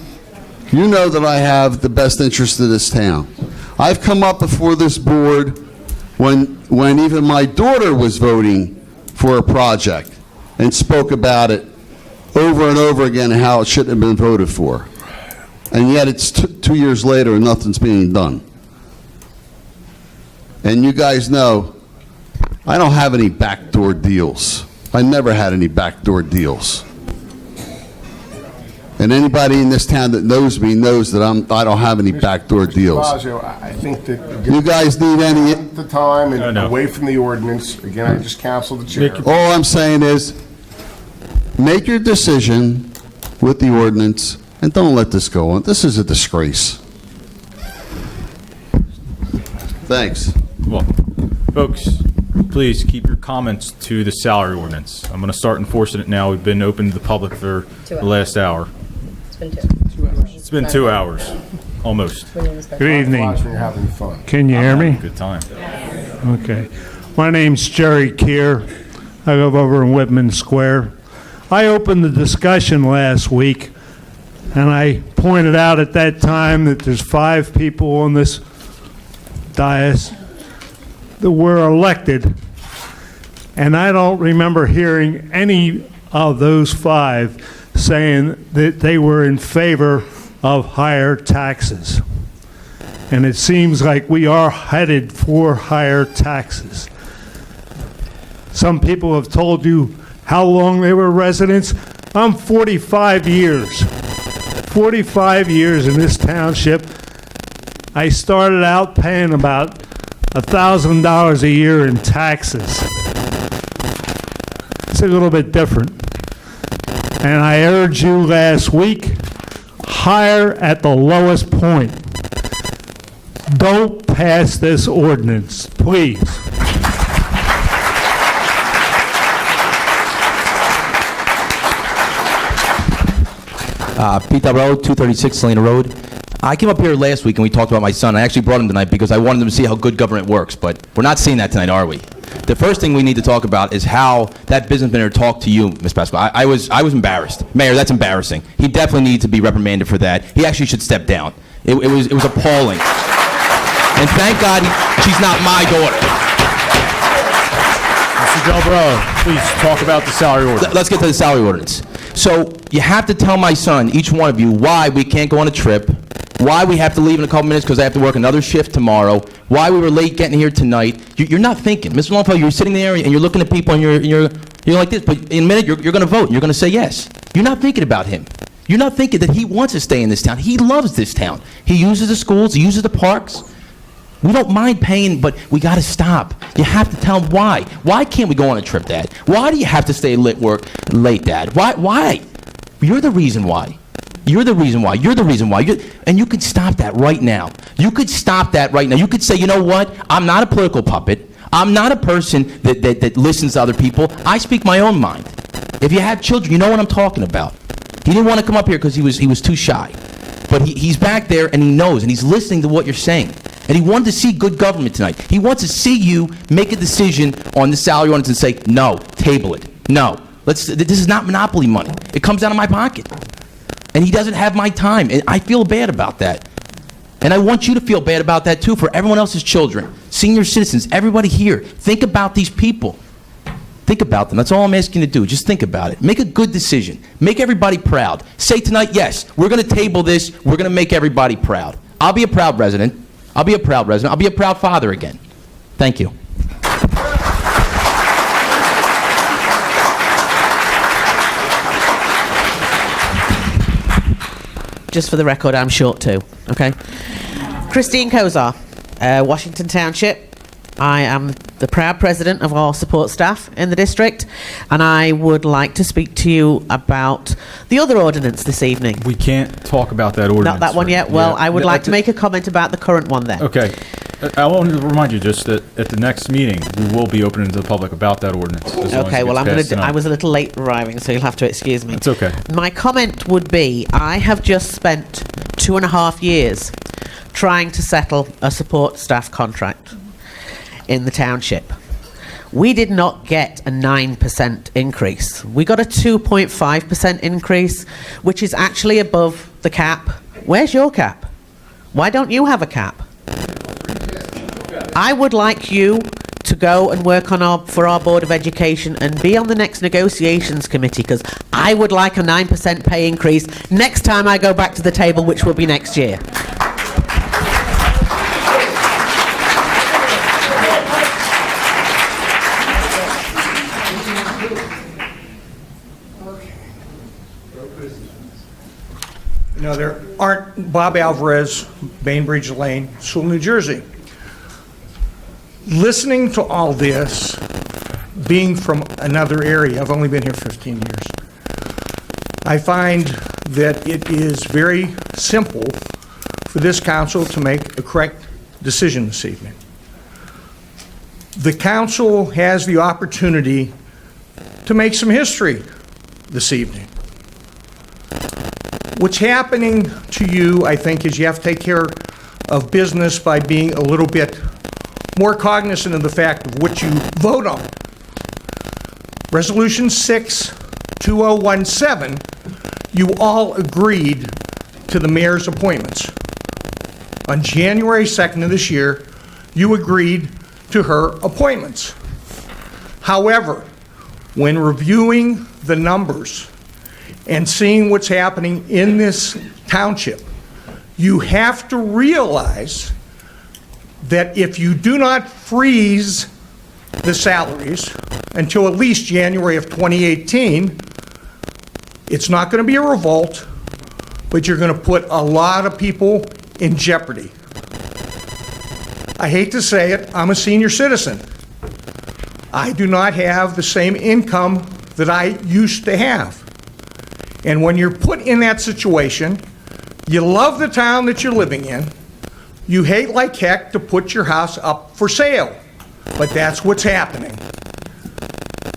that I have the best interest of this town. I've come up before this board when even my daughter was voting for a project and spoke about it over and over again and how it shouldn't have been voted for. And yet it's 2 years later and nothing's being done. And you guys know, I don't have any backdoor deals. I never had any backdoor deals. And anybody in this town that knows me knows that I don't have any backdoor deals.
Blasio, I think that
You guys need any...
the time and away from the ordinance. Again, I just counsel the chair.
All I'm saying is, make your decision with the ordinance and don't let this go on. This is a disgrace. Thanks.
Well, folks, please keep your comments to the salary ordinance. I'm going to start enforcing it now. We've been open to the public for the last hour.
It's been 2 hours.
It's been 2 hours, almost.
Good evening.
When you're having fun.
Can you hear me?
Good time.
Okay. My name's Jerry Keir.
I live over in Whitman Square. I opened the discussion last week, and I pointed out at that time that there's 5 people on this dais that were elected, and I don't remember hearing any of those 5 saying that they were in favor of higher taxes. And it seems like we are headed for higher taxes. Some people have told you how long they were residents. I'm 45 years. 45 years in this township. I started out paying about $1,000 a year in taxes. It's a little bit different. And I urged you last week, hire at the lowest point. Don't pass this ordinance, please.
Pete Road, 236 Selena Road. I came up here last week and we talked about my son. I actually brought him tonight because I wanted him to see how good government works, but we're not seeing that tonight, are we? The first thing we need to talk about is how that business manager talked to you, Ms. Pascal. I was embarrassed. Mayor, that's embarrassing. He definitely needs to be reprimanded for that. He actually should step down. It was appalling. And thank God she's not my daughter.
Mr. Delbro, please talk about the salary ordinance.
Let's get to the salary ordinance. So you have to tell my son, each one of you, why we can't go on a trip, why we have to leave in a couple minutes because I have to work another shift tomorrow, why we were late getting here tonight. You're not thinking. Mr. Longfellow, you're sitting there and you're looking at people and you're like this, but in a minute you're going to vote and you're going to say yes. You're not thinking about him. You're not thinking that he wants to stay in this town. He loves this town. He uses the schools, he uses the parks. We don't mind paying, but we got to stop. You have to tell him why. Why can't we go on a trip, Dad? Why do you have to stay late, Dad? Why? You're the reason why. You're the reason why. You're the reason why. And you could stop that right now. You could stop that right now. You could say, you know what? I'm not a political puppet. I'm not a person that listens to other people. I speak my own mind. If you have children, you know what I'm talking about. He didn't want to come up here because he was too shy. But he's back there and he knows and he's listening to what you're saying. And he wanted to see good government tonight. He wants to see you make a decision on the salary ordinance and say, no, table it. No. This is not monopoly money. It comes out of my pocket. And he doesn't have my time. And I feel bad about that. And I want you to feel bad about that too for everyone else's children, senior citizens, everybody here. Think about these people. Think about them. That's all I'm asking you to do. Just think about it. Make a good decision. Make everybody proud. Say tonight, yes, we're going to table this. We're going to make everybody proud. I'll be a proud resident. I'll be a proud resident. I'll be a proud father again. Thank you.
Just for the record, I'm short too, okay? Christine Kozar, Washington Township. I am the proud president of our support staff in the district, and I would like to speak to you about the other ordinance this evening.
We can't talk about that ordinance.
Not that one yet? Well, I would like to make a comment about the current one then.
Okay. I wanted to remind you just that at the next meeting, we will be opening to the public about that ordinance.
Okay, well, I was a little late arriving, so you'll have to excuse me.
It's okay.
My comment would be, I have just spent 2.5 years trying to settle a support staff contract in the township. We did not get a 9% increase. We got a 2.5% increase, which is actually above the cap. Where's your cap? Why don't you have a cap? I would like you to go and work on for our Board of Education and be on the next negotiations committee, because I would like a 9% pay increase next time I go back to the table, which will be next year.
You know, there aren't Bob Alvarez, Bainbridge Lane, Sewell, New Jersey. Listening to all this, being from another area, I've only been here 15 years, I find that it is very simple for this council to make a correct decision this evening. The council has the opportunity to make some history this evening. What's happening to you, I think, is you have to take care of business by being a little bit more cognizant of the fact of what you vote on. Resolution 6-2017, you all agreed to the mayor's appointments. On January 2nd of this year, you agreed to her appointments. However, when reviewing the numbers and seeing what's happening in this township, you have to realize that if you do not freeze the salaries until at least January of 2018, it's not going to be a revolt, but you're going to put a lot of people in jeopardy. I hate to say it, I'm a senior citizen. I do not have the same income that I used to have. And when you're put in that situation, you love the town that you're living in, you hate like heck to put your house up for sale, but that's what's happening.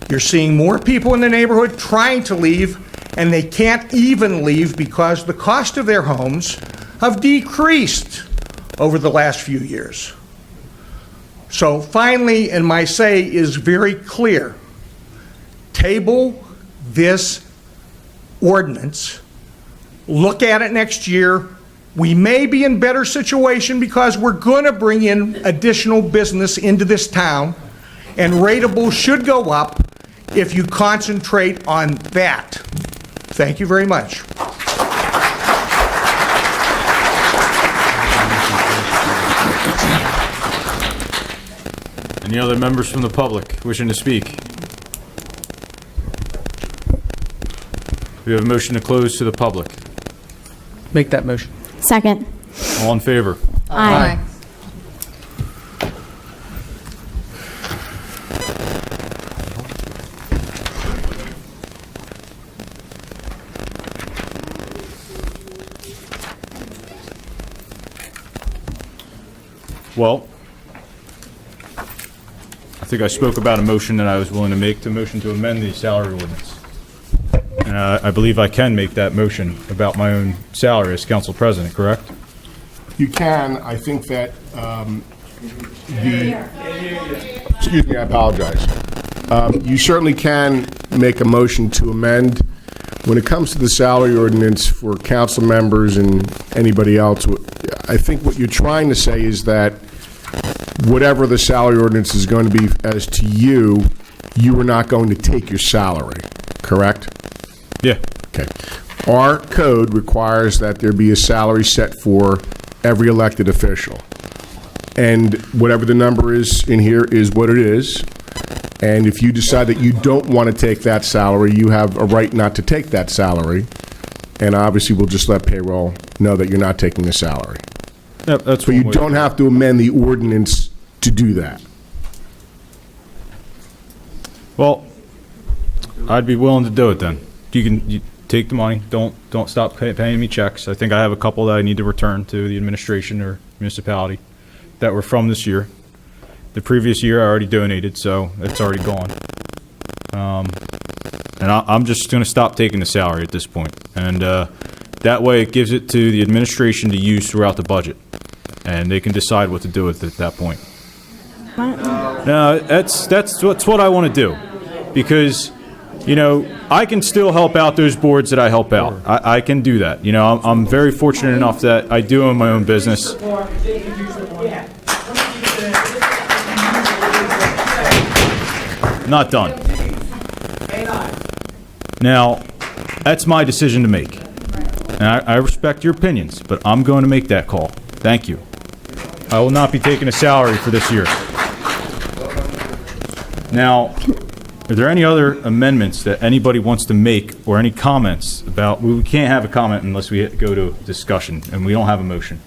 You're seeing more people in the neighborhood trying to leave, and they can't even leave because the cost of their homes have decreased over the last few years. So finally, and my say is very clear, table this ordinance, look at it next year. We may be in better situation because we're going to bring in additional business into this town, and rateable should go up if you concentrate on that. Thank you very much.
Any other members from the public wishing to speak? We have a motion to close to the public.
Make that motion.
Second.
All in favor?
Aye.
Well, I think I spoke about a motion that I was willing to make, the motion to amend the salary ordinance. And I believe I can make that motion about my own salary as council president, correct?
You can. I think that excuse me, I apologize. You certainly can make a motion to amend. When it comes to the salary ordinance for council members and anybody else, I think what you're trying to say is that whatever the salary ordinance is going to be as to you, you are not going to take your salary, correct?
Yeah.
Okay. Our code requires that there be a salary set for every elected official. And whatever the number is in here is what it is. And if you decide that you don't want to take that salary, you have a right not to take that salary. And obviously, we'll just let payroll know that you're not taking the salary.
Yep, that's
so you don't have to amend the ordinance to do that.
Well, I'd be willing to do it then. You take the money. Don't stop paying me checks. I think I have a couple that I need to return to the administration or municipality that were from this year. The previous year I already donated, so it's already gone. And I'm just going to stop taking the salary at this point. And that way it gives it to the administration to use throughout the budget. And they can decide what to do with it at that point. No, that's what I want to do. Because, you know, I can still help out those boards that I help out. I can do that. You know, I'm very fortunate enough that I do own my own business. Not done. Now, that's my decision to make. And I respect your opinions, but I'm going to make that call. Thank you. I will not be taking a salary for this year. Now, are there any other amendments that anybody wants to make or any comments about? We can't have a comment unless we go to discussion, and we don't have a motion.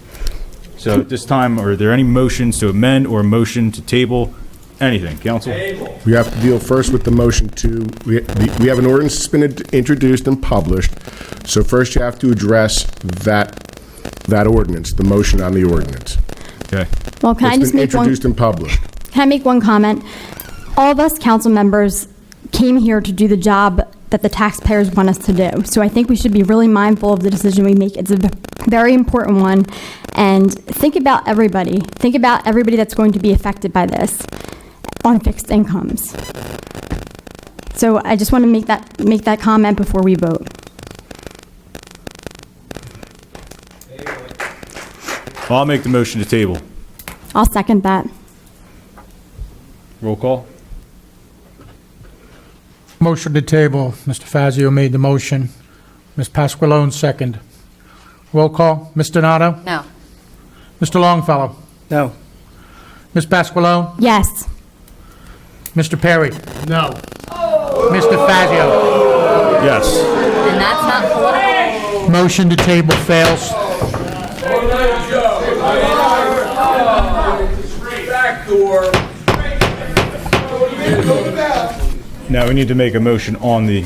So at this time, are there any motions to amend or a motion to table? Anything, council?
We have to deal first with the motion to, we have an ordinance that's been introduced and published, so first you have to address that ordinance, the motion on the ordinance.
Okay.
Well, can I just make one?
Introduced and published.
Can I make one comment? All of us council members came here to do the job that the taxpayers want us to do. So I think we should be really mindful of the decision we make. It's a very important one. And think about everybody. Think about everybody that's going to be affected by this on fixed incomes. So I just want to make that comment before we vote.
Well, I'll make the motion to table.
I'll second that.
Roll call.
Motion to table. Mr. Fazio made the motion. Ms. Pasqualone, second. Roll call. Ms. Donato?
No.
Mr. Longfellow?
No.
Ms. Pasqualone?
Yes.
Mr. Perry? No. Mr. Fazio?
Yes.
And that's not political.
Motion to table fails.
Now we need to make a motion on the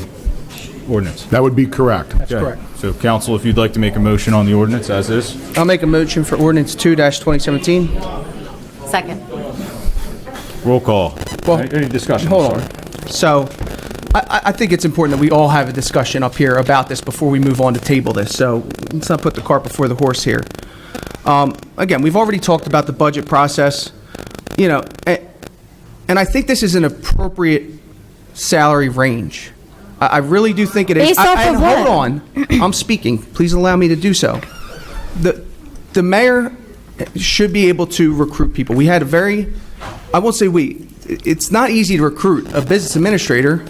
ordinance.
That would be correct.
That's
Okay.
correct.
So council, if you'd like to make a motion on the ordinance as is.
I'll make a motion for ordinance 2-2017.
Second.
Roll call.
Well,
Any discussion?
Hold
Sorry.
on. So, I think it's important that we all have a discussion up here about this before we move on to table this. So let's not put the cart before the horse here. Again, we've already talked about the budget process, you know, and I think this is an appropriate salary range. I really do think it is.
Based off
And
of
hold
what?
on, I'm speaking. Please allow me to do so. The mayor should be able to recruit people. We had a very, I won't say it's not easy to recruit a business administrator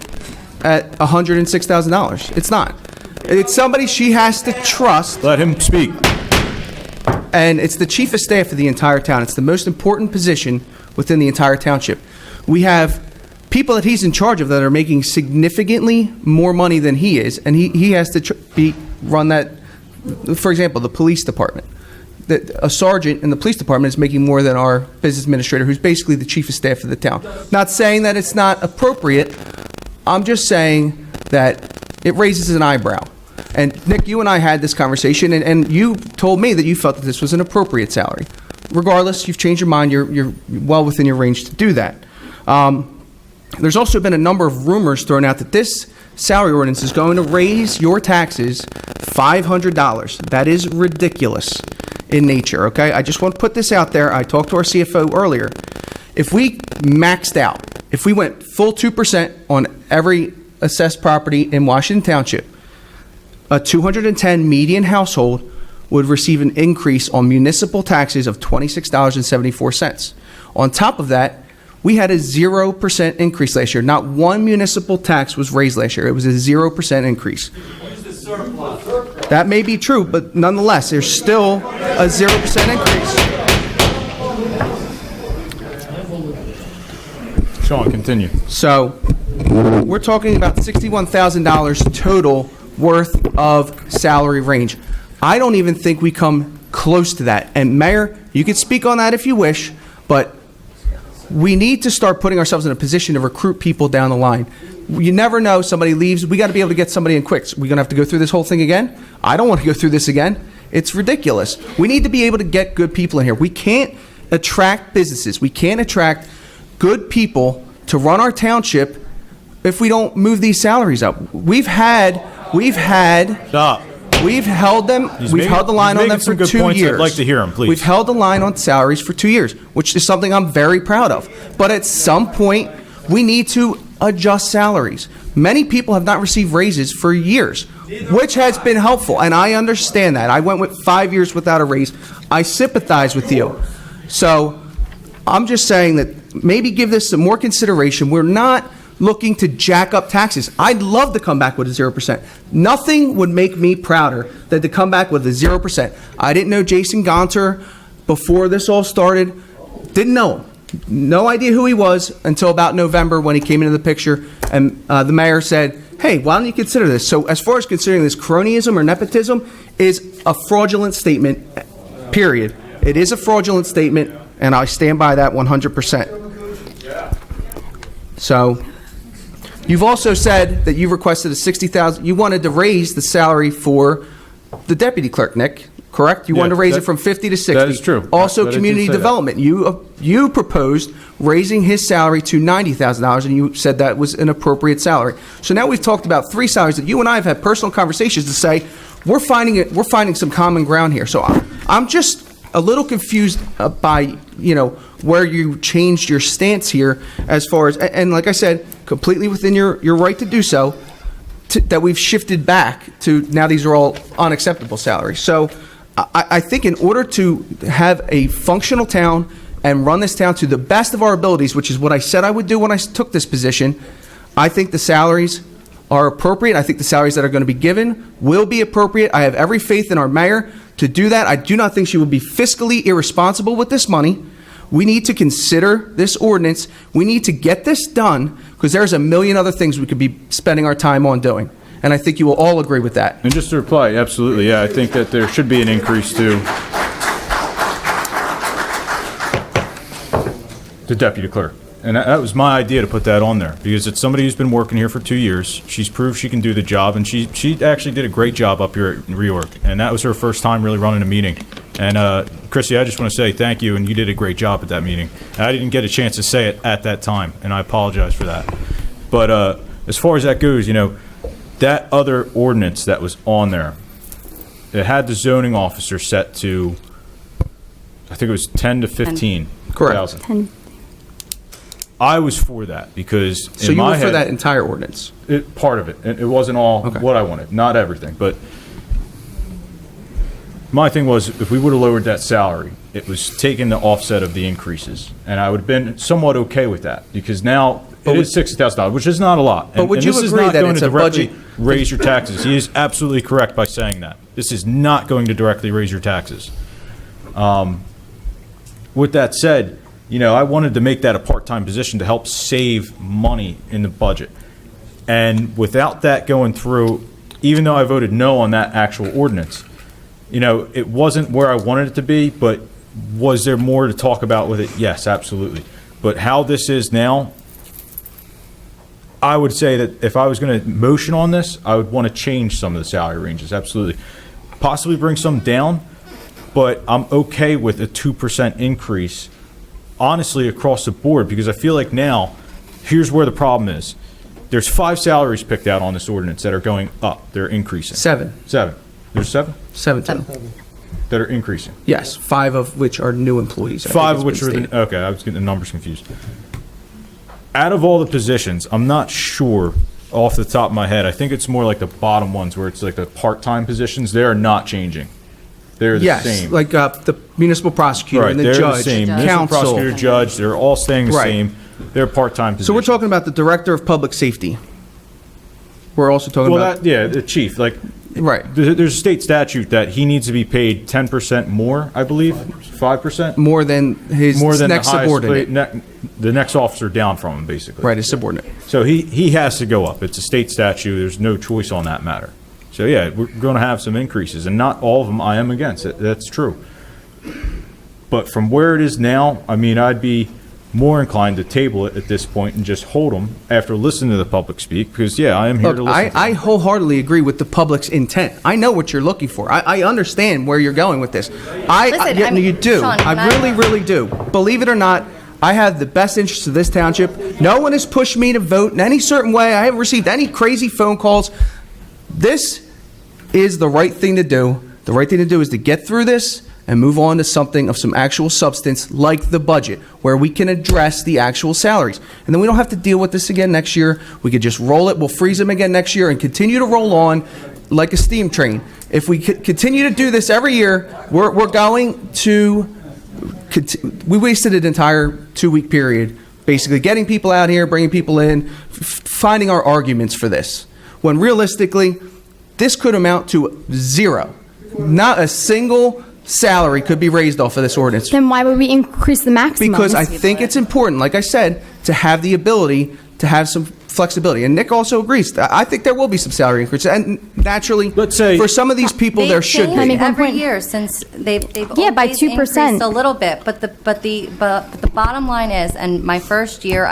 at $106,000. It's not. It's somebody she has to trust.
Let him speak.
And it's the chief of staff of the entire town. It's the most important position within the entire township. We have people that he's in charge of that are making significantly more money than he is, and he has to run that. For example, the police department. A sergeant in the police department is making more than our business administrator, who's basically the chief of staff of the town. Not saying that it's not appropriate. I'm just saying that it raises an eyebrow. And Nick, you and I had this conversation, and you told me that you felt that this was an appropriate salary. Regardless, you've changed your mind. You're well within your range to do that. There's also been a number of rumors thrown out that this salary ordinance is going to raise your taxes $500. That is ridiculous in nature, okay? I just want to put this out there. I talked to our CFO earlier. If we maxed out, if we went full 2% on every assessed property in Washington Township, a 210 median household would receive an increase on municipal taxes of $26.74. On top of that, we had a 0% increase last year. Not one municipal tax was raised last year. It was a 0% increase. That may be true, but nonetheless, there's still a 0% increase.
Sean, continue.
So, we're talking about $61,000 total worth of salary range. I don't even think we come close to that. And Mayor, you can speak on that if you wish, but we need to start putting ourselves in a position to recruit people down the line. You never know, somebody leaves. We got to be able to get somebody in quick. We're going to have to go through this whole thing again? I don't want to go through this again. It's ridiculous. We need to be able to get good people in here. We can't attract businesses. We can't attract good people to run our township if we don't move these salaries up. We've held them. We've held the line on them for 2 years.
I'd like to hear them, please.
We've held the line on salaries for 2 years, which is something I'm very proud of. But at some point, we need to adjust salaries. Many people have not received raises for years, which has been helpful, and I understand that. I went with 5 years without a raise. I sympathize with you. So I'm just saying that maybe give this some more consideration. We're not looking to jack up taxes. I'd love to come back with a 0%. Nothing would make me prouder than to come back with a 0%. I didn't know Jason Gonter before this all started. Didn't know him. No idea who he was until about November when he came into the picture, and the mayor said, hey, why don't you consider this? So as far as considering this cronyism or nepotism is a fraudulent statement, period. It is a fraudulent statement, and I stand by that 100%. So you've also said that you requested a $60,000. You wanted to raise the salary for the deputy clerk, Nick, correct? You wanted to raise it from 50 to 60.
That is true.
Also,
That I did
community
say that.
development. You proposed raising his salary to $90,000, and you said that was an appropriate salary. So now we've talked about 3 salaries that you and I have had personal conversations to say we're finding some common ground here. So I'm just a little confused by, where you changed your stance here as far as, and like I said, completely within your right to do so, that we've shifted back to now these are all unacceptable salaries. So I think in order to have a functional town and run this town to the best of our abilities, which is what I said I would do when I took this position, I think the salaries are appropriate. I think the salaries that are going to be given will be appropriate. I have every faith in our mayor to do that. I do not think she will be fiscally irresponsible with this money. We need to consider this ordinance. We need to get this done because there's a million other things we could be spending our time on doing. And I think you will all agree with that.
And just to reply, absolutely, yeah, I think that there should be an increase to the deputy clerk. And that was my idea to put that on there because it's somebody who's been working here for 2 years. She's proved she can do the job, and she actually did a great job up here at reorg. And that was her first time really running a meeting. And Chrissy, I just want to say thank you, and you did a great job at that meeting. And I didn't get a chance to say it at that time, and I apologize for that. But as far as that goes, that other ordinance that was on there, it had the zoning officer set to, I think it was 10 to 15.
Correct.
10.
I was for that because
So
in
you
my
were for
head,
that entire ordinance?
part of it. It wasn't all what I wanted, not everything. But my thing was, if we would have lowered that salary, it was taking the offset of the increases, and I would have been somewhat okay with that because now it is $60,000, which is not a lot.
But would you
this is
agree
not
that
going
it's
to
a
directly
budget-
raise your taxes? He is absolutely correct by saying that. This is not going to directly raise your taxes. With that said, I wanted to make that a part-time position to help save money in the budget. And without that going through, even though I voted no on that actual ordinance, it wasn't where I wanted it to be, but was there more to talk about with it? Yes, absolutely. But how this is now, I would say that if I was going to motion on this, I would want to change some of the salary ranges, absolutely. Possibly bring some down, but I'm okay with a 2% increase, honestly, across the board, because I feel like now, here's where the problem is. There's 5 salaries picked out on this ordinance that are going up. They're increasing.
7.
7. There's 7?
7.
That are increasing.
Yes, 5 of which are new employees.
5 of which are okay, I was getting the numbers confused. Out of all the positions, I'm not sure off the top of my head. I think it's more like the bottom ones where it's like the part-time positions. They are not changing. They're the same.
Yes, like the municipal prosecutor
Right,
and the
they're
judge,
the same. Municipal
counsel.
prosecutor, judge, they're all staying the
Right.
same. They're part-time positions.
So we're talking about the director of public safety. We're also talking about
the chief, like,
right.
There's a state statute that he needs to be paid 10% more, I believe, 5%?
More than his
More than
next
the highest
subordinate.
the next officer down from him, basically.
Right, his subordinate.
So he has to go up. It's a state statute. There's no choice on that matter. So yeah, we're going to have some increases, and not all of them I am against. That's true. But from where it is now, I mean, I'd be more inclined to table it at this point and just hold them after listening to the public speak, because yeah, I am here to
Look,
listen.
I wholeheartedly agree with the public's intent. I know what you're looking for. I understand where you're going with this. You do.
Sean,
I really, really do. Believe it or not, I have the best interest of this township. No one has pushed me to vote in any certain way. I haven't received any crazy phone calls. This is the right thing to do. The right thing to do is to get through this and move on to something of some actual substance like the budget, where we can address the actual salaries. And then we don't have to deal with this again next year. We could just roll it. We'll freeze them again next year and continue to roll on like a steam train. If we continue to do this every year, we're going to... We wasted an entire 2-week period basically getting people out here, bringing people in, finding our arguments for this. When realistically, this could amount to 0. Not a single salary could be raised off of this ordinance.
Then why would we increase the maximum?
Because I think it's important, like I said, to have the ability to have some flexibility. And Nick also agrees. I think there will be some salary increases. And naturally, let's say for some of these people, there should be.
They've every year since they've
by
always
2%.
increased a little bit. But the bottom line is, and my first year,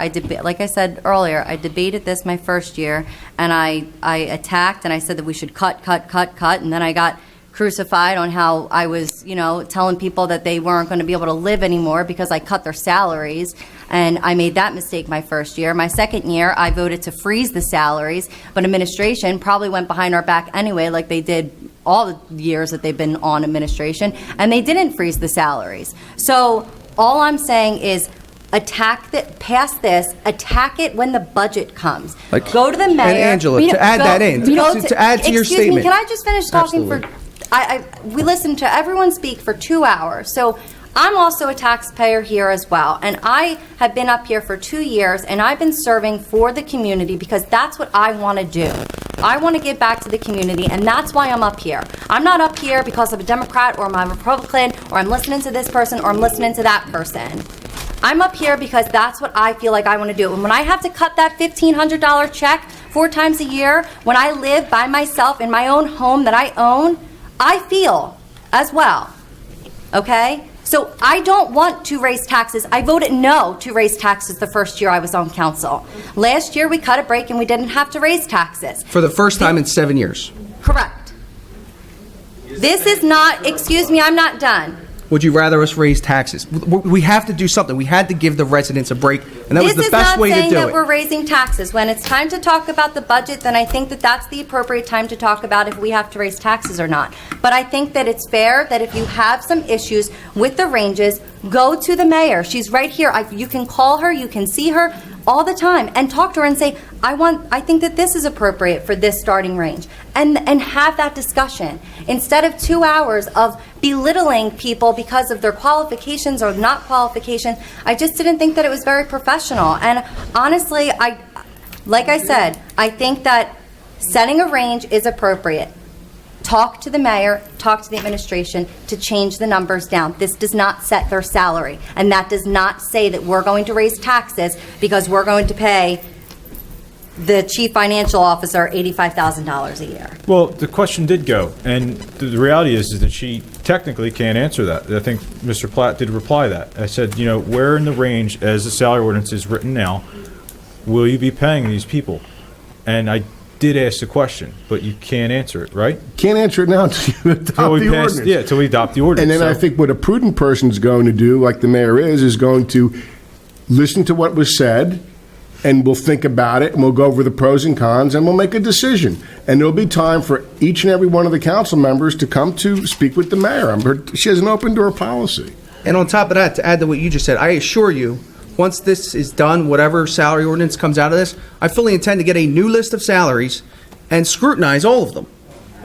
like I said earlier, I debated this my first year, and I attacked and I said that we should cut, and then I got crucified on how I was, telling people that they weren't going to be able to live anymore because I cut their salaries. And I made that mistake my first year. My second year, I voted to freeze the salaries, but administration probably went behind our back anyway, like they did all the years that they've been on administration, and they didn't freeze the salaries. So all I'm saying is pass this, attack it when the budget comes. Go to the mayor.
And Angela, to add that in, to add to your
excuse me,
statement.
can I just finish talking
Absolutely.
we listened to everyone speak for 2 hours. So I'm also a taxpayer here as well, and I have been up here for 2 years, and I've been serving for the community because that's what I want to do. I want to give back to the community, and that's why I'm up here. I'm not up here because I'm a Democrat or I'm a Republican or I'm listening to this person or I'm listening to that person. I'm up here because that's what I feel like I want to do. And when I have to cut that $1,500 check 4 times a year, when I live by myself in my own home that I own, I feel as well. Okay? So I don't want to raise taxes. I voted no to raise taxes the first year I was on council. Last year we cut a break and we didn't have to raise taxes.
For the first time in 7 years.
Correct. This is not, excuse me, I'm not done.
Would you rather us raise taxes? We have to do something. We had to give the residents a break, and that was the best way to do
This is not saying that
it.
we're raising taxes. When it's time to talk about the budget, then I think that that's the appropriate time to talk about if we have to raise taxes or not. But I think that it's fair that if you have some issues with the ranges, go to the mayor. She's right here. You can call her, you can see her all the time and talk to her and say, I think that this is appropriate for this starting range, and have that discussion instead of 2 hours of belittling people because of their qualifications or not qualifications. I just didn't think that it was very professional. And honestly, like I said, I think that setting a range is appropriate. Talk to the mayor, talk to the administration to change the numbers down. This does not set their salary, and that does not say that we're going to raise taxes because we're going to pay the chief financial officer $85,000 a year.
Well, the question did go, and the reality is that she technically can't answer that. I think Mr. Platt did reply that. I said, where in the range, as the salary ordinance is written now, will you be paying these people? And I did ask the question, but you can't answer it, right?
Can't answer it now until you adopt the ordinance.
Yeah, until we adopt the ordinance.
And then I think what a prudent person's going to do, like the mayor is going to listen to what was said, and we'll think about it, and we'll go over the pros and cons, and we'll make a decision. And there'll be time for each and every one of the council members to come to speak with the mayor. She has an open door policy.
And on top of that, to add to what you just said, I assure you, once this is done, whatever salary ordinance comes out of this, I fully intend to get a new list of salaries and scrutinize all of them.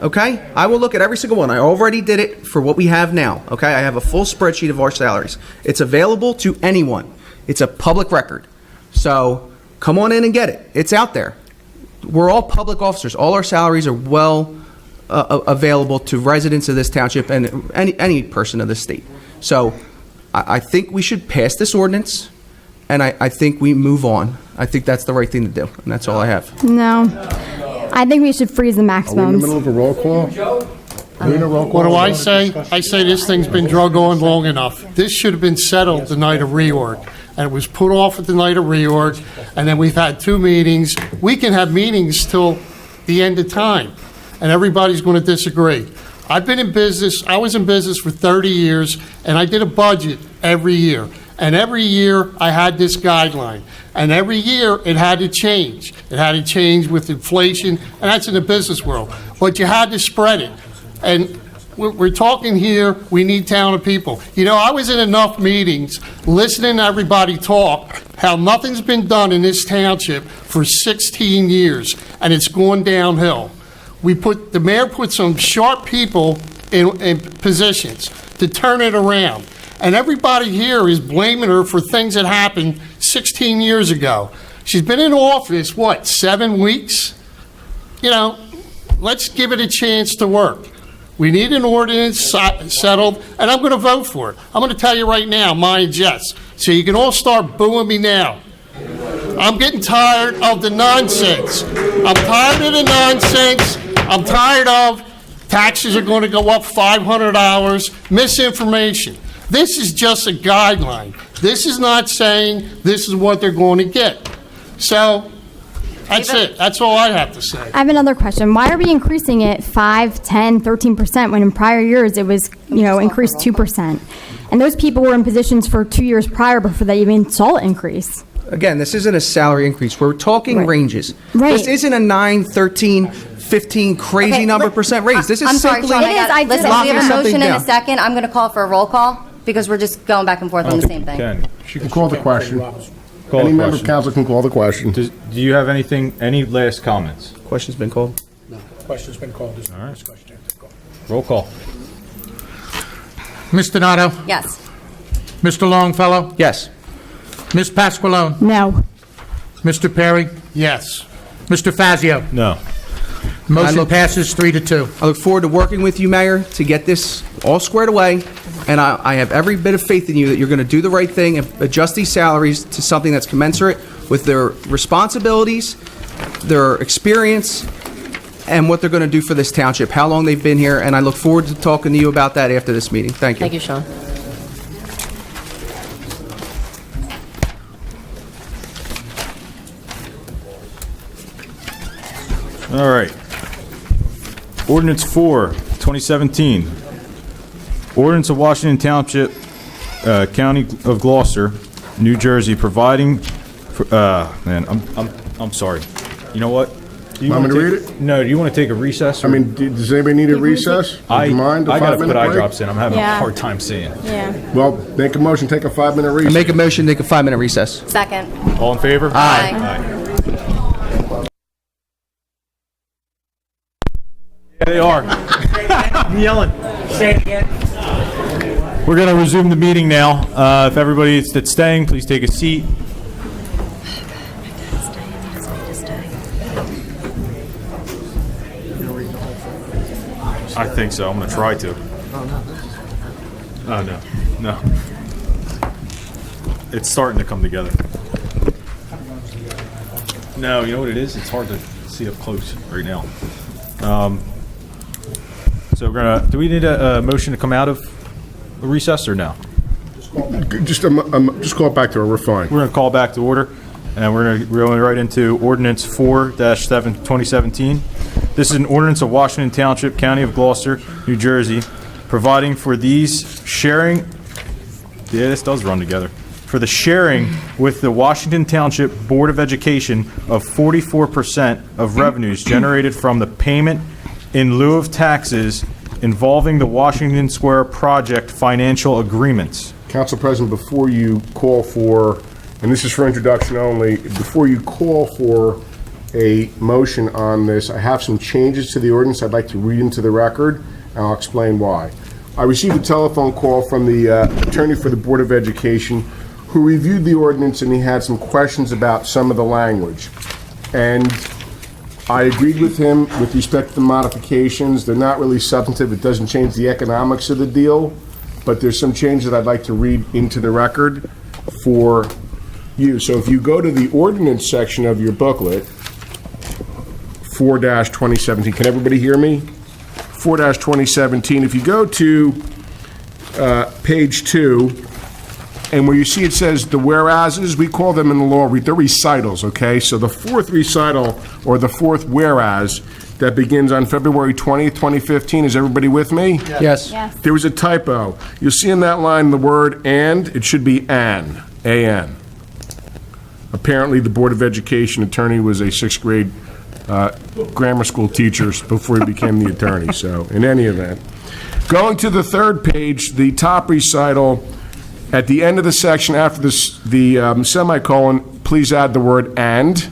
Okay? I will look at every single one. I already did it for what we have now. Okay? I have a full spreadsheet of our salaries. It's available to anyone. It's a public record. So come on in and get it. It's out there. We're all public officers. All our salaries are well available to residents of this township and any person of this state. So I think we should pass this ordinance, and I think we move on. I think that's the right thing to do, and that's all I have.
No. I think we should freeze the
Are we in the
maximums.
middle of a roll call? Are we in a roll call?
What do I say? I say this thing's been drug on long enough. This should have been settled the night of reorg, and it was put off at the night of reorg, and then we've had 2 meetings. We can have meetings till the end of time, and everybody's going to disagree. I've been in business, I was in business for 30 years, and I did a budget every year. And every year I had this guideline. And every year it had to change. It had to change with inflation, and that's in the business world. But you had to spread it. And we're talking here, we need talented people. I was in enough meetings listening to everybody talk, how nothing's been done in this township for 16 years, and it's going downhill. The mayor put some sharp people in positions to turn it around. And everybody here is blaming her for things that happened 16 years ago. She's been in office, 7 weeks? Let's give it a chance to work. We need an ordinance settled, and I'm going to vote for it. I'm going to tell you right now, mine's yes. So you can all start booing me now. I'm getting tired of the nonsense. I'm tired of the nonsense. I'm tired of taxes are going to go up $500, misinformation. This is just a guideline. This is not saying this is what they're going to get. So that's it. That's all I have to say.
I have another question. Why are we increasing it 5, 10, 13% when in prior years it was, increased 2%? And those people were in positions for 2 years prior before they even saw it increase.
Again, this isn't a salary increase. We're talking ranges.
Right.
This isn't a 9, 13, 15 crazy
Okay,
number
let-
percent raise. This is
I'm sorry,
simply
Sean, I got, listen, we
locking
have a
something
motion in a
down.
second. I'm going to call for a roll call because we're just going back and forth on the same thing.
Ken,
She can call the question.
call
Any
the
member of
question.
council can call the question.
Do you have any last comments?
Question's been called.
Question's been called.
All right. Roll call.
Ms. Donato?
Yes.
Mr. Longfellow?
Yes.
Ms. Pasqualone?
No.
Mr. Perry?
Yes.
Mr. Fazio?
No.
Motion passes 3-2.
I look forward to working with you, Mayor, to get this all squared away, and I have every bit of faith in you that you're going to do the right thing and adjust these salaries to something that's commensurate with their responsibilities, their experience, and what they're going to do for this township, how long they've been here, and I look forward to talking to you about that after this meeting. Thank you.
Thank you, Sean.
All right. Ordinance 4, 2017. Ordinance of Washington Township, County of Gloucester, New Jersey, providing for, man, I'm sorry. You know what? Do you
Want me
wanna
to
take-
read it?
No, do you want to take a recess?
I mean, does anybody need a recess? Would you mind a
I gotta
5-minute
put eye
break?
drops in. I'm having a
Yeah.
hard time seeing.
Yeah.
Well, make a motion, take a 5-minute
I
recess.
make a motion, take a 5-minute recess.
Second.
All in favor?
Aye.
Yeah, they are.
I'm yelling. Say it again.
We're going to resume the meeting now. If everybody that's staying, please take a seat. I think so. I'm going to try to. Oh, no. No. It's starting to come together. No, you know what it is? It's hard to see up close right now. So we're going to, do we need a motion to come out of a recess or no?
Just call it back to her, we're fine.
We're going to call back to order, and we're going right into Ordinance 4-7, 2017. This is an ordinance of Washington Township, County of Gloucester, New Jersey, providing for these sharing, yeah, this does run together, for the sharing with the Washington Township Board of Education of 44% of revenues generated from the payment in lieu of taxes involving the Washington Square project financial agreements.
Council President, before you call for, and this is for introduction only, before you call for a motion on this, I have some changes to the ordinance I'd like to read into the record, and I'll explain why. I received a telephone call from the attorney for the Board of Education who reviewed the ordinance, and he had some questions about some of the language. And I agreed with him with respect to the modifications. They're not really substantive. It doesn't change the economics of the deal, but there's some changes that I'd like to read into the record for you. So if you go to the ordinance section of your booklet, 4-2017, can everybody hear me? 4-2017, if you go to page 2, and where you see it says the whereases, we call them in the law, they're recitals, okay? So the fourth recital, or the fourth whereas, that begins on February 20th, 2015, is everybody with me?
Yes.
Yes.
There was a typo. You'll see in that line the word and, it should be an, A-N. Apparently, the Board of Education attorney was a 6th grade grammar school teacher before he became the attorney, so in any event. Going to the third page, the top recital, at the end of the section after the semicolon, please add the word and.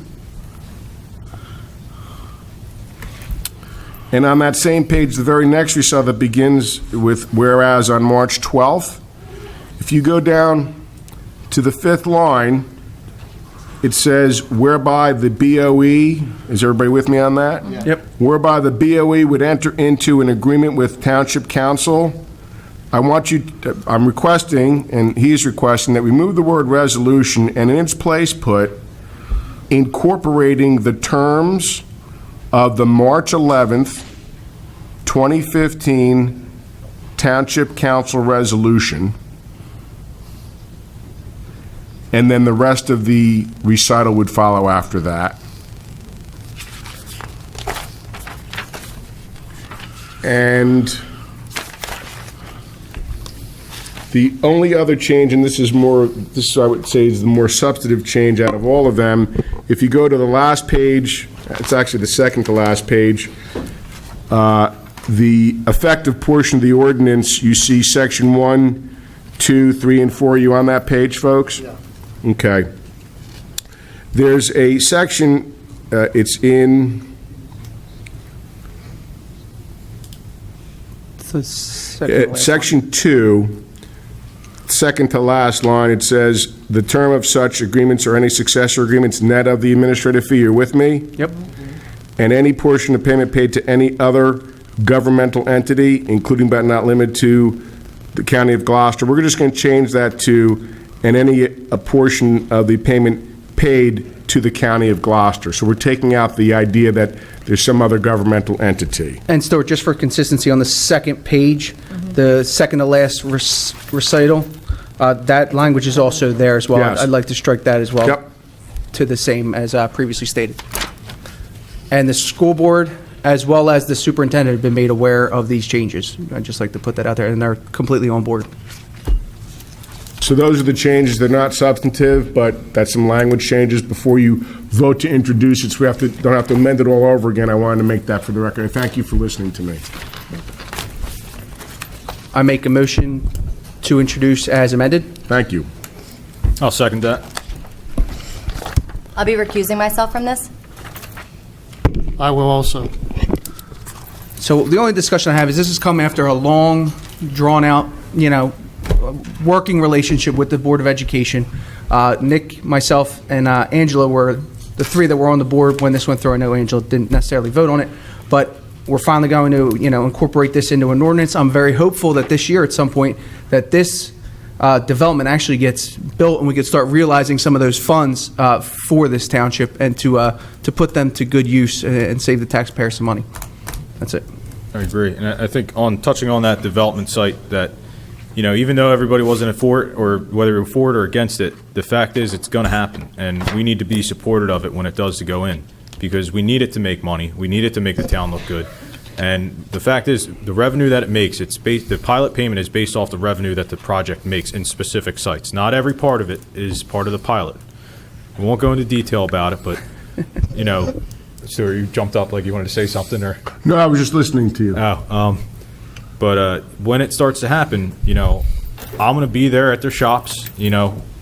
And on that same page, the very next recital that begins with whereas on March 12th, if you go down to the 5th line, it says whereby the BOE, is everybody with me on that?
Yeah. Yep.
Whereby the BOE would enter into an agreement with Township Council. I'm requesting, and he is requesting, that we move the word resolution and in its place put incorporating the terms of the March 11th, 2015 Township Council resolution, and then the rest of the recital would follow after that. And the only other change, and this I would say is the more substantive change out of all of them, if you go to the last page, it's actually the second to last page, the effective portion of the ordinance, you see section 1, 2, 3, and 4. Are you on that page, folks? Yeah. Okay. There's a section, it's in... Section 2, second to last line, it says, "The term of such agreements or any successor agreements net of the administrative fee." You're with me?
Yep.
"And any portion of payment paid to any other governmental entity, including but not limited to the County of Gloucester." We're just going to change that to, "and any a portion of the payment paid to the County of Gloucester." So we're taking out the idea that there's some other governmental entity.
And Stuart, just for consistency, on the second page, the second to last recital, that language is also there as well.
Yes.
I'd like to strike that as well.
Yep.
To the same as previously stated. And the school board, as well as the superintendent, have been made aware of these changes. I'd just like to put that out there, and they're completely on board.
So those are the changes. They're not substantive, but that's some language changes before you vote to introduce it, so we don't have to amend it all over again. I wanted to make that for the record, and thank you for listening to me.
I make a motion to introduce as amended.
Thank you.
I'll second that.
I'll be recusing myself from this.
I will also.
So the only discussion I have is this has come after a long, drawn-out, working relationship with the Board of Education. Nick, myself, and Angela were the three that were on the board when this went through. I know Angela didn't necessarily vote on it, but we're finally going to, incorporate this into an ordinance. I'm very hopeful that this year, at some point, that this development actually gets built and we can start realizing some of those funds for this township and to put them to good use and save the taxpayer some money. That's it.
I agree. And I think touching on that development site, that, even though everybody wasn't for it, or whether you're for it or against it, the fact is it's going to happen. And we need to be supportive of it when it does to go in, because we need it to make money. We need it to make the town look good. And the fact is, the revenue that it makes, the pilot payment is based off the revenue that the project makes in specific sites. Not every part of it is part of the pilot. We won't go into detail about it, but, so you jumped up like you wanted to say something, or?
No, I was just listening to you.
But when it starts to happen, I'm going to be there at their shops,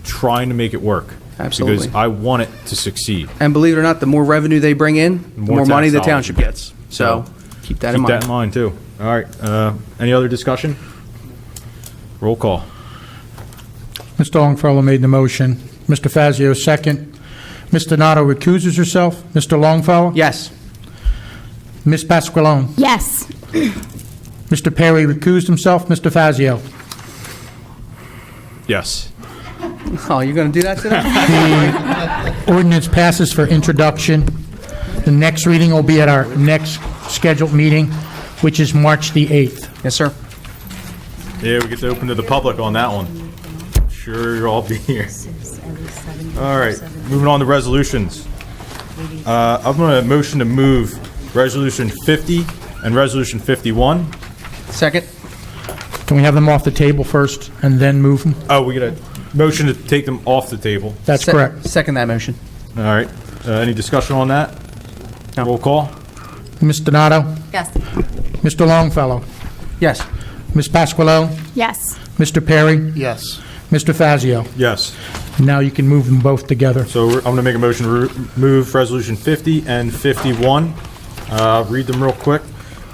trying to make it work.
Absolutely.
Because I want it to succeed.
And believe it or not, the more revenue they bring in, the more money the township gets. So keep that in mind.
Keep that in mind, too. All right. Any other discussion? Roll call.
Mr. Longfellow made the motion. Mr. Fazio, second. Ms. Donato recuses herself. Mr. Longfellow?
Yes.
Ms. Pasqualone?
Yes.
Mr. Perry recused himself. Mr. Fazio?
Yes.
Oh, you're going to do that today?
The ordinance passes for introduction. The next reading will be at our next scheduled meeting, which is March the 8th.
Yes, sir.
Yeah, we get to open to the public on that one. Sure, you'll all be here. All right, moving on to resolutions. I'm going to motion to move Resolution 50 and Resolution 51.
Second.
Can we have them off the table first and then move them?
Oh, we got a motion to take them off the table.
That's correct.
Second that motion.
All right. Any discussion on that?
No.
Roll call.
Ms. Donato?
Yes.
Mr. Longfellow?
Yes.
Ms. Pasqualone?
Yes.
Mr. Perry?
Yes.
Mr. Fazio?
Yes.
Now you can move them both together.
So I'm going to make a motion to move Resolution 50 and 51. Read them real quick.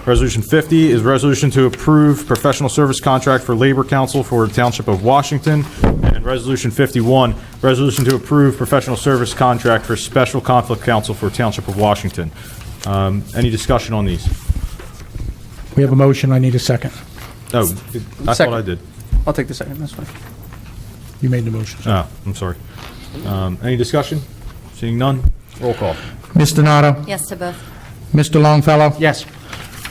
Resolution 50 is resolution to approve professional service contract for Labor Council for the Township of Washington. And Resolution 51, resolution to approve professional service contract for Special Conflict Council for Township of Washington. Any discussion on these?
We have a motion. I need a second.
Oh, I
Second.
thought I did.
I'll take the second. That's fine.
You made the motion.
Oh, I'm sorry. Any discussion? Seeing none? Roll call.
Ms. Donato?
Yes to both.
Mr. Longfellow?
Yes.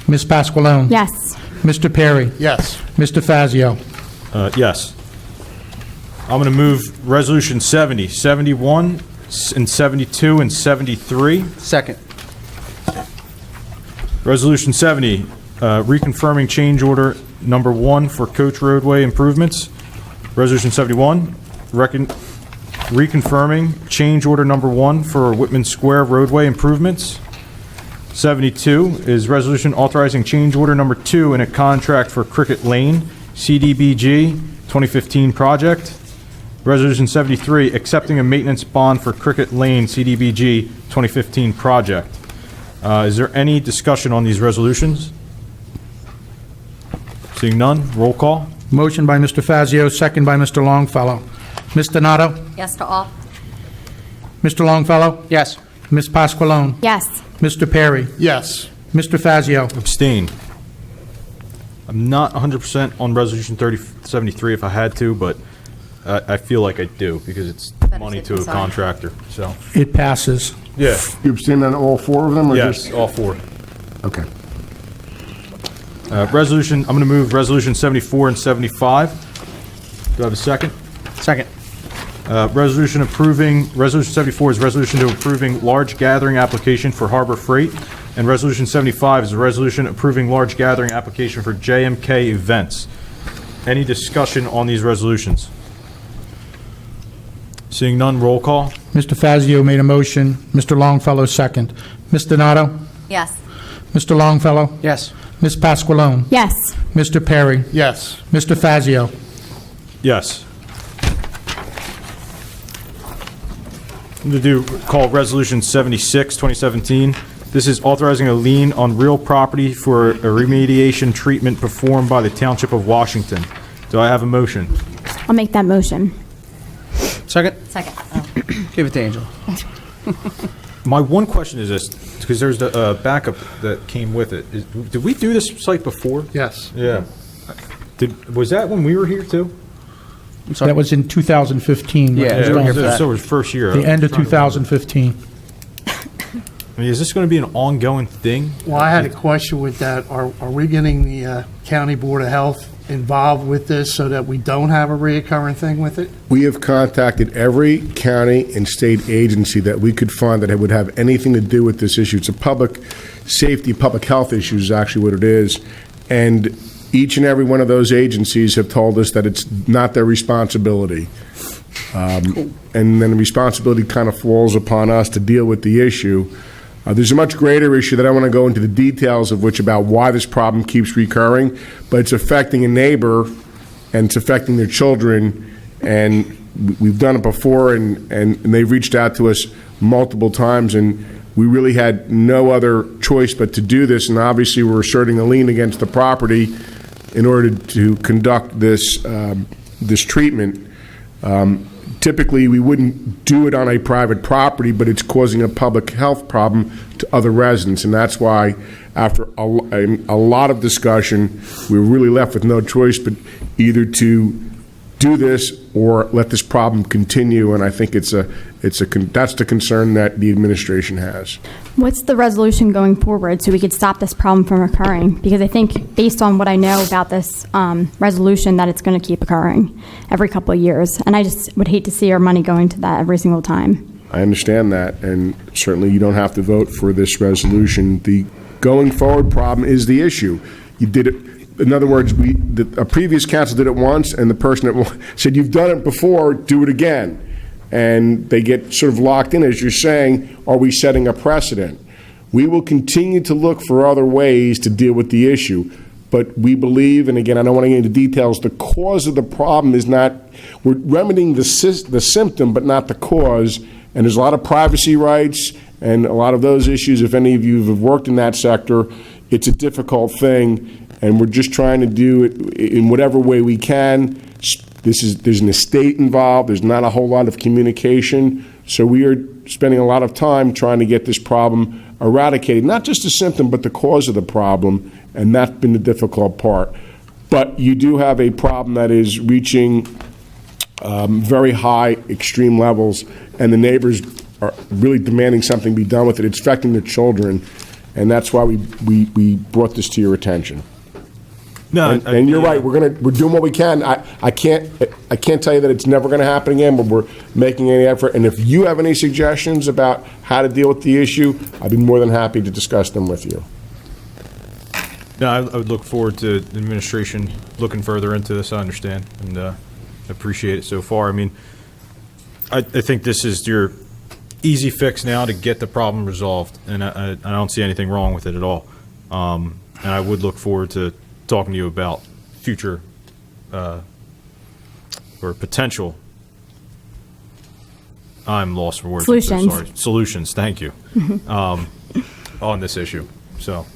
Ms. Pasqualone?
Yes.
Mr. Perry?
Yes.
Mr. Fazio?
Yes. I'm going to move Resolution 70, 71, and 72, and 73.
Second.
Resolution 70, reconfirming change order number 1 for coach roadway improvements. Resolution 71, reconfirming change order number 1 for Whitman Square roadway improvements. 72 is resolution authorizing change order number 2 in a contract for Cricket Lane, CDBG 2015 project. Resolution 73, accepting a maintenance bond for Cricket Lane, CDBG 2015 project. Is there any discussion on these resolutions? Seeing none, roll call.
Motion by Mr. Fazio, second by Mr. Longfellow. Ms. Donato?
Yes to all.
Mr. Longfellow?
Yes.
Ms. Pasqualone?
Yes.
Mr. Perry?
Yes.
Mr. Fazio?
Abstain. I'm not 100% on resolution 73 if I had to, but I feel like I do because it's money to a contractor, so.
It passes.
Yeah.
You abstain on all 4 of them? Or
Yes,
just-
all 4.
Okay.
I'm going to move resolution 74 and 75. Do I have a second?
Second.
Resolution 74 is resolution to approving large gathering application for Harbor Freight, and resolution 75 is a resolution approving large gathering application for JMK events. Any discussion on these resolutions? Seeing none, roll call.
Mr. Fazio made a motion. Mr. Longfellow, second. Ms. Donato?
Yes.
Mr. Longfellow?
Yes.
Ms. Pasqualone?
Yes.
Mr. Perry?
Yes.
Mr. Fazio?
Yes. I'm going to call resolution 76, 2017. This is authorizing a lien on real property for a remediation treatment performed by the Township of Washington. Do I have a motion?
I'll make that motion.
Second.
Second. Oh.
Give it to Angel.
My one question is this, because there's the backup that came with it. Did we do this site before?
Yes.
Yeah. Was that when we were here too?
That was in 2015.
Yeah,
Yeah,
we were here for that.
so it was first year.
The end of 2015.
I mean, is this going to be an ongoing thing?
Well, I had a question with that. Are we getting the County Board of Health involved with this so that we don't have a reoccurring thing with it?
We have contacted every county and state agency that we could find that would have anything to do with this issue. It's a public safety, public health issue is actually what it is. And each and every one of those agencies have told us that it's not their responsibility. And then the responsibility kind of falls upon us to deal with the issue. There's a much greater issue that I want to go into the details of which about why this problem keeps recurring, but it's affecting a neighbor and it's affecting their children, and we've done it before, and they've reached out to us multiple times, and we really had no other choice but to do this, and obviously we're asserting a lien against the property in order to conduct this this treatment. Typically, we wouldn't do it on a private property, but it's causing a public health problem to other residents, and that's why, after a lot of discussion, we were really left with no choice but either to do this or let this problem continue, and I think that's the concern that the administration has.
What's the resolution going forward so we could stop this problem from occurring? Because I think, based on what I know about this resolution, that it's going to keep occurring every couple of years. And I just would hate to see our money going to that every single time.
I understand that, and certainly you don't have to vote for this resolution. The going forward problem is the issue. You did it. In other words, a previous council did it once, and the person that said, "You've done it before, do it again." And they get sort of locked in, as you're saying, are we setting a precedent? We will continue to look for other ways to deal with the issue, but we believe, and again, I don't want to get into details, the cause of the problem is not, we're remedying the symptom, but not the cause, and there's a lot of privacy rights and a lot of those issues. If any of you have worked in that sector, it's a difficult thing, and we're just trying to do it in whatever way we can. There's an estate involved. There's not a whole lot of communication. So we are spending a lot of time trying to get this problem eradicated, not just the symptom, but the cause of the problem, and that's been the difficult part. But you do have a problem that is reaching very high, extreme levels, and the neighbors are really demanding something be done with it. It's affecting their children, and that's why we brought this to your attention.
No,
and you're right. We're doing what we can. I can't tell you that it's never going to happen again, but we're making any effort. And if you have any suggestions about how to deal with the issue, I'd be more than happy to discuss them with you.
No, I would look forward to the administration looking further into this. I understand and appreciate it so far. I mean, I think this is your easy fix now to get the problem resolved, and I don't see anything wrong with it at all. And I would look forward to talking to you about future or potential. I'm lost for words. I'm so
Solutions.
sorry. Solutions. Thank you. On this issue. So,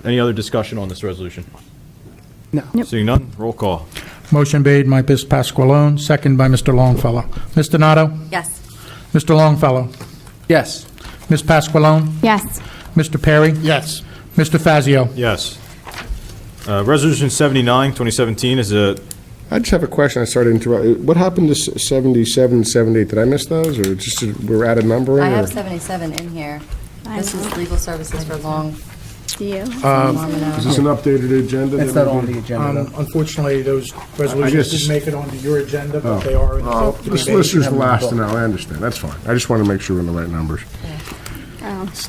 any other discussion on this resolution?
No.
Seeing none, roll call.
Motion made by Ms. Pasqualone, second by Mr. Longfellow. Ms. Donato?
Yes.
Mr. Longfellow?
Yes.
Ms. Pasqualone?
Yes.
Mr. Perry?
Yes.
Mr. Fazio?
Yes. Resolution 79, 2017 is a,
I just have a question. I started interrupting. What happened to 77 and 78? Did I miss those, or just we're out of numbering?
I
or?
have 77 in here. This is legal services for long.
Do you?
Is this an updated agenda?
It's not on the agenda. though.
Unfortunately, those resolutions didn't make it onto your agenda, but they are in the book to be
This
made.
list is the last now. I understand. That's fine. I just want to make sure we're in the right numbers.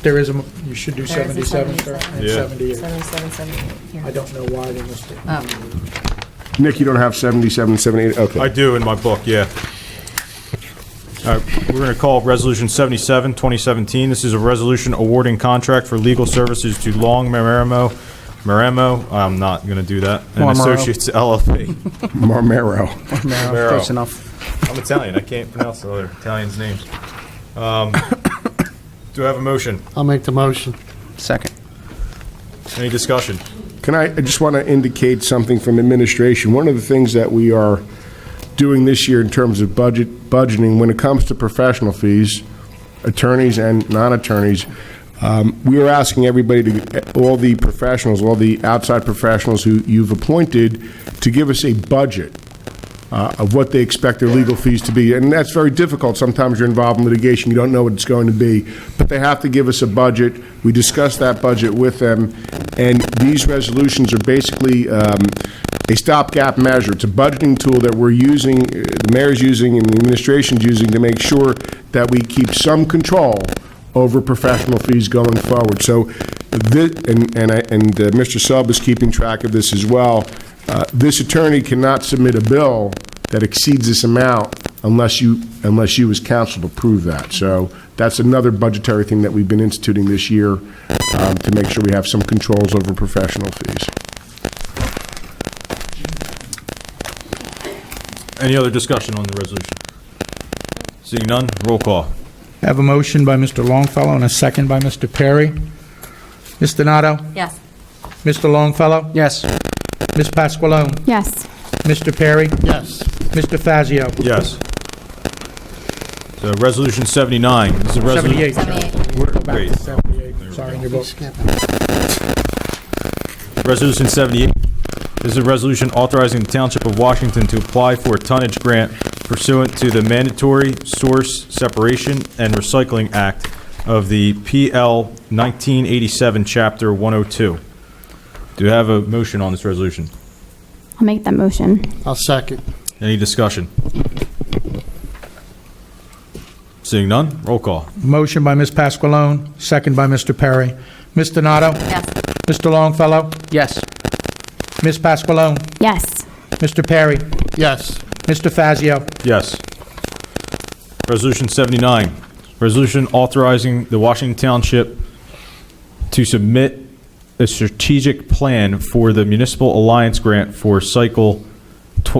There is you should do
There is a
77, sir, and
Yeah.
78.
77, 78 here.
I don't know why they missed it.
Nick, you don't have 77, 78? Okay.
I do in my book, yeah. All right, we're going to call Resolution 77, 2017. This is a resolution awarding contract for legal services to Long Maremo, I'm not going to do that, and
Marmero.
Associates LLP.
Marmero.
No, close enough.
I'm Italian, I can't pronounce the other Italians' names. Do I have a motion?
I'll make the motion.
Second.
Any discussion?
I just want to indicate something from administration. One of the things that we are doing this year in terms of budgeting, when it comes to professional fees, attorneys and non-attorneys, we are asking everybody, all the professionals, all the outside professionals who you've appointed, to give us a budget of what they expect their legal fees to be. And that's very difficult. Sometimes you're involved in litigation, you don't know what it's going to be. But they have to give us a budget. We discuss that budget with them. And these resolutions are basically a stopgap measure. It's a budgeting tool that we're using, the mayor's using, and the administration's using to make sure that we keep some control over professional fees going forward. So, Mr. Sub is keeping track of this as well. This attorney cannot submit a bill that exceeds this amount unless you as counsel approve that. So that's another budgetary thing that we've been instituting this year to make sure we have some controls over professional fees.
Any other discussion on the resolution? Seeing none, roll call.
I have a motion by Mr. Longfellow and a second by Mr. Perry. Ms. Donato?
Yes.
Mr. Longfellow?
Yes.
Ms. Pasqualone?
Yes.
Mr. Perry?
Yes.
Mr. Fazio?
Yes. So Resolution 79. This is a resolution.
78.
78.
Go back
Wait.
to 78. Sorry, in your book.
Resolution 78 is a resolution authorizing the Township of Washington to apply for a tonnage grant pursuant to the Mandatory Source Separation and Recycling Act of the PL 1987, Chapter 102. Do you have a motion on this resolution?
I'll make that motion.
I'll second.
Any discussion? Seeing none, roll call.
Motion by Ms. Pasqualone, second by Mr. Perry. Ms. Donato?
Yes.
Mr. Longfellow?
Yes.
Ms. Pasqualone?
Yes.
Mr. Perry?
Yes.
Mr. Fazio?
Yes. Resolution 79, resolution authorizing the Washington Township to submit a strategic plan for the Municipal Alliance Grant for cycle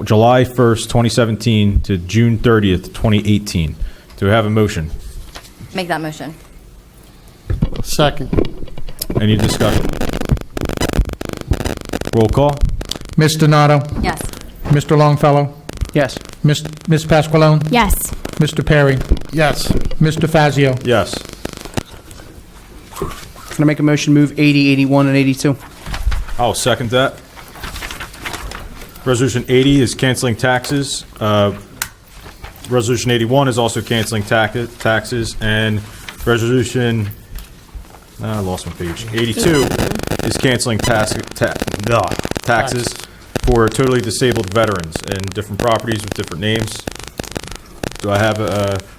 July 1st, 2017 to June 30th, 2018. Do we have a motion?
Make that motion.
Second.
Any discussion? Roll call.
Ms. Donato?
Yes.
Mr. Longfellow?
Yes.
Ms. Pasqualone?
Yes.
Mr. Perry?
Yes.
Mr. Fazio?
Yes.
Can I make a motion to move 80, 81, and 82?
I'll second that. Resolution 80 is canceling taxes. Resolution 81 is also canceling taxes. And Resolution, I lost my page, 82 is canceling taxes for totally disabled veterans in different properties with different names. Do I have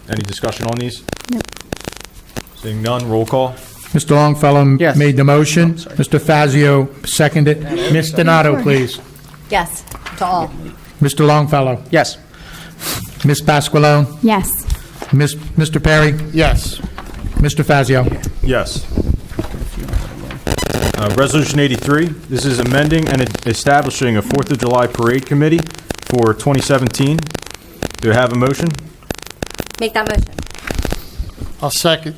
any discussion on these?
Nope.
Seeing none, roll call.
Mr. Longfellow
Yes.
made the motion. Mr. Fazio seconded. Ms. Donato, please.
Yes, to all.
Mr. Longfellow?
Yes.
Ms. Pasqualone?
Yes.
Mr. Perry?
Yes.
Mr. Fazio?
Yes. Resolution 83, this is amending and establishing a 4th of July Parade Committee for 2017. Do I have a motion?
Make that motion.
I'll second.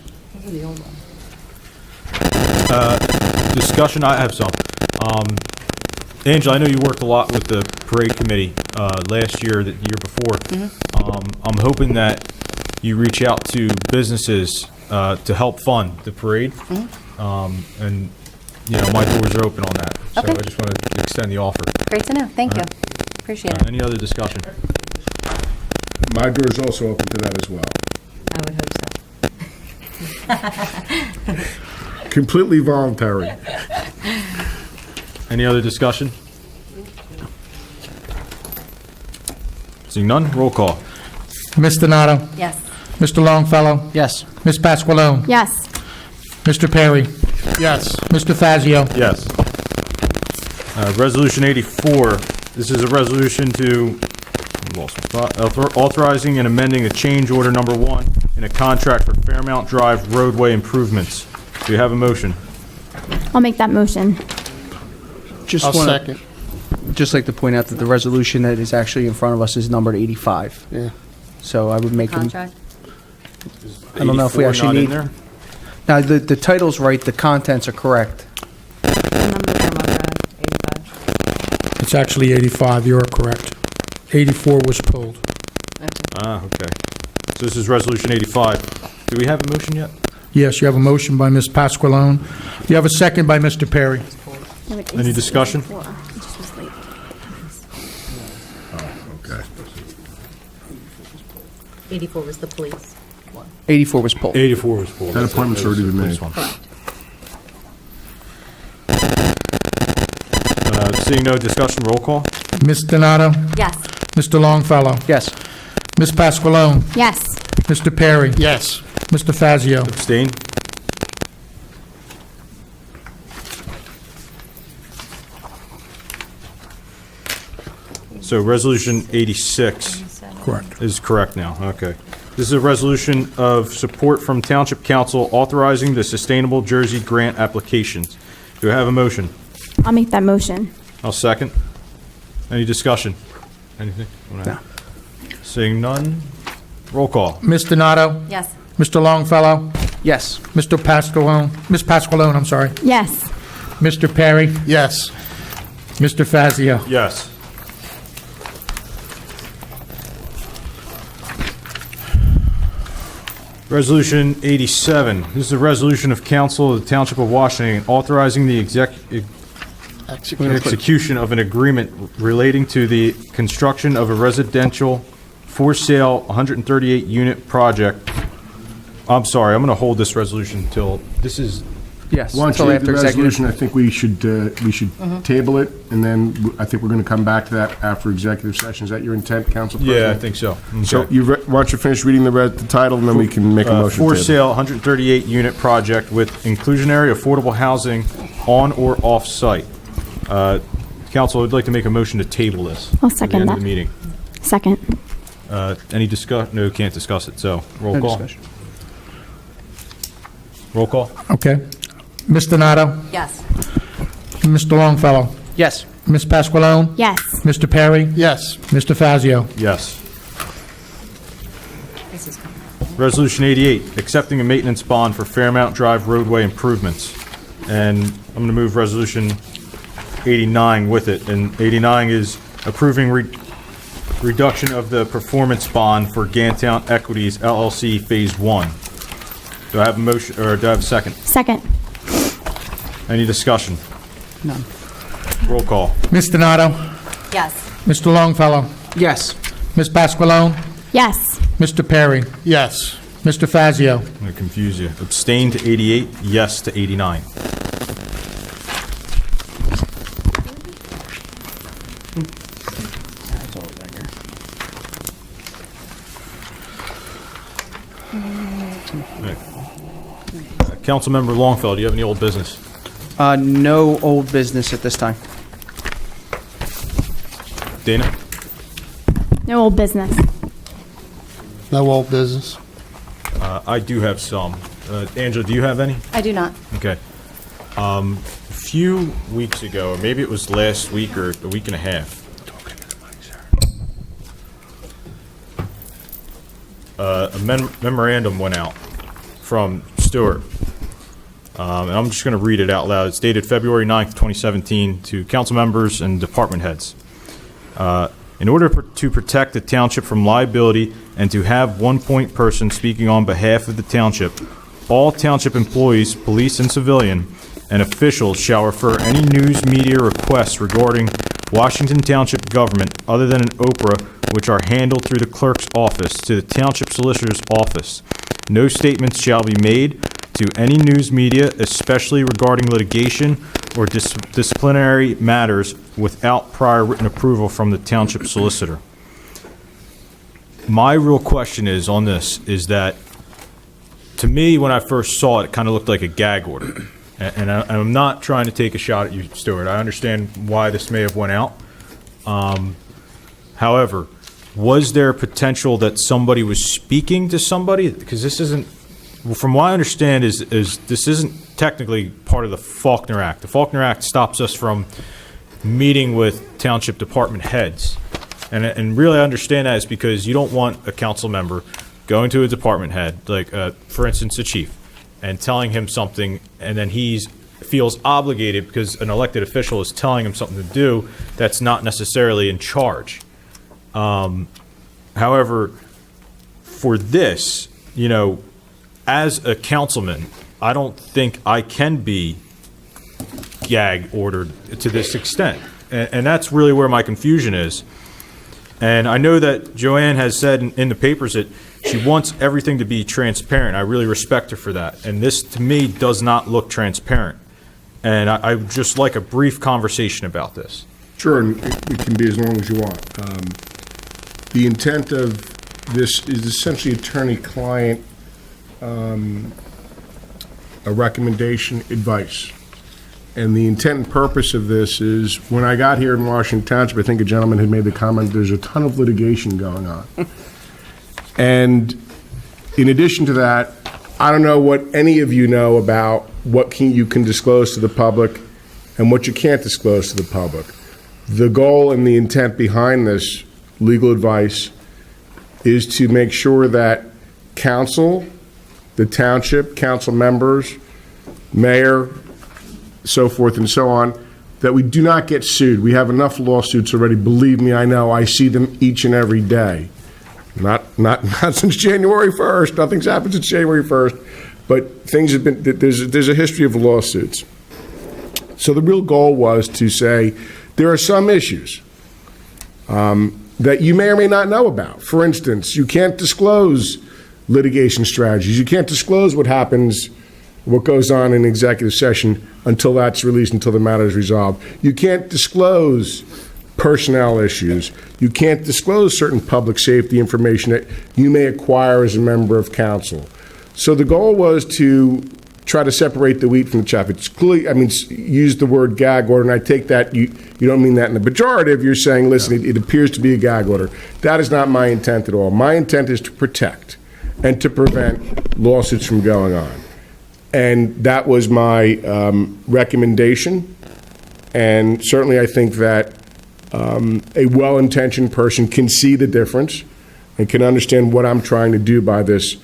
Discussion, I have some. Angela, I know you worked a lot with the Parade Committee last year, the year before. I'm hoping that you reach out to businesses to help fund the parade. And, you know, my doors are open on that. So
Okay.
I just want to extend the offer.
Great to know. Thank you. Appreciate it.
Any other discussion?
My door is also open to that as well.
I would hope so.
Completely voluntary.
Any other discussion? Seeing none, roll call.
Ms. Donato?
Yes.
Mr. Longfellow?
Yes.
Ms. Pasqualone?
Yes.
Mr. Perry?
Yes.
Mr. Fazio?
Yes. Resolution 84, this is a resolution to, authorizing and amending a change order number 1 in a contract for Fairmount Drive roadway improvements. Do you have a motion?
I'll make that motion.
I'll second.
Just like to point out that the resolution that is actually in front of us is numbered 85.
Yeah.
So I would make them,
Contract.
I don't know if we
84
actually
not in
need.
there?
Now, the title's right, the contents are correct.
It's actually 85, you're correct. 84 was pulled.
Okay. So this is Resolution 85. Do we have a motion yet?
Yes, you have a motion by Ms. Pasqualone. You have a second by Mr. Perry.
Any discussion?
Okay.
84 was the police.
84 was pulled.
84 was pulled.
That appointment's already been made.
Seeing no discussion, roll call.
Ms. Donato?
Yes.
Mr. Longfellow?
Yes.
Ms. Pasqualone?
Yes.
Mr. Perry?
Yes.
Mr. Fazio?
Abstain. So Resolution 86
Correct.
is correct now, okay. This is a resolution of support from Township Council authorizing the Sustainable Jersey Grant applications. Do I have a motion?
I'll make that motion.
I'll second. Any discussion? Anything?
No.
Seeing none, roll call.
Ms. Donato?
Yes.
Mr. Longfellow?
Yes.
Mr. Pasqualone? Ms. Pasqualone, I'm sorry.
Yes.
Mr. Perry?
Yes.
Mr. Fazio?
Yes. Resolution 87. This is a resolution of Council of the Township of Washington authorizing the execution of an agreement relating to the construction of a residential for sale 138-unit project. I'm sorry, I'm going to hold this resolution until, this is,
Yes.
Why don't
until
you leave
after
the
executive.
resolution? I think we should table it, and then I think we're going to come back to that after executive session. Is that your intent, Council President?
yeah, I think so.
So
Okay.
why don't you finish reading the title, and then we can make a motion to
For
table.
sale 138-unit project with inclusionary affordable housing on or off-site. Council, I'd like to make a motion to table this.
I'll
to the
second
end
that.
of the meeting.
Second.
Any discuss, no, can't discuss it, so roll
No
call.
discussion.
Roll call.
Okay. Ms. Donato?
Yes.
Mr. Longfellow?
Yes.
Ms. Pasqualone?
Yes.
Mr. Perry?
Yes.
Mr. Fazio?
Yes.
This is coming.
Resolution 88, accepting a maintenance bond for Fairmount Drive roadway improvements. And I'm going to move Resolution 89 with it. And 89 is approving reduction of the performance bond for Gantown Equities LLC Phase 1. Do I have a motion, or do I have a second?
Second.
Any discussion?
None.
Roll call.
Ms. Donato?
Yes.
Mr. Longfellow?
Yes.
Ms. Pasqualone?
Yes.
Mr. Perry?
Yes.
Mr. Fazio?
I'm going to confuse you. Abstain to 88, yes to 89. Councilmember Longfellow, do you have any old business?
No old business at this time.
Dana?
No old business.
No old business.
I do have some. Angela, do you have any?
I do not.
Okay. A few weeks ago, or maybe it was last week or a week and a half, a memorandum went out from Stewart. And I'm just going to read it out loud. It's dated February 9th, 2017, to council members and department heads. In order to protect the township from liability and to have one point person speaking on behalf of the township, all township employees, police and civilian, and officials shall refer any news media requests regarding Washington Township government other than an Oprah, which are handled through the clerk's office, to the township solicitor's office. No statements shall be made to any news media, especially regarding litigation or disciplinary matters, without prior written approval from the township solicitor. My real question is on this is that, to me, when I first saw it, it kind of looked like a gag order. And I'm not trying to take a shot at you, Stuart. I understand why this may have went out. However, was there potential that somebody was speaking to somebody? Because this isn't, from what I understand, is this isn't technically part of the Faulkner Act. The Faulkner Act stops us from meeting with township department heads. And really I understand that is because you don't want a council member going to a department head, like, for instance, the chief, and telling him something, and then he feels obligated because an elected official is telling him something to do that's not necessarily in charge. However, for this, as a councilman, I don't think I can be gag ordered to this extent. And that's really where my confusion is. And I know that Joanne has said in the papers that she wants everything to be transparent. I really respect her for that. And this, to me, does not look transparent. And I would just like a brief conversation about this.
Sure, and it can be as long as you want. The intent of this is essentially attorney-client, a recommendation, advice. And the intent and purpose of this is, when I got here in Washington Township, I think a gentleman had made the comment, there's a ton of litigation going on. And in addition to that, I don't know what any of you know about what you can disclose to the public and what you can't disclose to the public. The goal and the intent behind this legal advice is to make sure that council, the township, council members, mayor, so forth and so on, that we do not get sued. We have enough lawsuits already. Believe me, I know. I see them each and every day. Not since January 1st. Nothing's happened since January 1st. But things have been, there's a history of lawsuits. So the real goal was to say there are some issues that you may or may not know about. For instance, you can't disclose litigation strategies. You can't disclose what happens, what goes on in executive session until that's released, until the matter is resolved. You can't disclose personnel issues. You can't disclose certain public safety information that you may acquire as a member of council. So the goal was to try to separate the wheat from the chaff. It's clearly, use the word gag order, and I take that, you don't mean that in the pejorative. You're saying, listen, it appears to be a gag order. That is not my intent at all. My intent is to protect and to prevent lawsuits from going on. And that was my recommendation. And certainly I think that a well-intentioned person can see the difference and can understand what I'm trying to do by this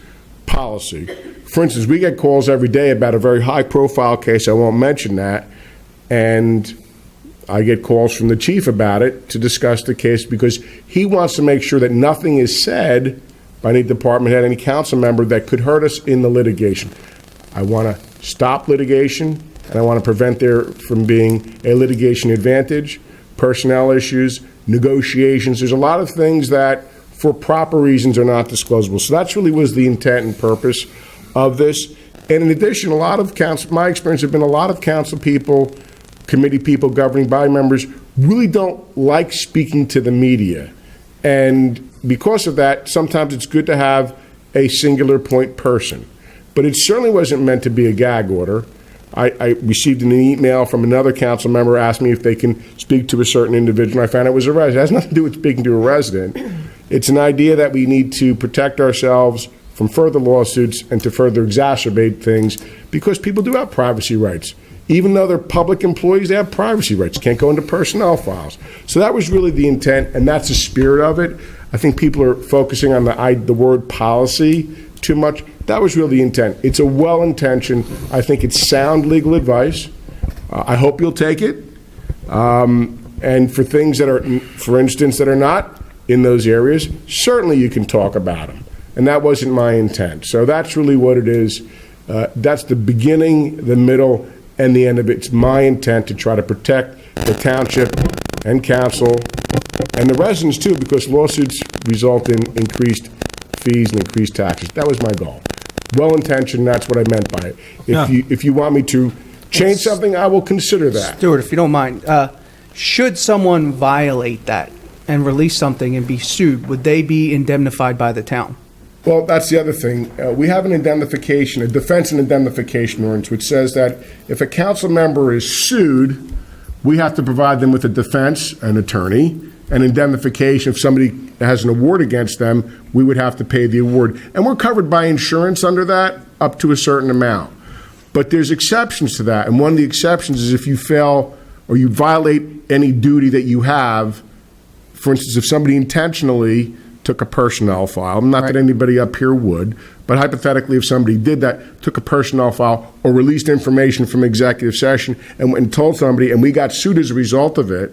policy. For instance, we get calls every day about a very high-profile case. I won't mention that. And I get calls from the chief about it to discuss the case because he wants to make sure that nothing is said by any department head, any council member that could hurt us in the litigation. I want to stop litigation, and I want to prevent there from being a litigation advantage, personnel issues, negotiations. There's a lot of things that, for proper reasons, are not disclosable. So that's really was the intent and purpose of this. And in addition, a lot of council, my experience have been a lot of council people, committee people, governing body members really don't like speaking to the media. And because of that, sometimes it's good to have a singular point person. But it certainly wasn't meant to be a gag order. I received an email from another council member asking me if they can speak to a certain individual. I found it was a resident. It has nothing to do with speaking to a resident. It's an idea that we need to protect ourselves from further lawsuits and to further exacerbate things because people do have privacy rights. Even though they're public employees, they have privacy rights. Can't go into personnel files. So that was really the intent, and that's the spirit of it. I think people are focusing on the word policy too much. That was really the intent. It's a well-intentioned, I think it's sound legal advice. I hope you'll take it. And for things that are, for instance, that are not in those areas, certainly you can talk about them. And that wasn't my intent. So that's really what it is. That's the beginning, the middle, and the end of it. It's my intent to try to protect the township and council and the residents too, because lawsuits result in increased fees and increased taxes. That was my goal. Well-intentioned, that's what I meant by it. If you want me to change something, I will consider that.
Stuart, if you don't mind, should someone violate that and release something and be sued, would they be indemnified by the town?
Well, that's the other thing. We have an indemnification, a defense and indemnification ordinance, which says that if a council member is sued, we have to provide them with a defense, an attorney, and indemnification. If somebody has an award against them, we would have to pay the award. And we're covered by insurance under that up to a certain amount. But there's exceptions to that. And one of the exceptions is if you fail or you violate any duty that you have. For instance, if somebody intentionally took a personnel file, not that anybody up here would, but hypothetically if somebody did that, took a personnel file or released information from executive session and told somebody and we got sued as a result of it,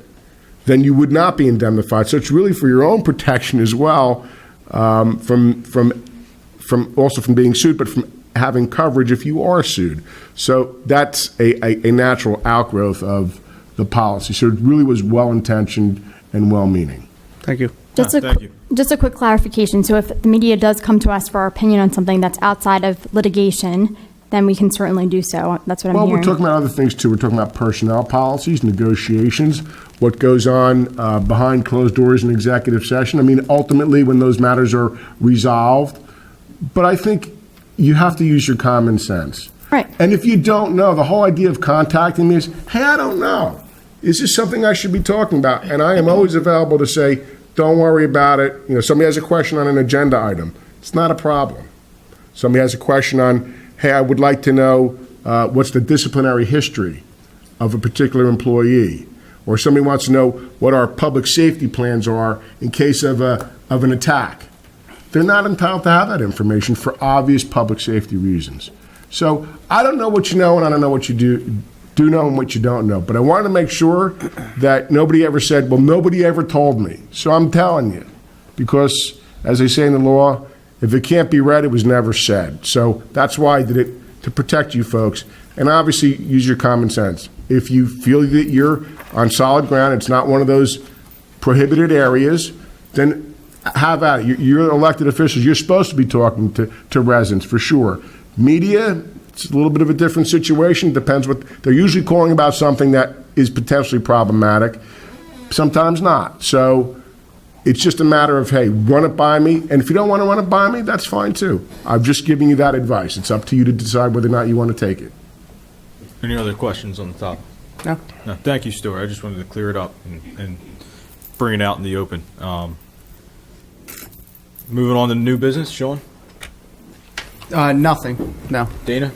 then you would not be indemnified. So it's really for your own protection as well, from being sued, but from having coverage if you are sued. So that's a natural outgrowth of the policy. So it really was well-intentioned and well-meaning.
Thank you.
Just a quick clarification. So if the media does come to us for our opinion on something that's outside of litigation, then we can certainly do so. That's what I'm hearing.
Well, we're talking about other things too. We're talking about personnel policies, negotiations, what goes on behind closed doors in executive session. I mean, ultimately, when those matters are resolved, but I think you have to use your common sense.
Right.
And if you don't know, the whole idea of contacting me is, hey, I don't know. Is this something I should be talking about? And I am always available to say, don't worry about it. You know, somebody has a question on an agenda item. It's not a problem. Somebody has a question on, hey, I would like to know what's the disciplinary history of a particular employee. Or somebody wants to know what our public safety plans are in case of an attack. They're not entitled to have that information for obvious public safety reasons. So I don't know what you know and I don't know what you do know and what you don't know. But I wanted to make sure that nobody ever said, well, nobody ever told me. So I'm telling you, because as they say in the law, if it can't be read, it was never said. So that's why I did it, to protect you folks. And obviously use your common sense. If you feel that you're on solid ground, it's not one of those prohibited areas, then have at it. You're elected officials. You're supposed to be talking to residents, for sure. Media, it's a little bit of a different situation. Depends what they're usually calling about, something that is potentially problematic. Sometimes not. So it's just a matter of, hey, run it by me. And if you don't want to run it by me, that's fine too. I'm just giving you that advice. It's up to you to decide whether or not you want to take it.
Any other questions on the topic?
No.
No. Thank you, Stuart. I just wanted to clear it up and bring it out in the open. Moving on to new business, Sean?
Nothing. No.
Dana?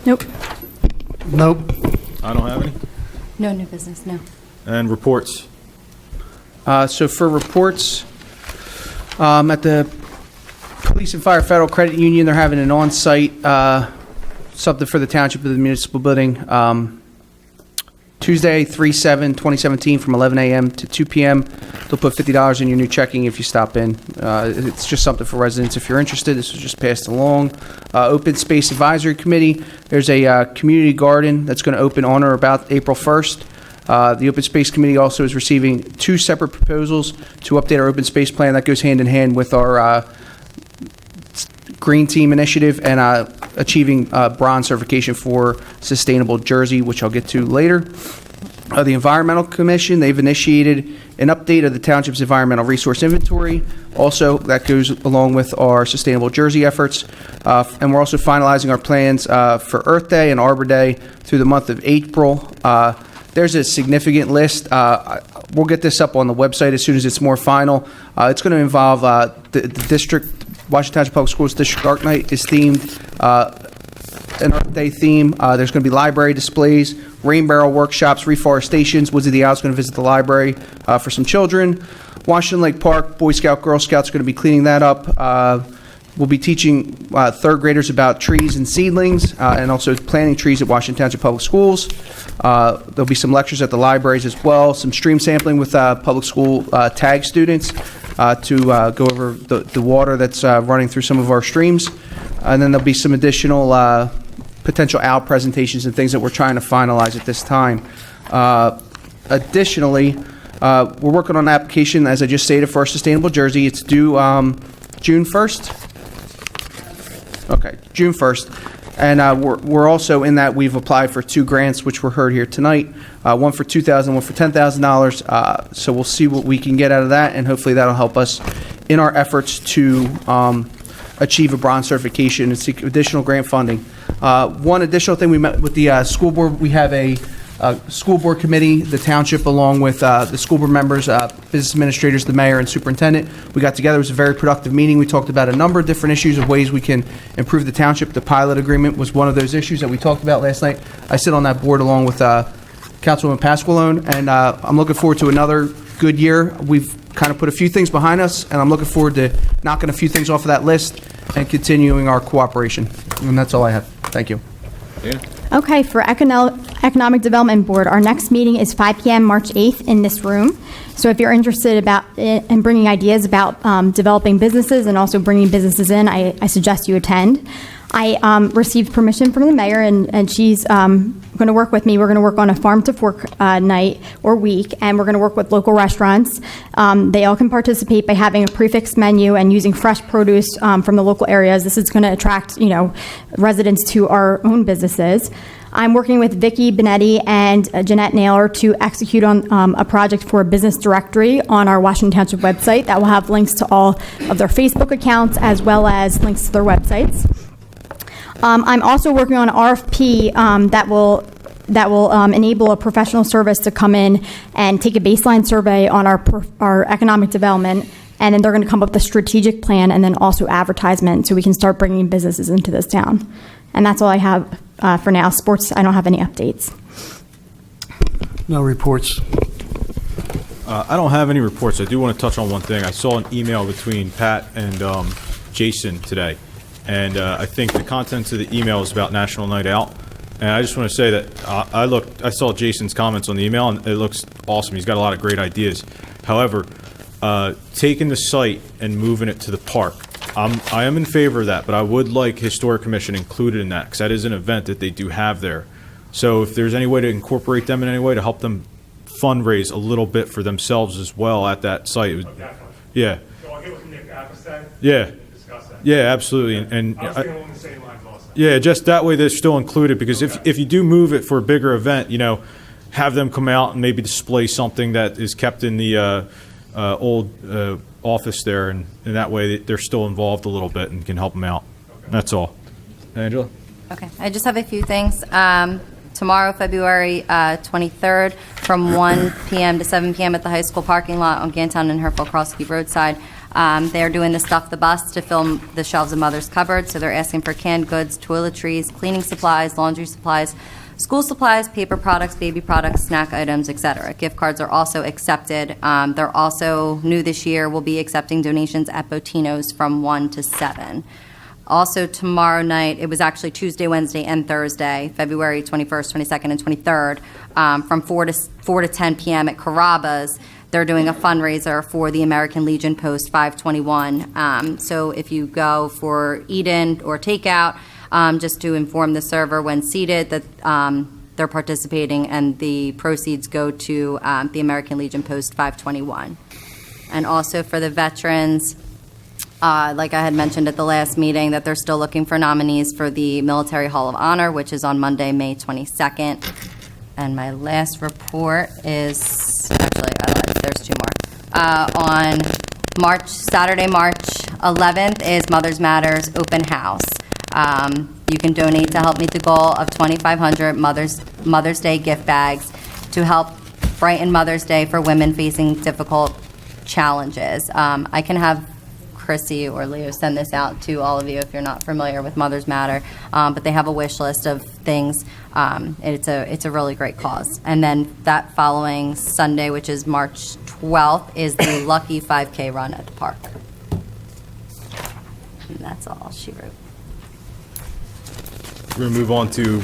Nope.
Nope.
I don't have any.
No new business, no.
And reports?
So for reports, at the Police and Fire Federal Credit Union, they're having an on-site something for the township of the municipal building. Tuesday, 3/7/2017, from 11 a.m. to 2 p.m. They'll put $50 in your new checking if you stop in. It's just something for residents if you're interested. This was just passed along. Open Space Advisory Committee, there's a community garden that's going to open on or about April 1st. The Open Space Committee also is receiving 2 separate proposals to update our open space plan. That goes hand in hand with our Green Team initiative and achieving bronze certification for sustainable Jersey, which I'll get to later. The Environmental Commission, they've initiated an update of the township's environmental resource inventory. Also, that goes along with our sustainable Jersey efforts. And we're also finalizing our plans for Earth Day and Arbor Day through the month of April. There's a significant list. we'll get this up on the website as soon as it's more final. It's going to involve the district, Washington Township Public Schools District Art Night is themed, an Earth Day theme. There's going to be library displays, rain barrel workshops, reforestations. Woods of the Owl's going to visit the library for some children. Washington Lake Park, Boy Scout, Girl Scouts are going to be cleaning that up. We'll be teaching third graders about trees and seedlings, and also planting trees at Washington Township Public Schools. There'll be some lectures at the libraries as well, some stream sampling with public school tag students to go over the water that's running through some of our streams. And then there'll be some additional potential owl presentations and things that we're trying to finalize at this time. Additionally, we're working on an application, as I just stated, for our sustainable jersey. It's due June 1st. Okay, June 1st. And we're also in that we've applied for 2 grants, which were heard here tonight, one for $2,000, one for $10,000. So we'll see what we can get out of that, and hopefully that'll help us in our efforts to achieve a bronze certification and seek additional grant funding. One additional thing, we met with the school board. We have a school board committee, the township, along with the school board members, business administrators, the mayor, and superintendent. We got together. It was a very productive meeting. We talked about a number of different issues of ways we can improve the township. The pilot agreement was one of those issues that we talked about last night. I sit on that board along with Councilwoman Pasqualone, and I'm looking forward to another good year. We've kind of put a few things behind us, and I'm looking forward to knocking a few things off of that list and continuing our cooperation. And that's all I have. Thank you.
Okay, for Economic Development Board, our next meeting is 5 p.m. March 8th in this room. So if you're interested in bringing ideas about developing businesses and also bringing businesses in, I suggest you attend. I received permission from the mayor, and she's going to work with me. We're going to work on a farm-to-fork night or week, and we're going to work with local restaurants. They all can participate by having a prefix menu and using fresh produce from the local areas. This is going to attract, residents to our own businesses. I'm working with Vicki Benetti and Jeanette Naylor to execute on a project for a business directory on our Washington Township website that will have links to all of their Facebook accounts as well as links to their websites. I'm also working on an RFP that will enable a professional service to come in and take a baseline survey on our economic development, and then they're going to come up with a strategic plan and then also advertisement so we can start bringing businesses into this town. And that's all I have for now. Sports, I don't have any updates.
No reports.
I don't have any reports. I do want to touch on one thing. I saw an email between Pat and Jason today. And I think the contents of the email is about National Night Out. And I just want to say that I saw Jason's comments on the email, and it looks awesome. He's got a lot of great ideas. However, taking the site and moving it to the park, I am in favor of that, but I would like Historic Commission included in that, because that is an event that they do have there. So if there's any way to incorporate them in any way to help them fundraise a little bit for themselves as well at that site. Yeah.
So I'll get with Nick Apostad.
Yeah. Yeah, absolutely. And
I was thinking along the same lines also.
Yeah, just that way they're still included, because if you do move it for a bigger event, have them come out and maybe display something that is kept in the old office there, and that way they're still involved a little bit and can help them out. Okay. That's all. Angela?
Okay, I just have a few things. Tomorrow, February 23rd, from 1 p.m. to 7 p.m. at the high school parking lot on Gantown and Herford Crosskeep Roadside. They're doing the Stuff the Bus to fill the shelves of Mother's Cupboard, so they're asking for canned goods, toiletries, cleaning supplies, laundry supplies, school supplies, paper products, baby products, snack items, etc. Gift cards are also accepted. They're also, new this year, will be accepting donations at Botino's from 1 to 7. Also tomorrow night, it was actually Tuesday, Wednesday, and Thursday, February 21st, 22nd, and 23rd, from 4 to 10 p.m. at Carrabba's. They're doing a fundraiser for the American Legion Post 521. So if you go for eat-in or takeout, just to inform the server when seated that they're participating, and the proceeds go to the American Legion Post 521. And also for the veterans, like I had mentioned at the last meeting, that they're still looking for nominees for the Military Hall of Honor, which is on Monday, May 22nd. And my last report is, actually, I lied, there's two more. On Saturday, March 11th is Mothers Matters Open House. You can donate to help meet the goal of 2,500 Mother's Day gift bags to help brighten Mother's Day for women facing difficult challenges. I can have Chrissy or Leo send this out to all of you if you're not familiar with Mothers Matter, but they have a wish list of things. It's a really great cause. And then that following Sunday, which is March 12th, is the Lucky 5K run at the park. And that's all she wrote.
We're going to move on to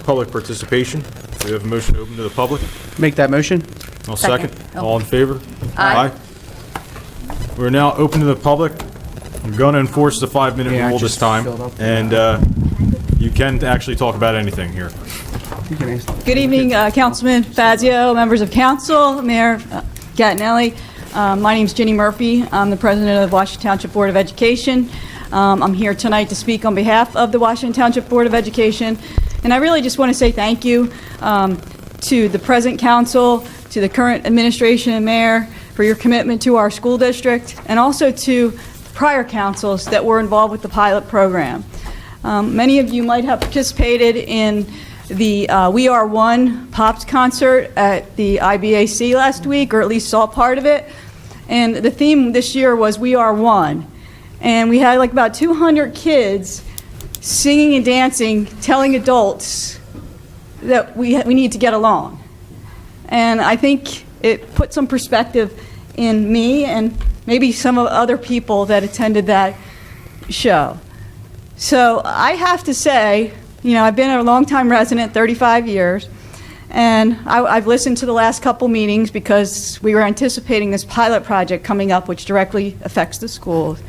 public participation. Do we have a motion to open to the public?
Make that motion.
I'll second.
Oh.
All in favor?
Aye.
We're now open to the public. I'm going to enforce the 5-minute
Yeah, I
rule this
just
time,
filled up.
and you can actually talk about anything here.
Good evening, Councilman Fazio, members of council, Mayor Gattinelli. My name is Ginny Murphy. I'm the president of the Washington Township Board of Education. I'm here tonight to speak on behalf of the Washington Township Board of Education. And I really just want to say thank you to the present council, to the current administration and mayor for your commitment to our school district, and also to prior councils that were involved with the pilot program. Many of you might have participated in the We Are One Pops concert at the IBAC last week, or at least saw part of it. And the theme this year was We Are One. And we had like about 200 kids singing and dancing, telling adults that we need to get along. And I think it put some perspective in me and maybe some of other people that attended that show. So I have to say, I've been a longtime resident, 35 years, and I've listened to the last couple meetings because we were anticipating this pilot project coming up which directly affects the schools.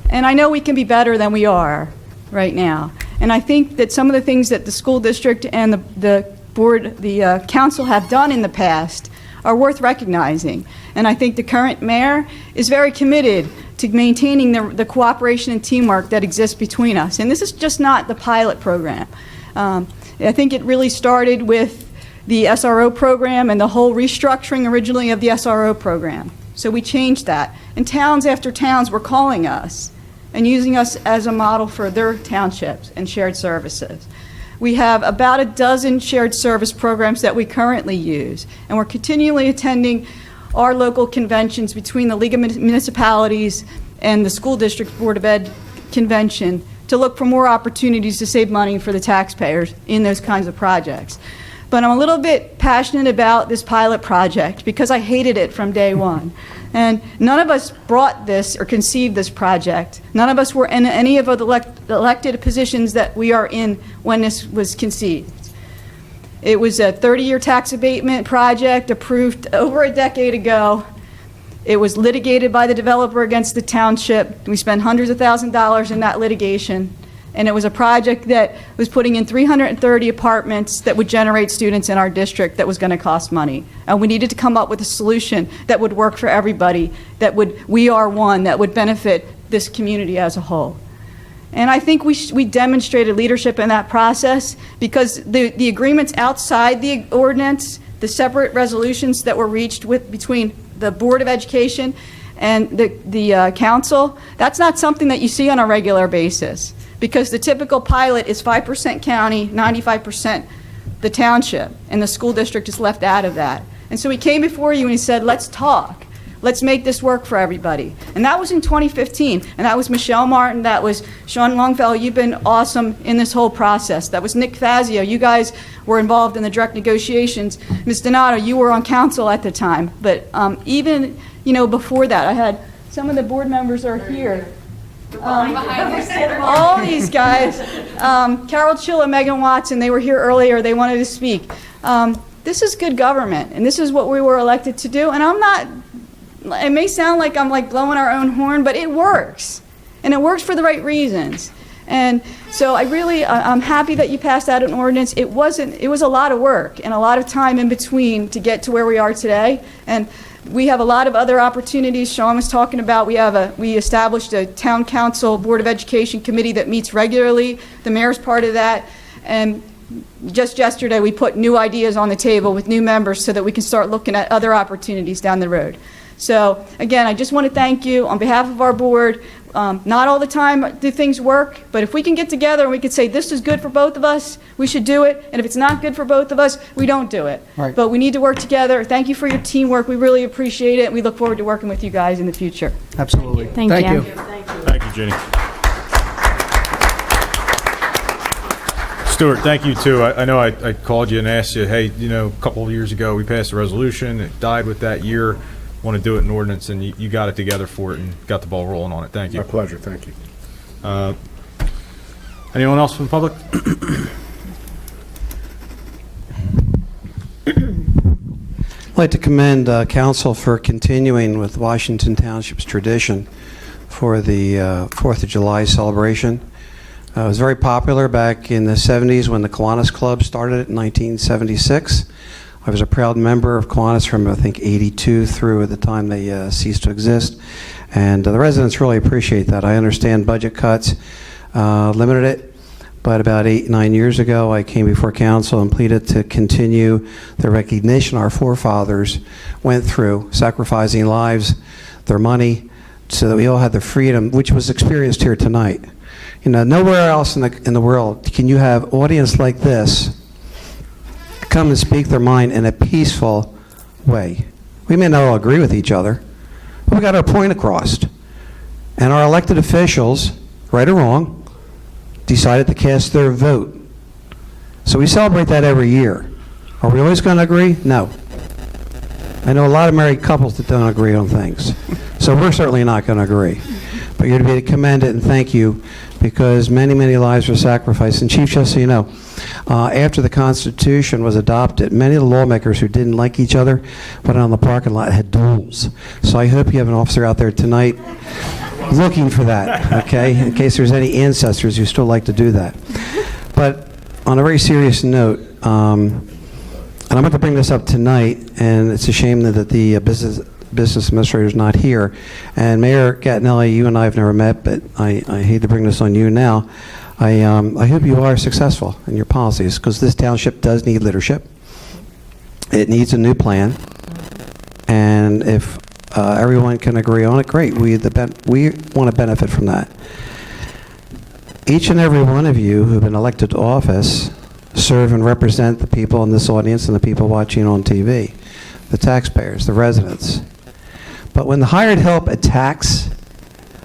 And I know we can be better than we are right now. And I think that some of the things that the school district and the board, the council have done in the past are worth recognizing. And I think the current mayor is very committed to maintaining the cooperation and teamwork that exists between us. And this is just not the pilot program. I think it really started with the SRO program and the whole restructuring originally of the SRO program. So we changed that. And towns after towns were calling us and using us as a model for their townships and shared services. We have about a dozen shared service programs that we currently use, and we're continually attending our local conventions between the League of Municipalities and the School District Board of Ed convention to look for more opportunities to save money for the taxpayers in those kinds of projects. But I'm a little bit passionate about this pilot project because I hated it from day one. And none of us brought this or conceived this project. None of us were in any of the elected positions that we are in when this was conceived. It was a 30-year tax abatement project approved over a decade ago. It was litigated by the developer against the township. We spent hundreds of thousands of dollars in that litigation. And it was a project that was putting in 330 apartments that would generate students in our district that was going to cost money. And we needed to come up with a solution that would work for everybody, we are one, that would benefit this community as a whole. And I think we demonstrated leadership in that process because the agreements outside the ordinance, the separate resolutions that were reached between the Board of Education and the council, that's not something that you see on a regular basis. Because the typical pilot is 5% county, 95% the township, and the school district is left out of that. And so he came before you and he said, let's talk. Let's make this work for everybody. And that was in 2015. And that was Michelle Martin. That was Sean Longfellow. You've been awesome in this whole process. That was Nick Fazio. You guys were involved in the direct negotiations. Ms. Donato, you were on council at the time. But even before that, I had some of the board members are here. All these guys, Carol Chill and Megan Watson, they were here earlier. They wanted to speak. This is good government, and this is what we were elected to do. And I'm not, it may sound like I'm like blowing our own horn, but it works. And it works for the right reasons. And so I'm happy that you passed out an ordinance. It was a lot of work and a lot of time in between to get to where we are today. And we have a lot of other opportunities. Sean was talking about we established a town council board of education committee that meets regularly. The mayor's part of that. And just yesterday we put new ideas on the table with new members so that we can start looking at other opportunities down the road. So again, I just want to thank you on behalf of our board. Not all the time do things work, but if we can get together and we could say, this is good for both of us, we should do it, and if it's not good for both of us, we don't do it.
Right.
But we need to work together. Thank you for your teamwork. We really appreciate it, and we look forward to working with you guys in the future.
Absolutely.
Thank you.
Thank you, Jenny. Stuart, thank you too. I know I called you and asked you, hey, a couple of years ago we passed a resolution. It died with that year. Want to do it in ordinance, and you got it together for it and got the ball rolling on it. Thank you.
My pleasure. Thank you.
Anyone else from the public?
I'd like to commend council for continuing with Washington Township's tradition for the 4th of July celebration. It was very popular back in the 70s when the Kiwanis Club started in 1976. I was a proud member of Kiwanis from, I think, 82 through the time they ceased to exist. And the residents really appreciate that. I understand budget cuts limited it, but about 8-9 years ago, I came before council and pleaded to continue the recognition our forefathers went through, sacrificing lives, their money, so that we all had the freedom, which was experienced here tonight. Nowhere else in the world can you have audience like this come and speak their mind in a peaceful way. We may not all agree with each other, but we got our point across. And our elected officials, right or wrong, decided to cast their vote. So we celebrate that every year. Are we always going to agree? No. I know a lot of married couples that don't agree on things. So we're certainly not going to agree. But you're to be commended and thank you, because many, many lives were sacrificed. And Chief, just so you know, after the Constitution was adopted, many of the lawmakers who didn't like each other went out in the parking lot and had duels. So I hope you have an officer out there tonight looking for that, okay, in case there's any ancestors who still like to do that. But on a very serious note, and I'm going to bring this up tonight, and it's a shame that the business administrator is not here. And Mayor Gattinelli, you and I have never met, but I hate to bring this on you now. I hope you are successful in your policies, because this township does need leadership. It needs a new plan. And if everyone can agree on it, great. We want to benefit from that. Each and every one of you who have been elected to office serve and represent the people in this audience and the people watching on TV, the taxpayers, the residents. But when the hired help attacks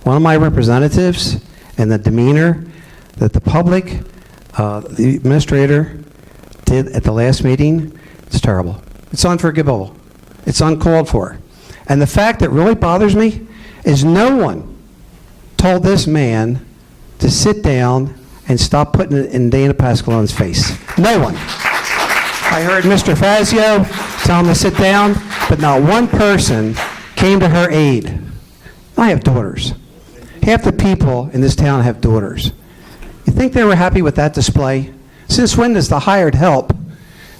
one of my representatives and the demeanor that the public, the administrator did at the last meeting, it's terrible. It's unforgivable. It's uncalled for. And the fact that really bothers me is no one told this man to sit down and stop putting it in Dana Pascalone's face. No one. I heard Mr. Fazio tell him to sit down, but not one person came to her aid. I have daughters. Half the people in this town have daughters. You think they were happy with that display? Since when does the hired help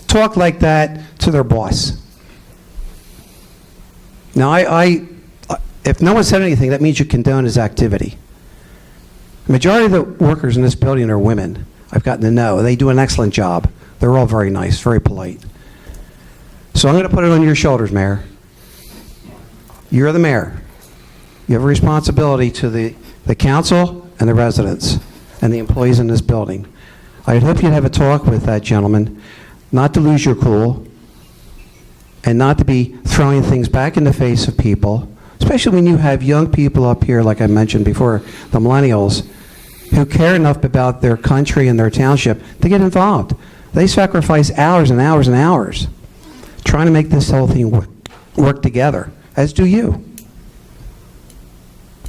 talk like that to their boss? Now, if no one said anything, that means you condone his activity. The majority of the workers in this building are women. I've gotten to know. They do an excellent job. They're all very nice, very polite. So I'm going to put it on your shoulders, Mayor. You're the mayor. You have a responsibility to the council and the residents and the employees in this building. I hope you'd have a talk with that gentleman, not to lose your cool, and not to be throwing things back in the face of people, especially when you have young people up here, like I mentioned before, the millennials, who care enough about their country and their township to get involved. They sacrifice hours and hours and hours trying to make this whole thing work together, as do you.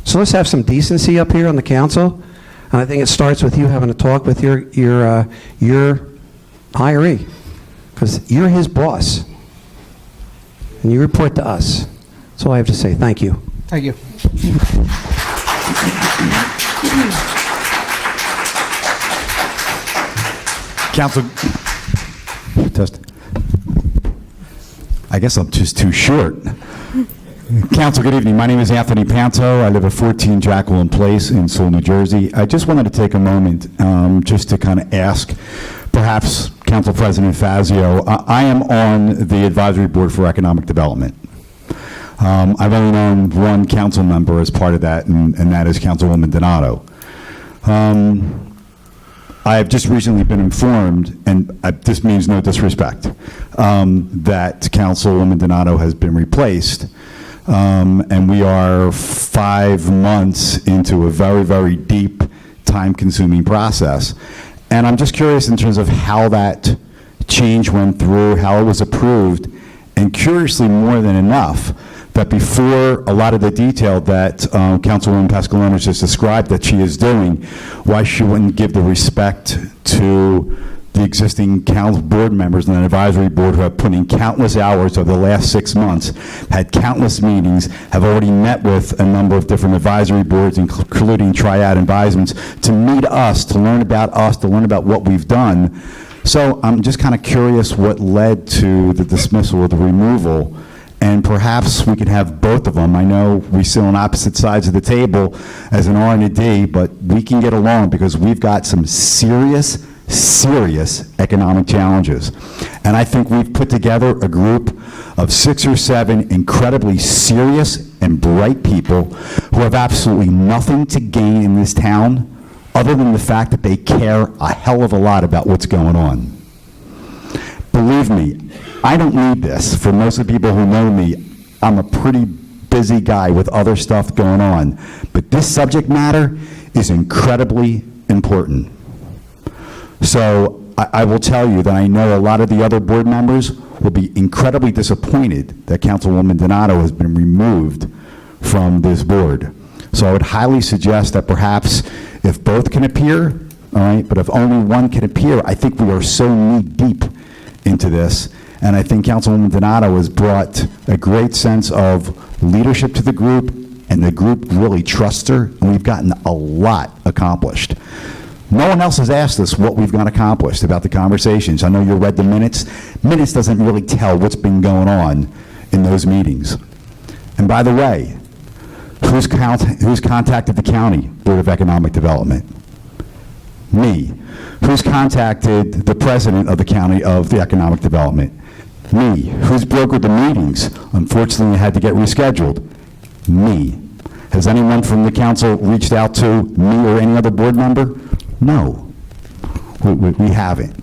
So let's have some decency up here on the council, and I think it starts with you having a talk with your hiree, because you're his boss, and you report to us. That's all I have to say. Thank you.
Thank you.
Council, I guess I'm just too short. Council, good evening. My name is Anthony Panto. I live at 14 Jacqueline Place in Sewell, New Jersey. I just wanted to take a moment just to kind of ask, perhaps, Council President Fazio, I am on the Advisory Board for Economic Development. I've only known one council member as part of that, and that is Councilwoman Donato. I have just recently been informed, and this means no disrespect, that Councilwoman Donato has been replaced, and we are 5 months into a very, very deep, time-consuming process. And I'm just curious in terms of how that change went through, how it was approved, and curiously more than enough, that before a lot of the detail that Councilwoman Pasqualone has just described that she is doing, why she wouldn't give the respect to the existing council board members and the advisory board who have put in countless hours over the last 6 months, had countless meetings, have already met with a number of different advisory boards, including Triad Advisements, to meet us, to learn about us, to learn about what we've done. So I'm just kind of curious what led to the dismissal or the removal. And perhaps we could have both of them. I know we sit on opposite sides of the table as an R and a D, but we can get along because we've got some serious economic challenges. And I think we've put together a group of 6 or 7 incredibly serious and bright people who have absolutely nothing to gain in this town other than the fact that they care a hell of a lot about what's going on. Believe me, I don't need this. For most of the people who know me, I'm a pretty busy guy with other stuff going on. But this subject matter is incredibly important. So I will tell you that I know a lot of the other board members will be incredibly disappointed that Councilwoman Donato has been removed from this board. So I would highly suggest that perhaps if both can appear, all right, but if only one can appear, I think we are so knee-deep into this. And I think Councilwoman Donato has brought a great sense of leadership to the group, and the group really trusts her, and we've gotten a lot accomplished. No one else has asked us what we've got accomplished about the conversations. I know you read the minutes. Minutes doesn't really tell what's been going on in those meetings. And by the way, who's contacted the county Board of Economic Development? Me. Who's contacted the president of the county of the Economic Development? Me. Who's brokered the meetings? Unfortunately, it had to get rescheduled. Me. Has anyone from the council reached out to me or any other board member? No. We haven't.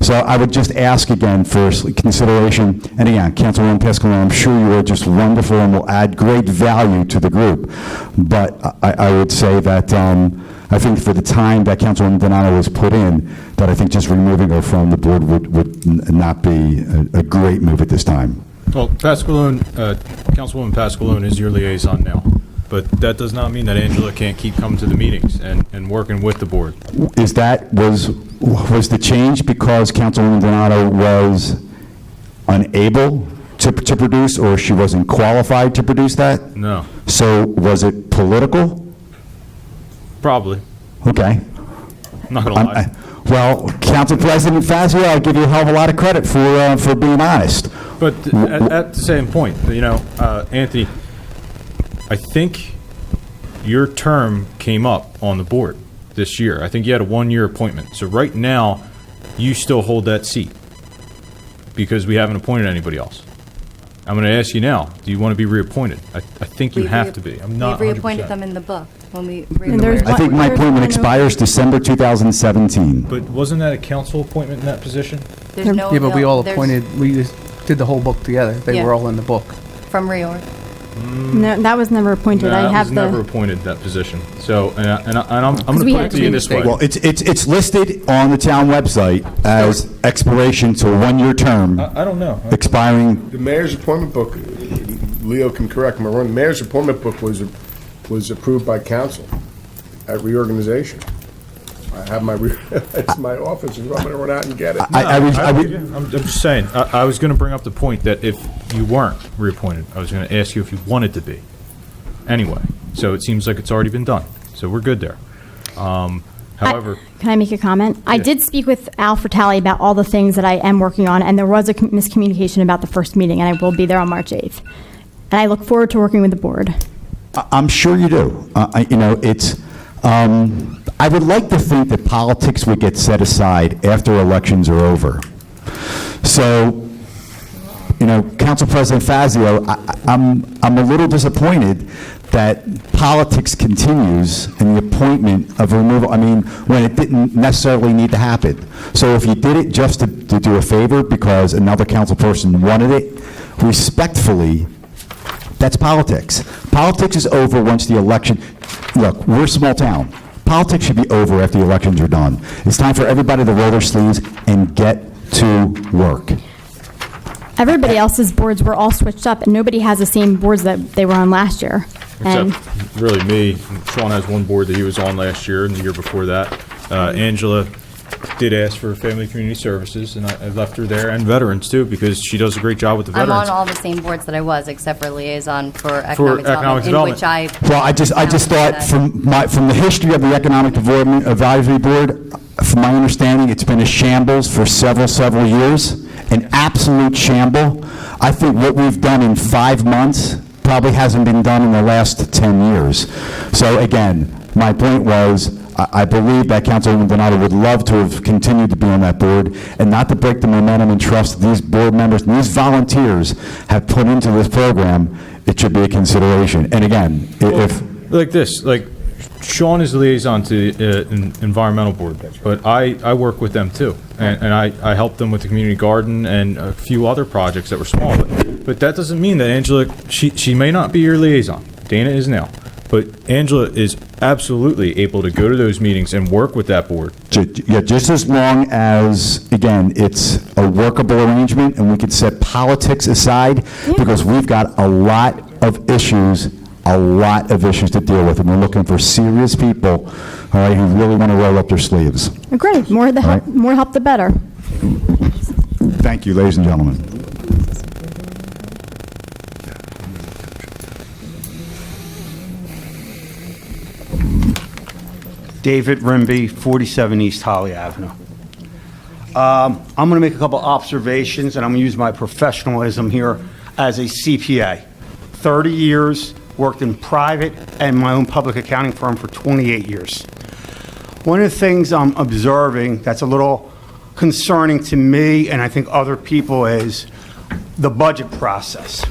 So I would just ask again for consideration, and again, Councilwoman Pasqualone, I'm sure you are just wonderful and will add great value to the group, but I would say that I think for the time that Councilwoman Donato was put in, that I think just removing her from the board would not be a great move at this time.
Well, Pasqualone, Councilwoman Pasqualone is your liaison now, but that does not mean that Angela can't keep coming to the meetings and working with the board.
Was the change because Councilwoman Donato was unable to produce, or she wasn't qualified to produce that?
No.
So was it political?
Probably.
Okay.
I'm not gonna lie.
Well, Council President Fazio, I'll give you a hell of a lot of credit for being honest.
But at the same point, you know, Anthony, I think your term came up on the board this year. I think you had a 1-year appointment. So right now, you still hold that seat because we haven't appointed anybody else. I'm going to ask you now, do you want to be reappointed? I think you have to be. I'm not
We
100%.
reappointed them in the book when we
I think my appointment expires December 2017.
But wasn't that a council appointment in that position?
There's no,
Yeah, but we all
there's-
appointed, we just did the whole book together. They
Yeah.
were all in the book.
From reorg.
No, that was never appointed. I
That
have
was
the.
never appointed, that position. So, and I'm going to
we
put
had
it to you
to
this way.
Well, it's listed on the town website as expiration to a 1-year term,
I don't know.
expiring.
The mayor's appointment book, Leo can correct me, the mayor's appointment book was approved by council at reorganization. I have it's my office, and I'm going to run out and get it.
I'm just saying, I was going to bring up the point that if you weren't reappointed, I was going to ask you if you wanted to be. Anyway, so it seems like it's already been done. So we're good there. However,
Can I make a comment? I did speak with Al Fratelli about all the things that I am working on, and there was a miscommunication about the first meeting, and I will be there on March 8th. And I look forward to working with the board.
I'm sure you do. It's. I would like to think that politics would get set aside after elections are over. So you know, Council President Fazio, I'm a little disappointed that politics continues in the appointment of removal, I mean, when it didn't necessarily need to happen. So if you did it just to do a favor because another council person wanted it, respectfully, that's politics. Politics is over once the election, look, we're a small town. Politics should be over after the elections are done. It's time for everybody to roll their sleeves and get to work.
Everybody else's boards were all switched up, and nobody has the same boards that they were on last year. And
Except really me. Sean has one board that he was on last year and the year before that. Angela did ask for Family Community Services, and I left her there, and Veterans too, because she does a great job with the
I'm
veterans.
on all the same boards that I was, except for liaison for economic development, in
development.
which I.
Well, I just thought from the history of the Economic Development Advisory Board, from my understanding, it's been a shambles for several years, an absolute shamble. I think what we've done in 5 months probably hasn't been done in the last 10 years. So again, my point was, I believe that Councilwoman Donato would love to have continued to be on that board, and not to break the momentum and trust these board members and these volunteers have put into this program. It should be a consideration. And again, if
Like this, like Sean is the liaison to environmental board, but I work with them too, and I help them with the community garden and a few other projects that were small. But that doesn't mean that Angela, she may not be your liaison. Dana is now. But Angela is absolutely able to go to those meetings and work with that board.
Yeah, just as long as, again, it's a workable arrangement and we could set politics aside, because we've got a lot of issues to deal with, and we're looking for serious people, all right, who really want to roll up their sleeves.
great, more help the better.
Thank you, ladies and gentlemen.
David Rimby, 47 East Holly Avenue. I'm going to make a couple observations, and I'm going to use my professionalism here as a CPA. 30 years, worked in private and my own public accounting firm for 28 years. One of the things I'm observing that's a little concerning to me, and I think other people, is the budget process.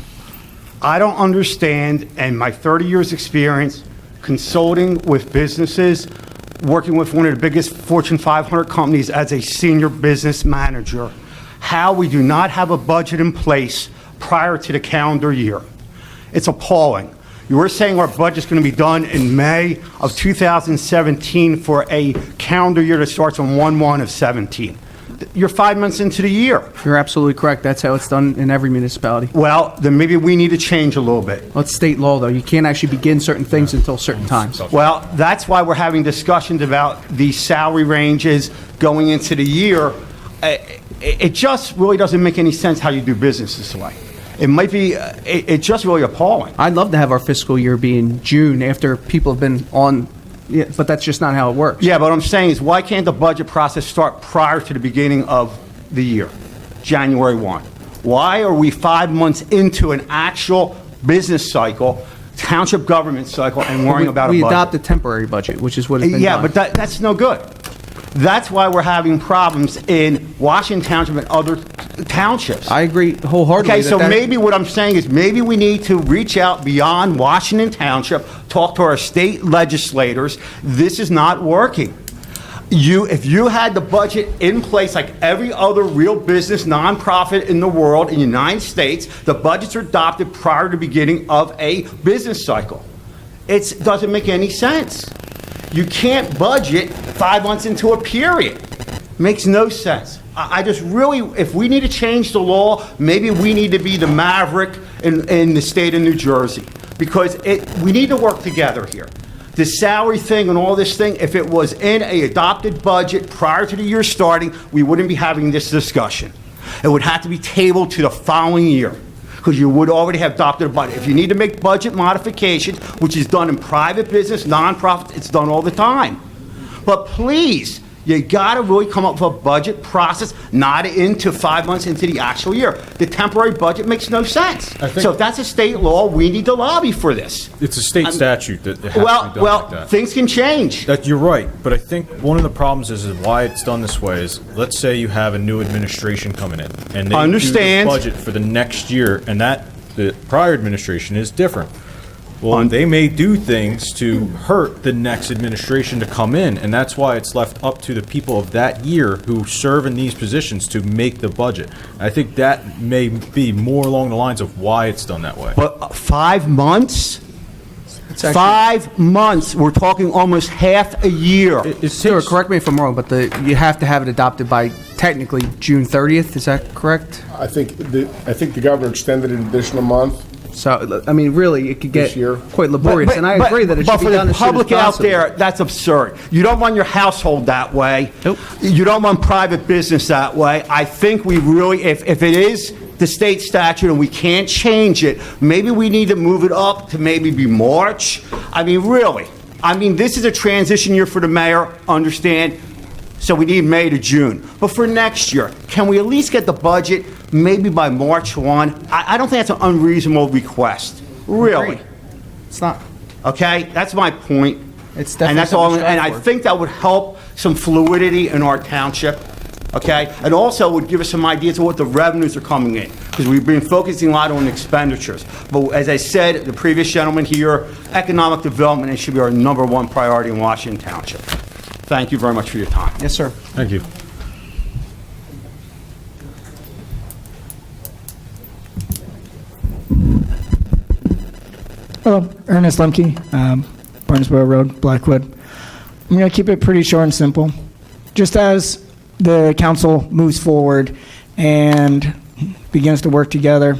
I don't understand, and my 30 years experience consulting with businesses, working with one of the biggest Fortune 500 companies as a senior business manager, how we do not have a budget in place prior to the calendar year. It's appalling. You were saying our budget's going to be done in May of 2017 for a calendar year that starts on 1/1/17. You're 5 months into the year.
You're absolutely correct. That's how it's done in every municipality.
Well, then maybe we need to change a little bit.
Well, it's state law, though. You can't actually begin certain things until certain times.
Well, that's why we're having discussions about the salary ranges going into the year. It just really doesn't make any sense how you do business this way. It might be, it's just really appalling.
I'd love to have our fiscal year be in June after people have been on, yeah, but that's just not how it works.
Yeah, but what I'm saying is, why can't the budget process start prior to the beginning of the year, January 1? Why are we 5 months into an actual business cycle, township government cycle, and worrying about a budget?
We adopt a temporary budget, which is what has been
Yeah,
done.
but that's no good. That's why we're having problems in Washington Township and other townships.
I agree wholeheartedly.
Okay, so maybe what I'm saying is maybe we need to reach out beyond Washington Township, talk to our state legislators. This is not working. If you had the budget in place like every other real business nonprofit in the world, in the United States, the budgets are adopted prior to the beginning of a business cycle. It doesn't make any sense. You can't budget 5 months into a period. Makes no sense. I just really, if we need to change the law, maybe we need to be the maverick in the state of New Jersey, because we need to work together here. The salary thing and all this thing, if it was in a adopted budget prior to the year starting, we wouldn't be having this discussion. It would have to be tabled to the following year, because you would already have adopted a budget. If you need to make budget modifications, which is done in private business, nonprofits, it's done all the time. But please, You got to really come up with a budget process, not into 5 months into the actual year. The temporary budget makes no sense. So if that's a state law, we need to lobby for this.
It's a state statute that it has to be done like that.
Things can change.
You're right, but I think one of the problems is why it's done this way is, let's say you have a new administration coming in, and they
Understand.
do the budget for the next year, and the prior administration is different. Well, they may do things to hurt the next administration to come in, and that's why it's left up to the people of that year who serve in these positions to make the budget. I think that may be more along the lines of why it's done that way.
But 5 months? 5 months. We're talking almost half a year.
Stuart, correct me if I'm wrong, but you have to have it adopted by technically June 30th. Is that correct?
I think the governor extended an additional month.
So, I mean, really, it could get quite laborious, and I agree that it should be done as soon as
But for the public out
possible.
there, that's absurd. You don't run your household that way. Nope. You don't run private business that way. I think we really, if it is the state statute and we can't change it, maybe we need to move it up to maybe be March. I mean, really. I mean, this is a transition year for the mayor, understand? So we need May to June. But for next year, can we at least get the budget maybe by March 1? I don't think that's an unreasonable request. Really.
It's not.
Okay? That's my point.
It's definitely
And that's all.
something to
And
strive
I
for.
think that would help some fluidity in our township. Okay? And also would give us some ideas of what the revenues are coming in. Because we've been focusing a lot on expenditures. But as I said, the previous gentleman here, economic development, it should be our #1 priority in Washington Township. Thank you very much for your time.
Yes, sir.
Thank you.
Hello, Ernest Lemke, Barnesboro Road, Blackwood. I'm going to keep it pretty short and simple. Just as the council moves forward and begins to work together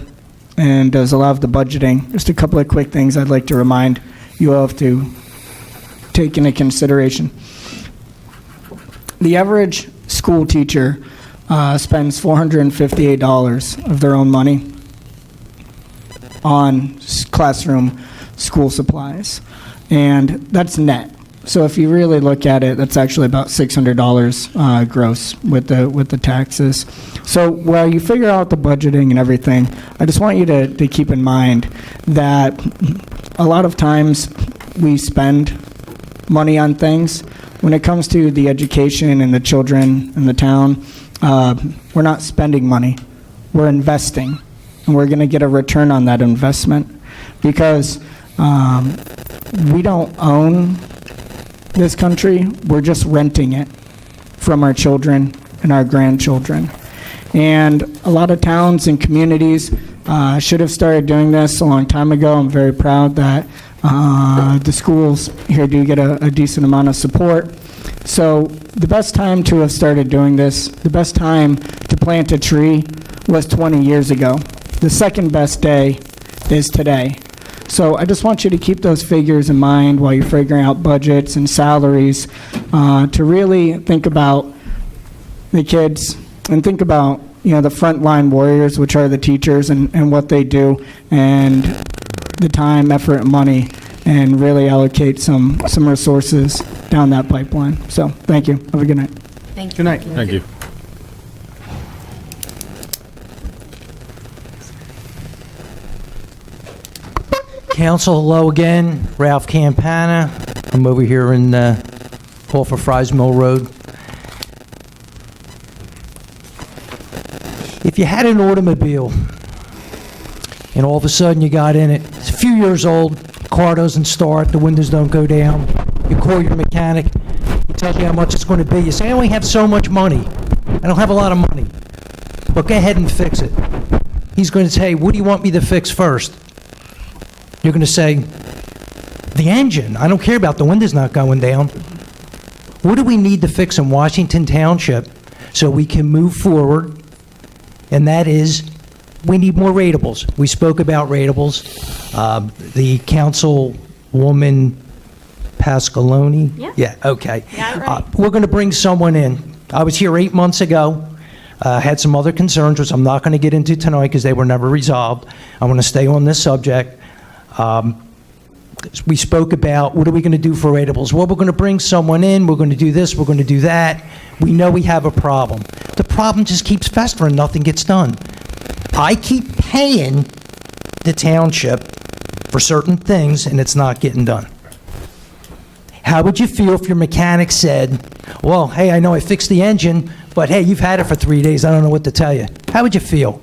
and does a lot of the budgeting, just a couple of quick things I'd like to remind you of to take into consideration. The average school teacher spends $458 of their own money on classroom school supplies, and that's net. So if you really look at it, that's actually about $600 gross with the taxes. So while you figure out the budgeting and everything, I just want you to keep in mind that a lot of times we spend money on things. When it comes to the education and the children in the town, we're not spending money. We're investing, and we're going to get a return on that investment because we don't own this country. We're just renting it from our children and our grandchildren. And a lot of towns and communities should have started doing this a long time ago. I'm very proud that the schools here do get a decent amount of support. So the best time to have started doing this, the best time to plant a tree was 20 years ago. The second best day is today. So I just want you to keep those figures in mind while you're figuring out budgets and salaries, to really think about the kids and think about, the frontline warriors, which are the teachers, and what they do, and the time, effort, and money, and really allocate some resources down that pipeline. So thank you. Have a good night.
Thank you.
Good night.
Thank you.
Council, hello again. Ralph Campana. I'm over here in off of Fries Mill Road. If you had an automobile and all of a sudden you got in it, it's a few years old, car doesn't start, the windows don't go down, you call your mechanic, he tells you how much it's going to be. You say, I only have so much money. I don't have a lot of money, but go ahead and fix it. He's going to say, what do you want me to fix first? You're going to say, the engine. I don't care about the windows not going down. What do we need to fix in Washington Township so we can move forward? And that is, we need more ratables. We spoke about ratables. The councilwoman Pascaloni? Yeah, okay.
Yeah, right.
We're going to bring someone in. I was here 8 months ago. Had some other concerns, which I'm not going to get into tonight because they were never resolved. I want to stay on this subject. We spoke about, what are we going to do for ratables? Well, we're going to bring someone in, we're going to do this, we're going to do that. We know we have a problem. The problem just keeps festering, nothing gets done. I keep paying the township for certain things, and it's not getting done. How would you feel if your mechanic said, well, hey, I know I fixed the engine, but hey, you've had it for 3 days, I don't know what to tell you. How would you feel?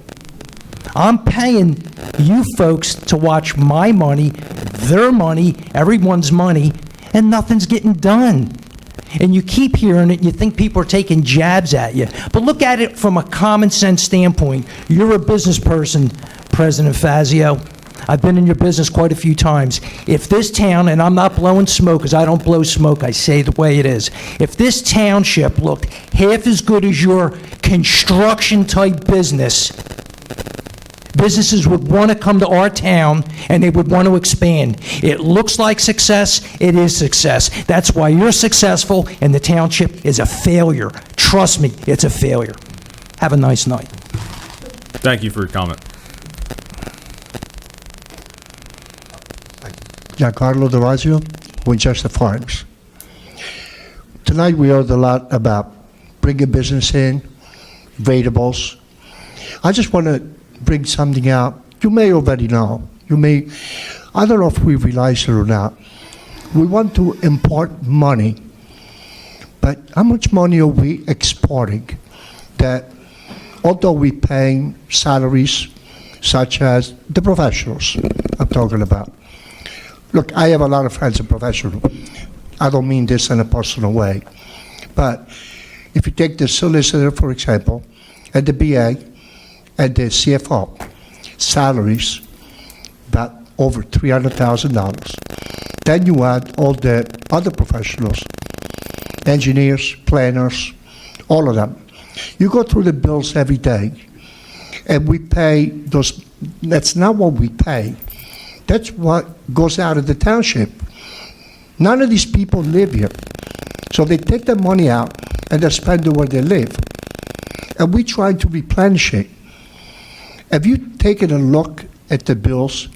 I'm paying you folks to watch my money, their money, everyone's money, and nothing's getting done. And you keep hearing it, and you think people are taking jabs at you. But look at it from a common sense standpoint. You're a business person, President Fazio. I've been in your business quite a few times. If this town, and I'm not blowing smoke because I don't blow smoke, I say the way it is. If this township looked half as good as your construction type business, businesses would want to come to our town and they would want to expand. It looks like success, it is success. That's why you're successful and the township is a failure. Trust me, it's a failure. Have a nice night.
Thank you for your comment.
Giancarlo Dorazio, Winchester Farms. Tonight we heard a lot about bringing business in, ratables. I just want to bring something out. You may already know. I don't know if we realize it or not. We want to import money, but how much money are we exporting that although we're paying salaries such as the professionals I'm talking about? Look, I have a lot of friends in professional. I don't mean this in a personal way. But if you take the solicitor, for example, and the BA, and the CFO, salaries about over $300,000. Then you add all the other professionals, engineers, planners, all of them. You go through the bills every day, and we pay those. That's not what we pay. That's what goes out of the township. None of these people live here. So they take the money out and they spend it where they live. And we try to replenish it. Have you taken a look at the bills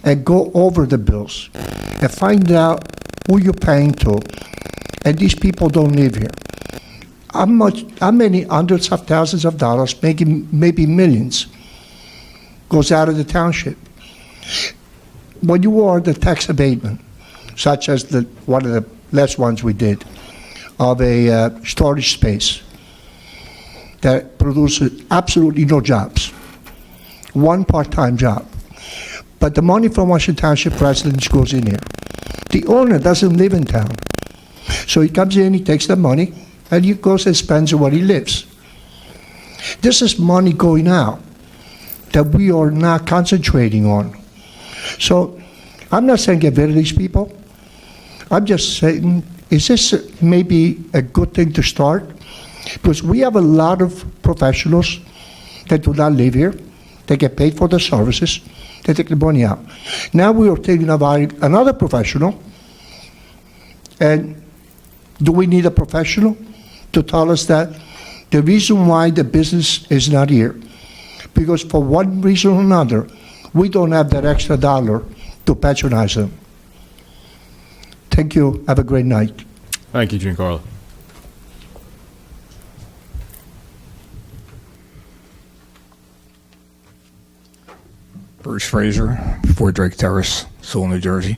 and go over the bills and find out who you're paying to? And these people don't live here. How many hundreds of thousands of dollars, maybe millions, goes out of the township? When you are the tax abatement, such as one of the last ones we did, of a storage space that produces absolutely no jobs, one part-time job, but the money from Washington Township residents goes in here. The owner doesn't live in town, so he comes in, he takes the money, and he goes and spends it where he lives. This is money going out that we are not concentrating on. So I'm not saying get rid of these people. I'm just saying, is this maybe a good thing to start? Because we have a lot of professionals that do not live here. They get paid for their services. They take the money out. Now we are thinking about another professional. And do we need a professional to tell us that the reason why the business is not here? Because for one reason or another, we don't have that extra dollar to patronize them. Thank you. Have a great night.
Thank you, Giancarlo.
Bruce Fraser, 4 Drake Terrace, Sewell, New Jersey.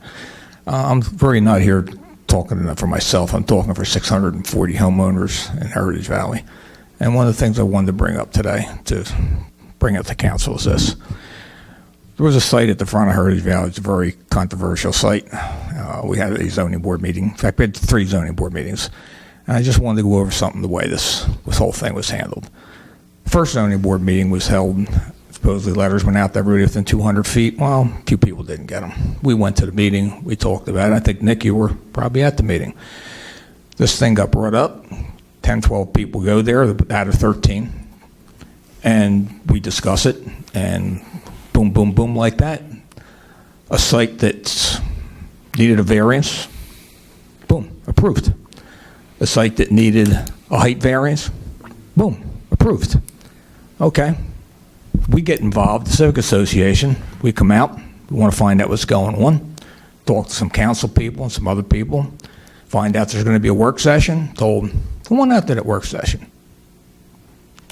I'm really not here talking for myself. I'm talking for 640 homeowners in Heritage Valley. And one of the things I wanted to bring up today, to bring up to council, is this. There was a site at the front of Heritage Valley. It's a very controversial site. We had a zoning board meeting. In fact, we had 3 zoning board meetings. And I just wanted to go over something, the way this whole thing was handled. The first zoning board meeting was held. Supposedly letters went out to everybody within 200 feet. Well, a few people didn't get them. We went to the meeting. We talked about it. I think, Nick, you were probably at the meeting. This thing got brought up. 10, 12 people go there out of 13. And we discuss it. And boom, boom, boom, like that. A site that needed a variance, boom, approved. A site that needed a height variance, boom, approved. Okay. We get involved, the Civic Association, we come out, we want to find out what's going on, talked to some council people and some other people, find out there's going to be a work session, told them, come on out to that work session.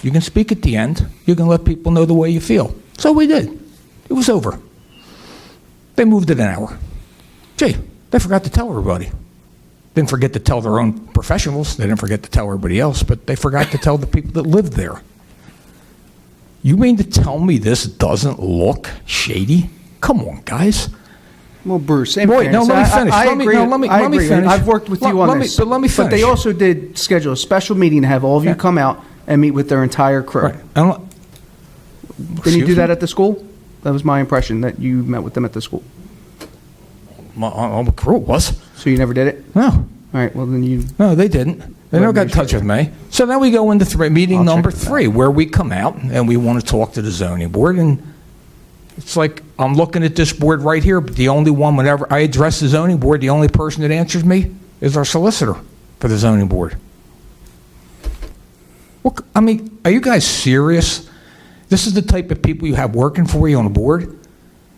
You can speak at the end. You can let people know the way you feel. So we did. It was over. They moved it an hour. Gee, they forgot to tell everybody. Didn't forget to tell their own professionals. They didn't forget to tell everybody else, but they forgot to tell the people that lived there. You mean to tell me this doesn't look shady? Come on, guys.
Well, Bruce, in
Wait, no,
fairness,
let me finish.
I
Let me-
agree.
no, let me-
I
let me
agree.
finish.
I've worked with you
Let
on
me-
this.
but let me
But they
finish.
also did schedule a special meeting to have all of you come out and meet with their entire crew. Didn't you
Excuse
do that
me?
at the school? That was my impression, that you met with them at the school.
My crew was.
So you never did it?
No.
All right, well, then you...
No, they didn't. They never got in touch with me. So then we go into meeting number 3, where we come out and we want to talk to the zoning board. And it's like, I'm looking at this board right here, but the only one, whenever I address the zoning board, the only person that answers me is our solicitor for the zoning board. What, I mean, are you guys serious? This is the type of people you have working for you on the board?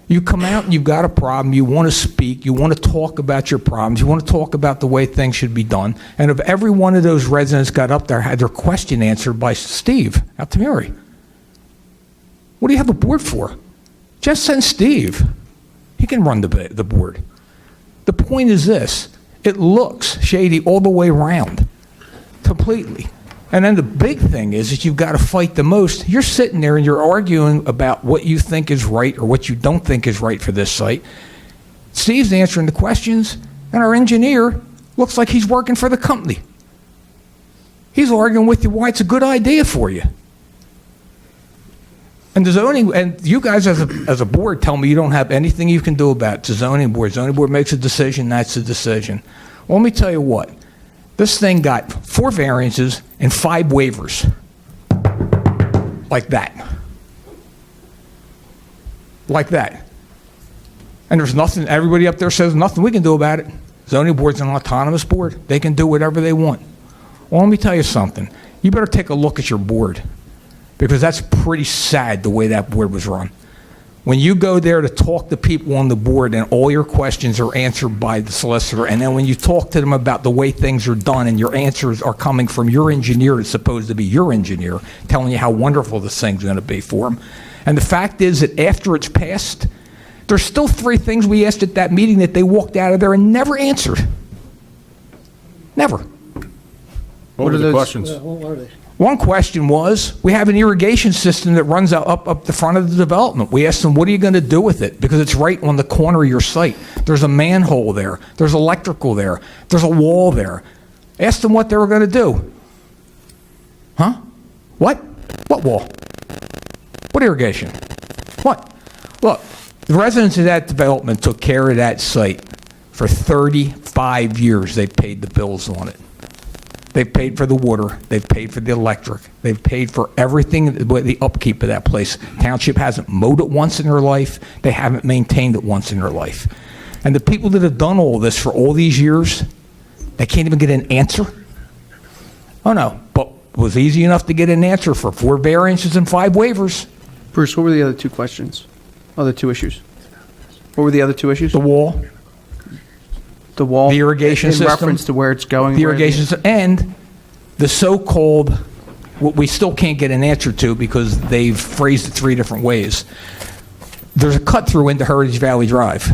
You come out and you've got a problem, you want to speak, you want to talk about your problems, you want to talk about the way things should be done, and if every one of those residents got up there, had their question answered by Steve Altamiri, what do you have a board for? Just send Steve. He can run the board. The point is this, it looks shady all the way around, completely. And then the big thing is you've got to fight the most. You're sitting there and you're arguing about what you think is right or what you don't think is right for this site. Steve's answering the questions, and our engineer looks like he's working for the company. He's arguing with you why it's a good idea for you. And the zoning, and you guys as a board tell me you don't have anything you can do about it. It's the zoning board. Zoning board makes a decision, that's the decision. Well, let me tell you what. This thing got 4 variances and 5 waivers. Like that. Like that. And there's nothing, everybody up there says nothing we can do about it. Zoning board's an autonomous board. They can do whatever they want. Well, let me tell you something. You better take a look at your board, because that's pretty sad the way that board was run. When you go there to talk to people on the board and all your questions are answered by the solicitor, and then when you talk to them about the way things are done and your answers are coming from your engineer that's supposed to be your engineer, telling you how wonderful this thing's going to be for them. And the fact is that after it's passed, there's still 3 things we asked at that meeting that they walked out of there and never answered. Never.
What were the questions?
One question was, we have an irrigation system that runs up the front of the development. We asked them, what are you going to do with it? Because it's right on the corner of your site. There's a manhole there. There's electrical there. There's a wall there. Asked them what they were going to do. Huh? What? What wall? What irrigation? What? Look, the residents of that development took care of that site for 35 years. They paid the bills on it. They've paid for the water. They've paid for the electric. They've paid for everything, the upkeep of that place. Township hasn't mowed it once in their life. They haven't maintained it once in their life. And the people that have done all this for all these years, they can't even get an answer? Oh, no. But it was easy enough to get an answer for 4 variances and 5 waivers.
Bruce, what were the other 2 questions? Other 2 issues? What were the other 2 issues?
The wall.
The wall.
The irrigation
in
system.
reference to where it's going.
The
where
irrigation system. And the so-called, what we still can't get an answer to because they've phrased it 3 different ways. There's a cut-through into Heritage Valley Drive.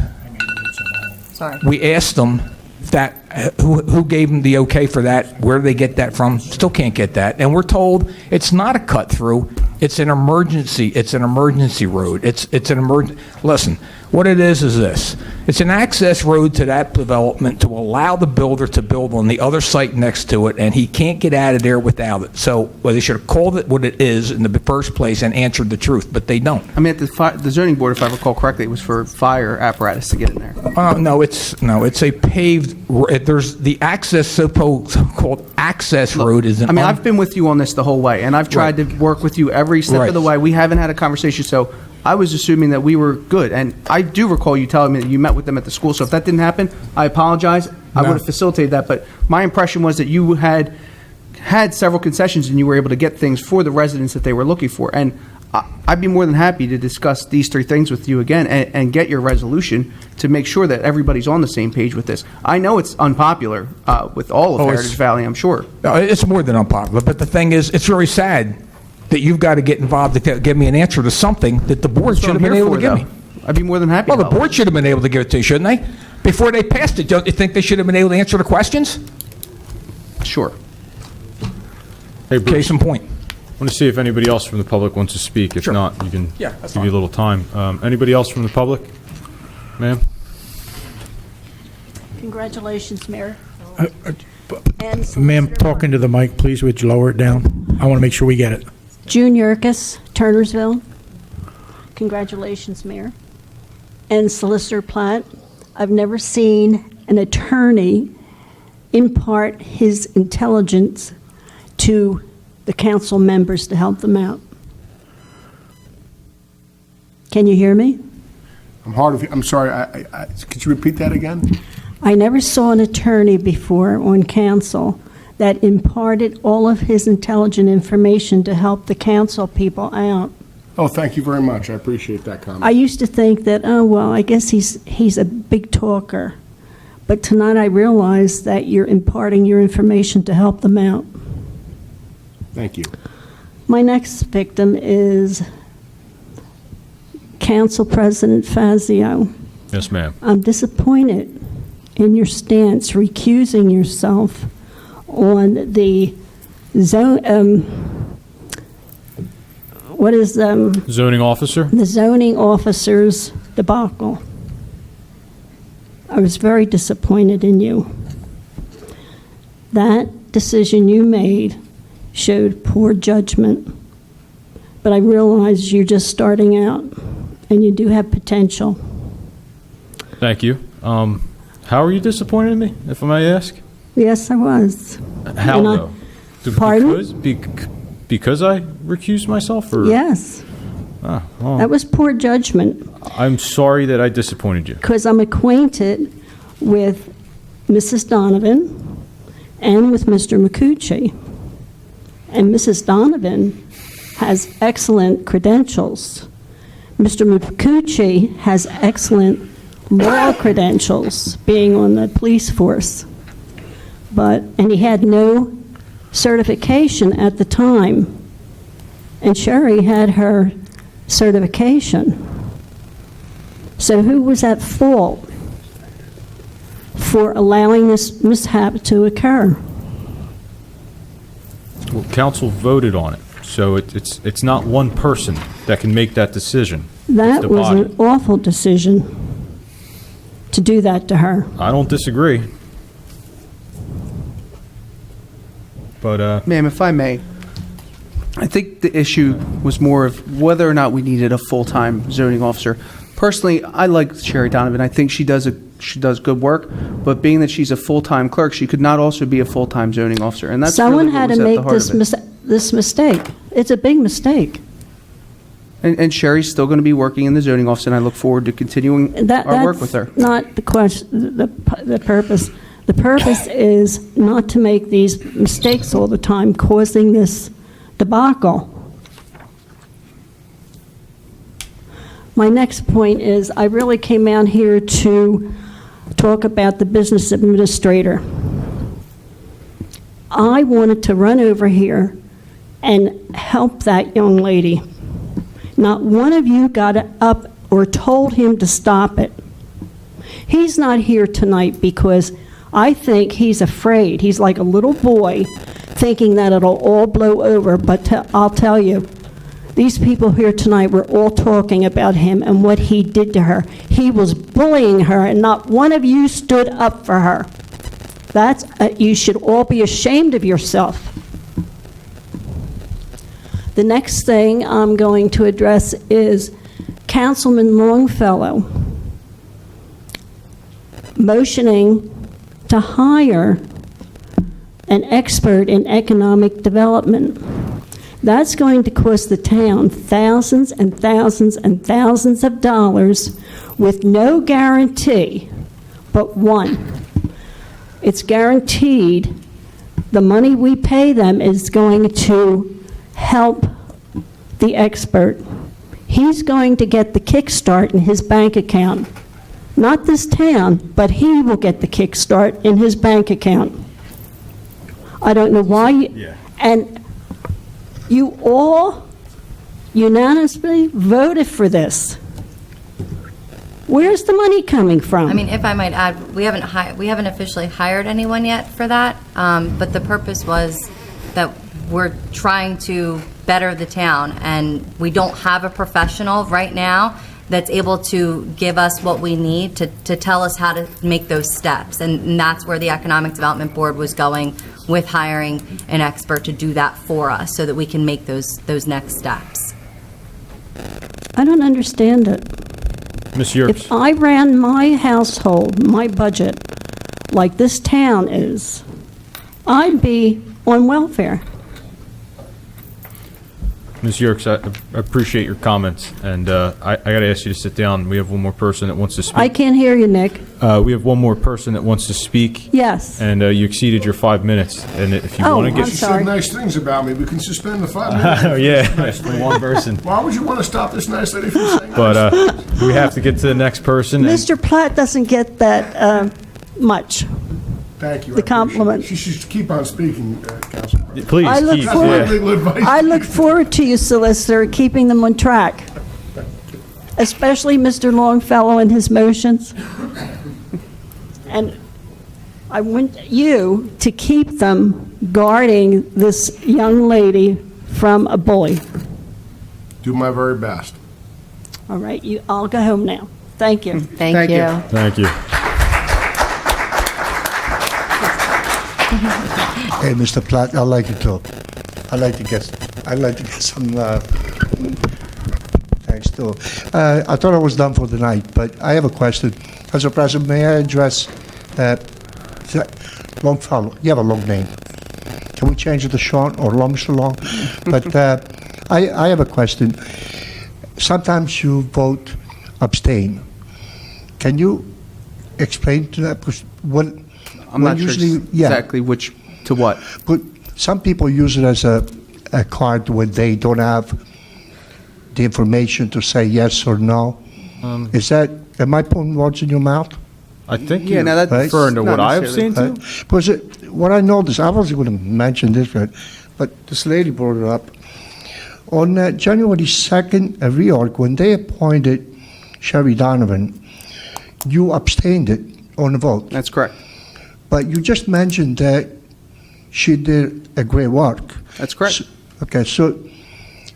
Sorry.
We asked them that, who gave them the okay for that, where do they get that from? Still can't get that. And we're told it's not a cut-through, it's an emergency road. It's an emergency. Listen, what it is this. It's an access road to that development to allow the builder to build on the other site next to it, and he can't get out of there without it. So, well, they should have called it what it is in the first place and answered the truth, but they don't.
I mean, at the zoning board, if I recall correctly, it was for fire apparatus to get in there.
No, it's a paved. There's the access, so-called access road is.
I mean, I've been with you on this the whole way, and I've tried to work with you every step of the way. We haven't had a conversation, so I was assuming that we were good. And I do recall you telling me that you met with them at the school. So if that didn't happen, I apologize. I would have facilitated that. But my impression was that you had several concessions and you were able to get things for the residents that they were looking for. And I'd be more than happy to discuss these three things with you again and get your resolution to make sure that everybody's on the same page with this. I know it's unpopular with all of Heritage Valley, I'm sure.
No, it's more than unpopular, but the thing is, it's very sad that you've got to get involved to give me an answer to something that the board should have been able to give me.
I'd be more than happy.
Well, the board should have been able to give it to you, shouldn't they? Before they passed it, don't you think they should have been able to answer the questions?
Sure.
Hey, Bruce.
Case in point.
I want to see if anybody else from the public wants to speak. If not, you can
Yeah, that's
give you a little time. Anybody else from the public? Ma'am?
Congratulations, Mayor.
Ma'am, talking to the mic, please, would you lower it down? I want to make sure we get it.
June Yerkes, Turnersville. Congratulations, Mayor. And Solicitor Platt, I've never seen an attorney impart his intelligence to the council members to help them out. Can you hear me?
I'm sorry, could you repeat that again?
I never saw an attorney before on council that imparted all of his intelligent information to help the council people out.
Oh, thank you very much. I appreciate that comment.
I used to think that, oh, well, I guess he's a big talker. But tonight I realized that you're imparting your information to help them out.
Thank you.
My next victim is Council President Fazio.
Yes, ma'am.
I'm disappointed in your stance, recusing yourself on the
Zoning officer?
the zoning officer's debacle. I was very disappointed in you. That decision you made showed poor judgment, but I realize you're just starting out and you do have potential.
Thank you. How are you disappointed in me, if I may ask?
Yes, I was.
How,
And I-
though?
Pardon?
Because I recused myself? Or?
Yes,
Ah, well,
that was poor judgment,
I'm sorry that I disappointed you.
because I'm acquainted with Mrs. Donovan and with Mr. McCucci. And Mrs. Donovan has excellent credentials. Mr. McCucci has excellent law credentials, being on the police force. And he had no certification at the time. And Sherry had her certification. So who was at fault for allowing this mishap to occur?
Well, council voted on it, so it's not one person that can make that decision. It's
That
the
was
body.
an awful decision to do that to her.
I don't disagree. But,
Ma'am, if I may, I think the issue was more of whether or not we needed a full-time zoning officer. Personally, I like Sherry Donovan. I think she does good work, but being that she's a full-time clerk, she could not also be a full-time zoning officer, and that's
Someone
really what
had
was
to
at the
make
heart
this
of it.
this mistake. It's a big mistake.
And Sherry's still going to be working in the zoning office, and I look forward to continuing our work with her.
That's not the question, the purpose. The purpose is not to make these mistakes all the time, causing this debacle. My next point is, I really came out here to talk about the business administrator. I wanted to run over here and help that young lady. Not one of you got up or told him to stop it. He's not here tonight because I think he's afraid. He's like a little boy thinking that it'll all blow over, but I'll tell you, these people here tonight were all talking about him and what he did to her. He was bullying her, and not one of you stood up for her. You should all be ashamed of yourself. The next thing I'm going to address is Councilman Longfellow motioning to hire an expert in economic development. That's going to cost the town thousands and thousands and thousands of dollars with no guarantee but one. It's guaranteed the money we pay them is going to help the expert. He's going to get the kickstart in his bank account. Not this town, but he will get the kickstart in his bank account. I don't know why, and you all unanimously voted for this. Where's the money coming from?
I mean, if I might add, we haven't officially hired anyone yet for that, but the purpose was that we're trying to better the town, and we don't have a professional right now that's able to give us what we need to tell us how to make those steps. And that's where the Economic Development Board was going with hiring an expert to do that for us so that we can make those next steps.
I don't understand it.
Ms. Yerkes.
If I ran my household, my budget, like this town is, I'd be on welfare.
Ms. Yerkes, I appreciate your comments, and I got to ask you to sit down. We have one more person that wants to speak.
I can't hear you, Nick.
We have one more person that wants to speak.
Yes.
And you exceeded your 5 minutes. And if you want to get...
She said nice things about me. We can suspend the 5 minutes.
Oh, yeah, for one person.
Why would you want to stop this nice lady from saying
But
nice things?
we have to get to the next person. and-
Mr. Platt doesn't get that much.
Thank you.
The compliment.
She should keep on speaking, Councilman.
Please,
I look
keep-
forward.
Legal advice.
I look forward to you, Solicitor, keeping them on track, especially Mr. Longfellow and his motions. And I want you to keep them guarding this young lady from a bully.
Do my very best.
All right, I'll go home now. Thank you.
Thank you.
Thank you.
Hey, Mr. Platt, I'd like to get some thanks too. I thought I was done for the night, but I have a question. Mr. President, may I address Longfellow? You have a long name. Can we change it to Sean or Long, Mr. Long? But I have a question. Sometimes you vote abstain. Can you explain to that? Because
I'm not sure exactly which to what.
But some people use it as a card when they don't have the information to say yes or no. Am I putting words in your mouth?
I think
Yeah, now that's
referring to what I've
necessarily-
seen too.
Because what I noticed, I wasn't going to mention this, but this lady brought it up. On January 2nd, at reorg, when they appointed Sherry Donovan, you abstained it on the vote.
That's correct.
But you just mentioned that she did a great work.
That's correct.
Okay, so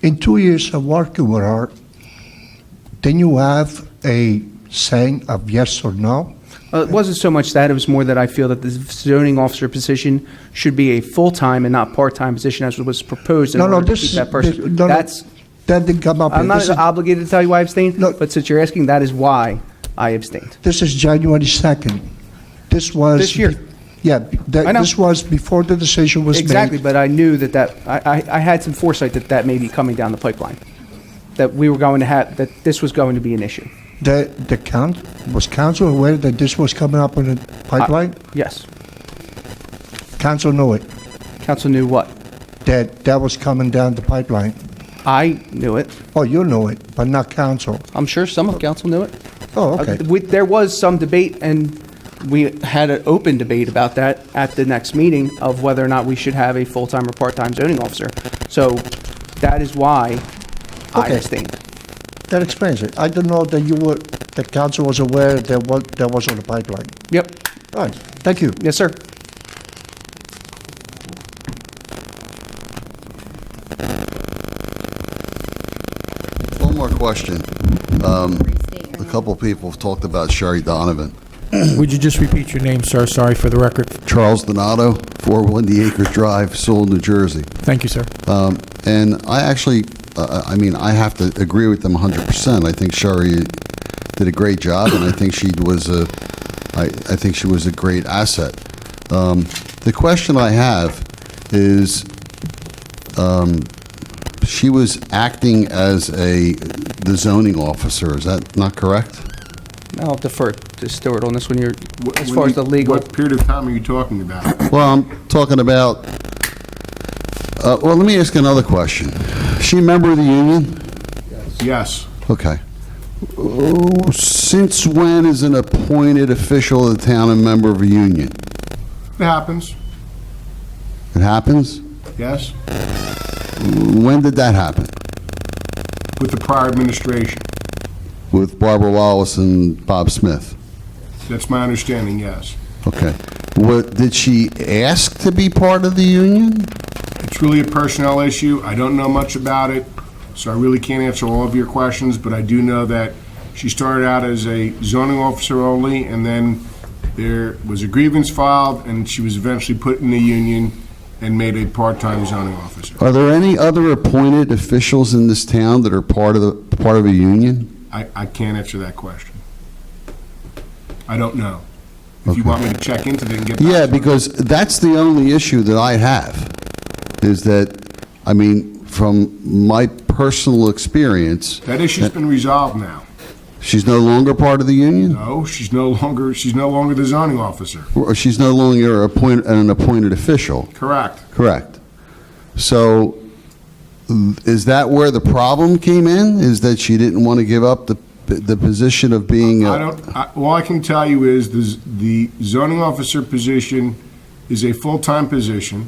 in 2 years of working with her, then you have a saying of yes or no?
It wasn't so much that, it was more that I feel that the zoning officer position should be a full-time and not part-time position as was proposed in order to keep that person.
That didn't come up.
I'm not obligated to tell you why I abstained, but since you're asking, that is why I abstained.
This is January 2nd. This was...
This year.
Yeah,
I know.
this was before the decision was
Exactly,
made.
but I knew that I had some foresight that may be coming down the pipeline, that we were going to have, that this was going to be an issue.
Was council aware that this was coming up in the pipeline?
Yes.
Council knew it,
Council knew what?
that was coming down the pipeline.
I knew it.
Oh, you knew it, but not council.
I'm sure some of council knew it.
Oh, okay.
There was some debate, and we had an open debate about that at the next meeting of whether or not we should have a full-time or part-time zoning officer. So that is why I
Okay.
abstained.
That explains it. I didn't know that council was aware that was on the pipeline.
Yep.
All right, thank you.
Yes, sir.
One more question. A couple people have talked about Sherry Donovan.
Would you just repeat your name, sir? Sorry for the record.
Charles Donato, 4 Windy Acres Drive, Sewell, New Jersey.
Thank you, sir.
And I actually, I have to agree with them 100%. I think Sherry did a great job, and I think she was a great asset. The question I have is, she was acting as the zoning officer. Is that not correct?
I'll defer to Stuart on this one. As far as the legal.
What period of time are you talking about?
Well, I'm talking about Well, let me ask another question. Is she a member of the union?
Yes.
Okay. Since when is an appointed official of the town a member of a union?
It happens.
It happens?
Yes.
When did that happen?
With the prior administration.
With Barbara Wallace and Bob Smith?
That's my understanding, yes.
Okay. What, did she ask to be part of the union?
It's really a personnel issue. I don't know much about it, so I really can't answer all of your questions, but I do know that she started out as a zoning officer only, and then there was a grievance filed, and she was eventually put in the union and made a part-time zoning officer.
Are there any other appointed officials in this town that are part of a union?
I can't answer that question. I don't know. If you want me to check into it and get back
Yeah,
to you.
because that's the only issue that I have, is that, I mean, from my personal experience.
That issue's been resolved now.
She's no longer part of the union?
No, she's no longer the zoning officer.
Or she's no longer an appointed official?
Correct.
Correct. So, is that where the problem came in? Is that she didn't want to give up the position of being
All I can tell you is the zoning officer position is a full-time position.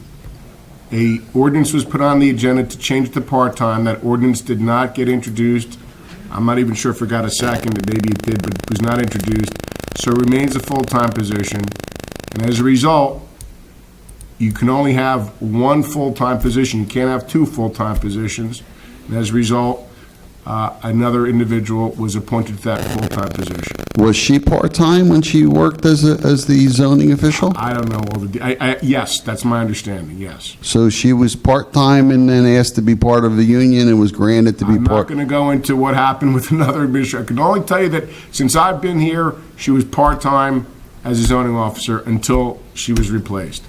A ordinance was put on the agenda to change it to part-time. That ordinance did not get introduced. I'm not even sure if it got a second, maybe it did, but it was not introduced. So it remains a full-time position. And as a result, you can only have one full-time position. You can't have two full-time positions. And as a result, another individual was appointed to that full-time position.
Was she part-time when she worked as the zoning official?
I don't know all the, yes, that's my understanding, yes.
So she was part-time and then asked to be part of the union and was granted to be
I'm not
part...
going to go into what happened with another administrator. I can only tell you that since I've been here, she was part-time as a zoning officer until she was replaced.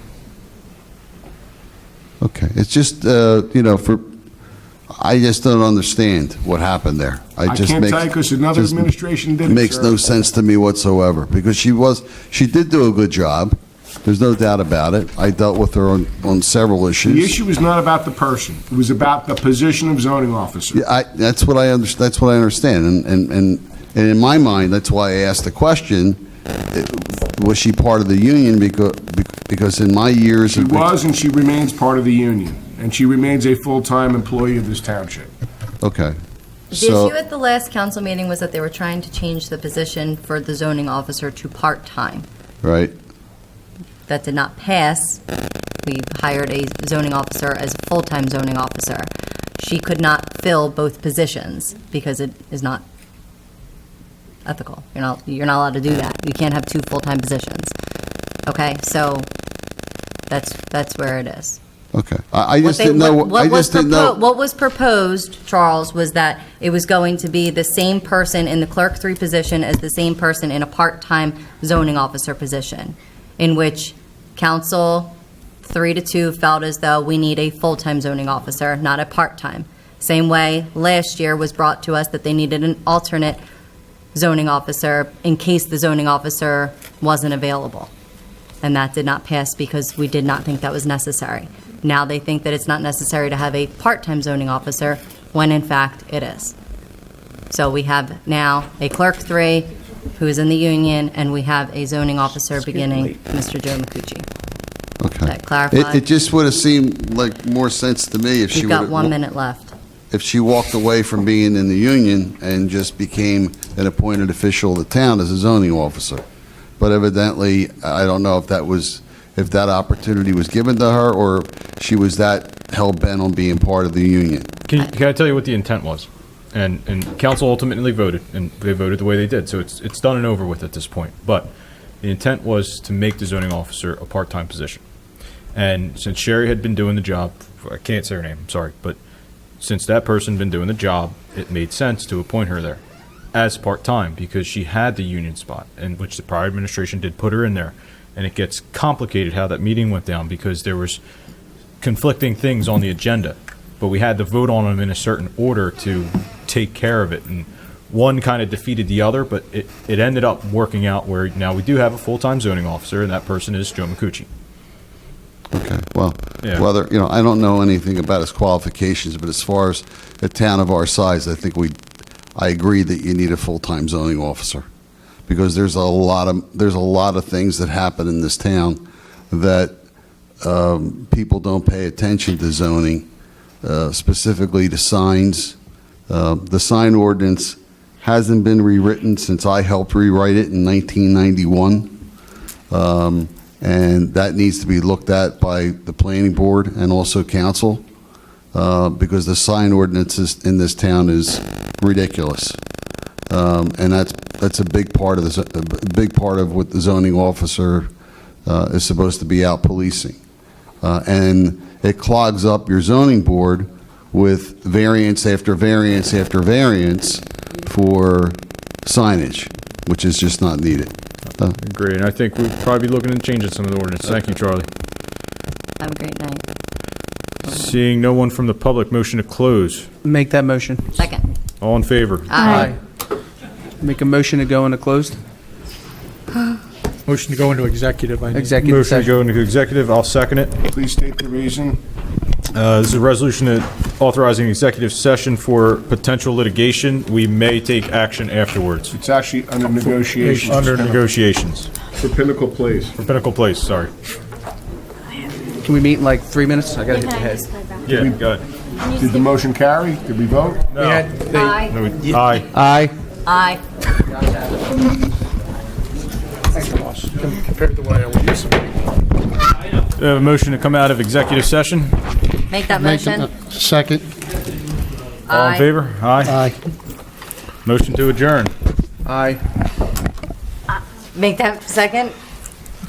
Okay, it's just, I just don't understand what happened there.
I can't tell you because another administration did it,
Makes
sir.
no sense to me whatsoever, because she did do a good job. There's no doubt about it. I dealt with her on several issues.
The issue was not about the person. It was about the position of zoning officer.
Yeah, that's what I understand, and in my mind, that's why I asked the question, was she part of the union? Because in my years...
She was, and she remains part of the union, and she remains a full-time employee of this township.
Okay.
The
So,
issue at the last council meeting was that they were trying to change the position for the zoning officer to part-time.
right,
That did not pass. We hired a zoning officer as a full-time zoning officer. She could not fill both positions because it is not ethical. You're not allowed to do that. You can't have two full-time positions. Okay, so that's where it is.
okay. I just didn't know,
What was proposed, Charles, was that it was going to be the same person in the clerk 3 position as the same person in a part-time zoning officer position, in which council 3-2 felt as though we need a full-time zoning officer, not a part-time. Same way last year was brought to us that they needed an alternate zoning officer in case the zoning officer wasn't available. And that did not pass because we did not think that was necessary. Now they think that it's not necessary to have a part-time zoning officer, when in fact it is. So we have now a clerk 3 who is in the union, and we have a zoning officer beginning, Mr. Joe McCucci.
okay.
That clarified?
It just would have seemed like more sense to me if she
You've
would
got 1 minute left.
if she walked away from being in the union and just became an appointed official of the town as a zoning officer. But evidently, I don't know if that opportunity was given to her, or she was that hell-bent on being part of the union.
Can I tell you what the intent was? And council ultimately voted, and they voted the way they did, so it's done and over with at this point. But the intent was to make the zoning officer a part-time position. And since Sherry had been doing the job, I can't say her name, I'm sorry, but since that person had been doing the job, it made sense to appoint her there as part-time, because she had the union spot, in which the prior administration did put her in there. And it gets complicated how that meeting went down, because there was conflicting things on the agenda, but we had to vote on them in a certain order to take care of it. And one kind of defeated the other, but it ended up working out where now we do have a full-time zoning officer, and that person is Joe McCucci.
Okay, well,
Yeah.
whether, I don't know anything about his qualifications, but as far as a town of our size, I think I agree that you need a full-time zoning officer. Because there's a lot of things that happen in this town that people don't pay attention to zoning, specifically to signs. The sign ordinance hasn't been rewritten since I helped rewrite it in 1991. And that needs to be looked at by the planning board and also council, because the sign ordinances in this town is ridiculous. And that's a big part of what the zoning officer is supposed to be out policing. And it clogs up your zoning board with variance after variance after variance for signage, which is just not needed.
Great, and I think we'll probably be looking at changing some of the ordinance. Thank you, Charlie.
Have a great night.
Seeing no one from the public, motion to close.
Make that motion.
Second.
All in favor?
Aye.
Make a motion to go into closed.
Motion to go into executive, I need.
Executive
Motion to
session.
go into executive, I'll second it.
Please state the reason.
This is a resolution authorizing executive session for potential litigation. We may take action afterwards.
It's actually under negotiations.
Under negotiations.
For Pinnacle Place.
For Pinnacle Place, sorry.
Can we meet in like 3 minutes? I gotta hit the head.
Yeah, go ahead.
Did the motion carry? Did we vote?
No.
Aye.
No, Aye.
Aye.
Aye.
Compared to what I used to be.
We have a motion to come out of executive session.
Make that motion.
Second.
All in
Aye.
favor? Aye.
Aye.
Motion to adjourn.
Aye.
Make that second.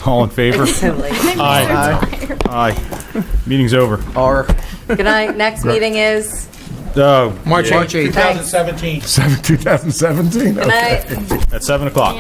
All in favor?
So late.
Aye. Aye. Meeting's over.
R.
Good night. Next meeting is,
Oh,
March
yeah.
8th, 2017.
2017?
good night.
At 7 o'clock.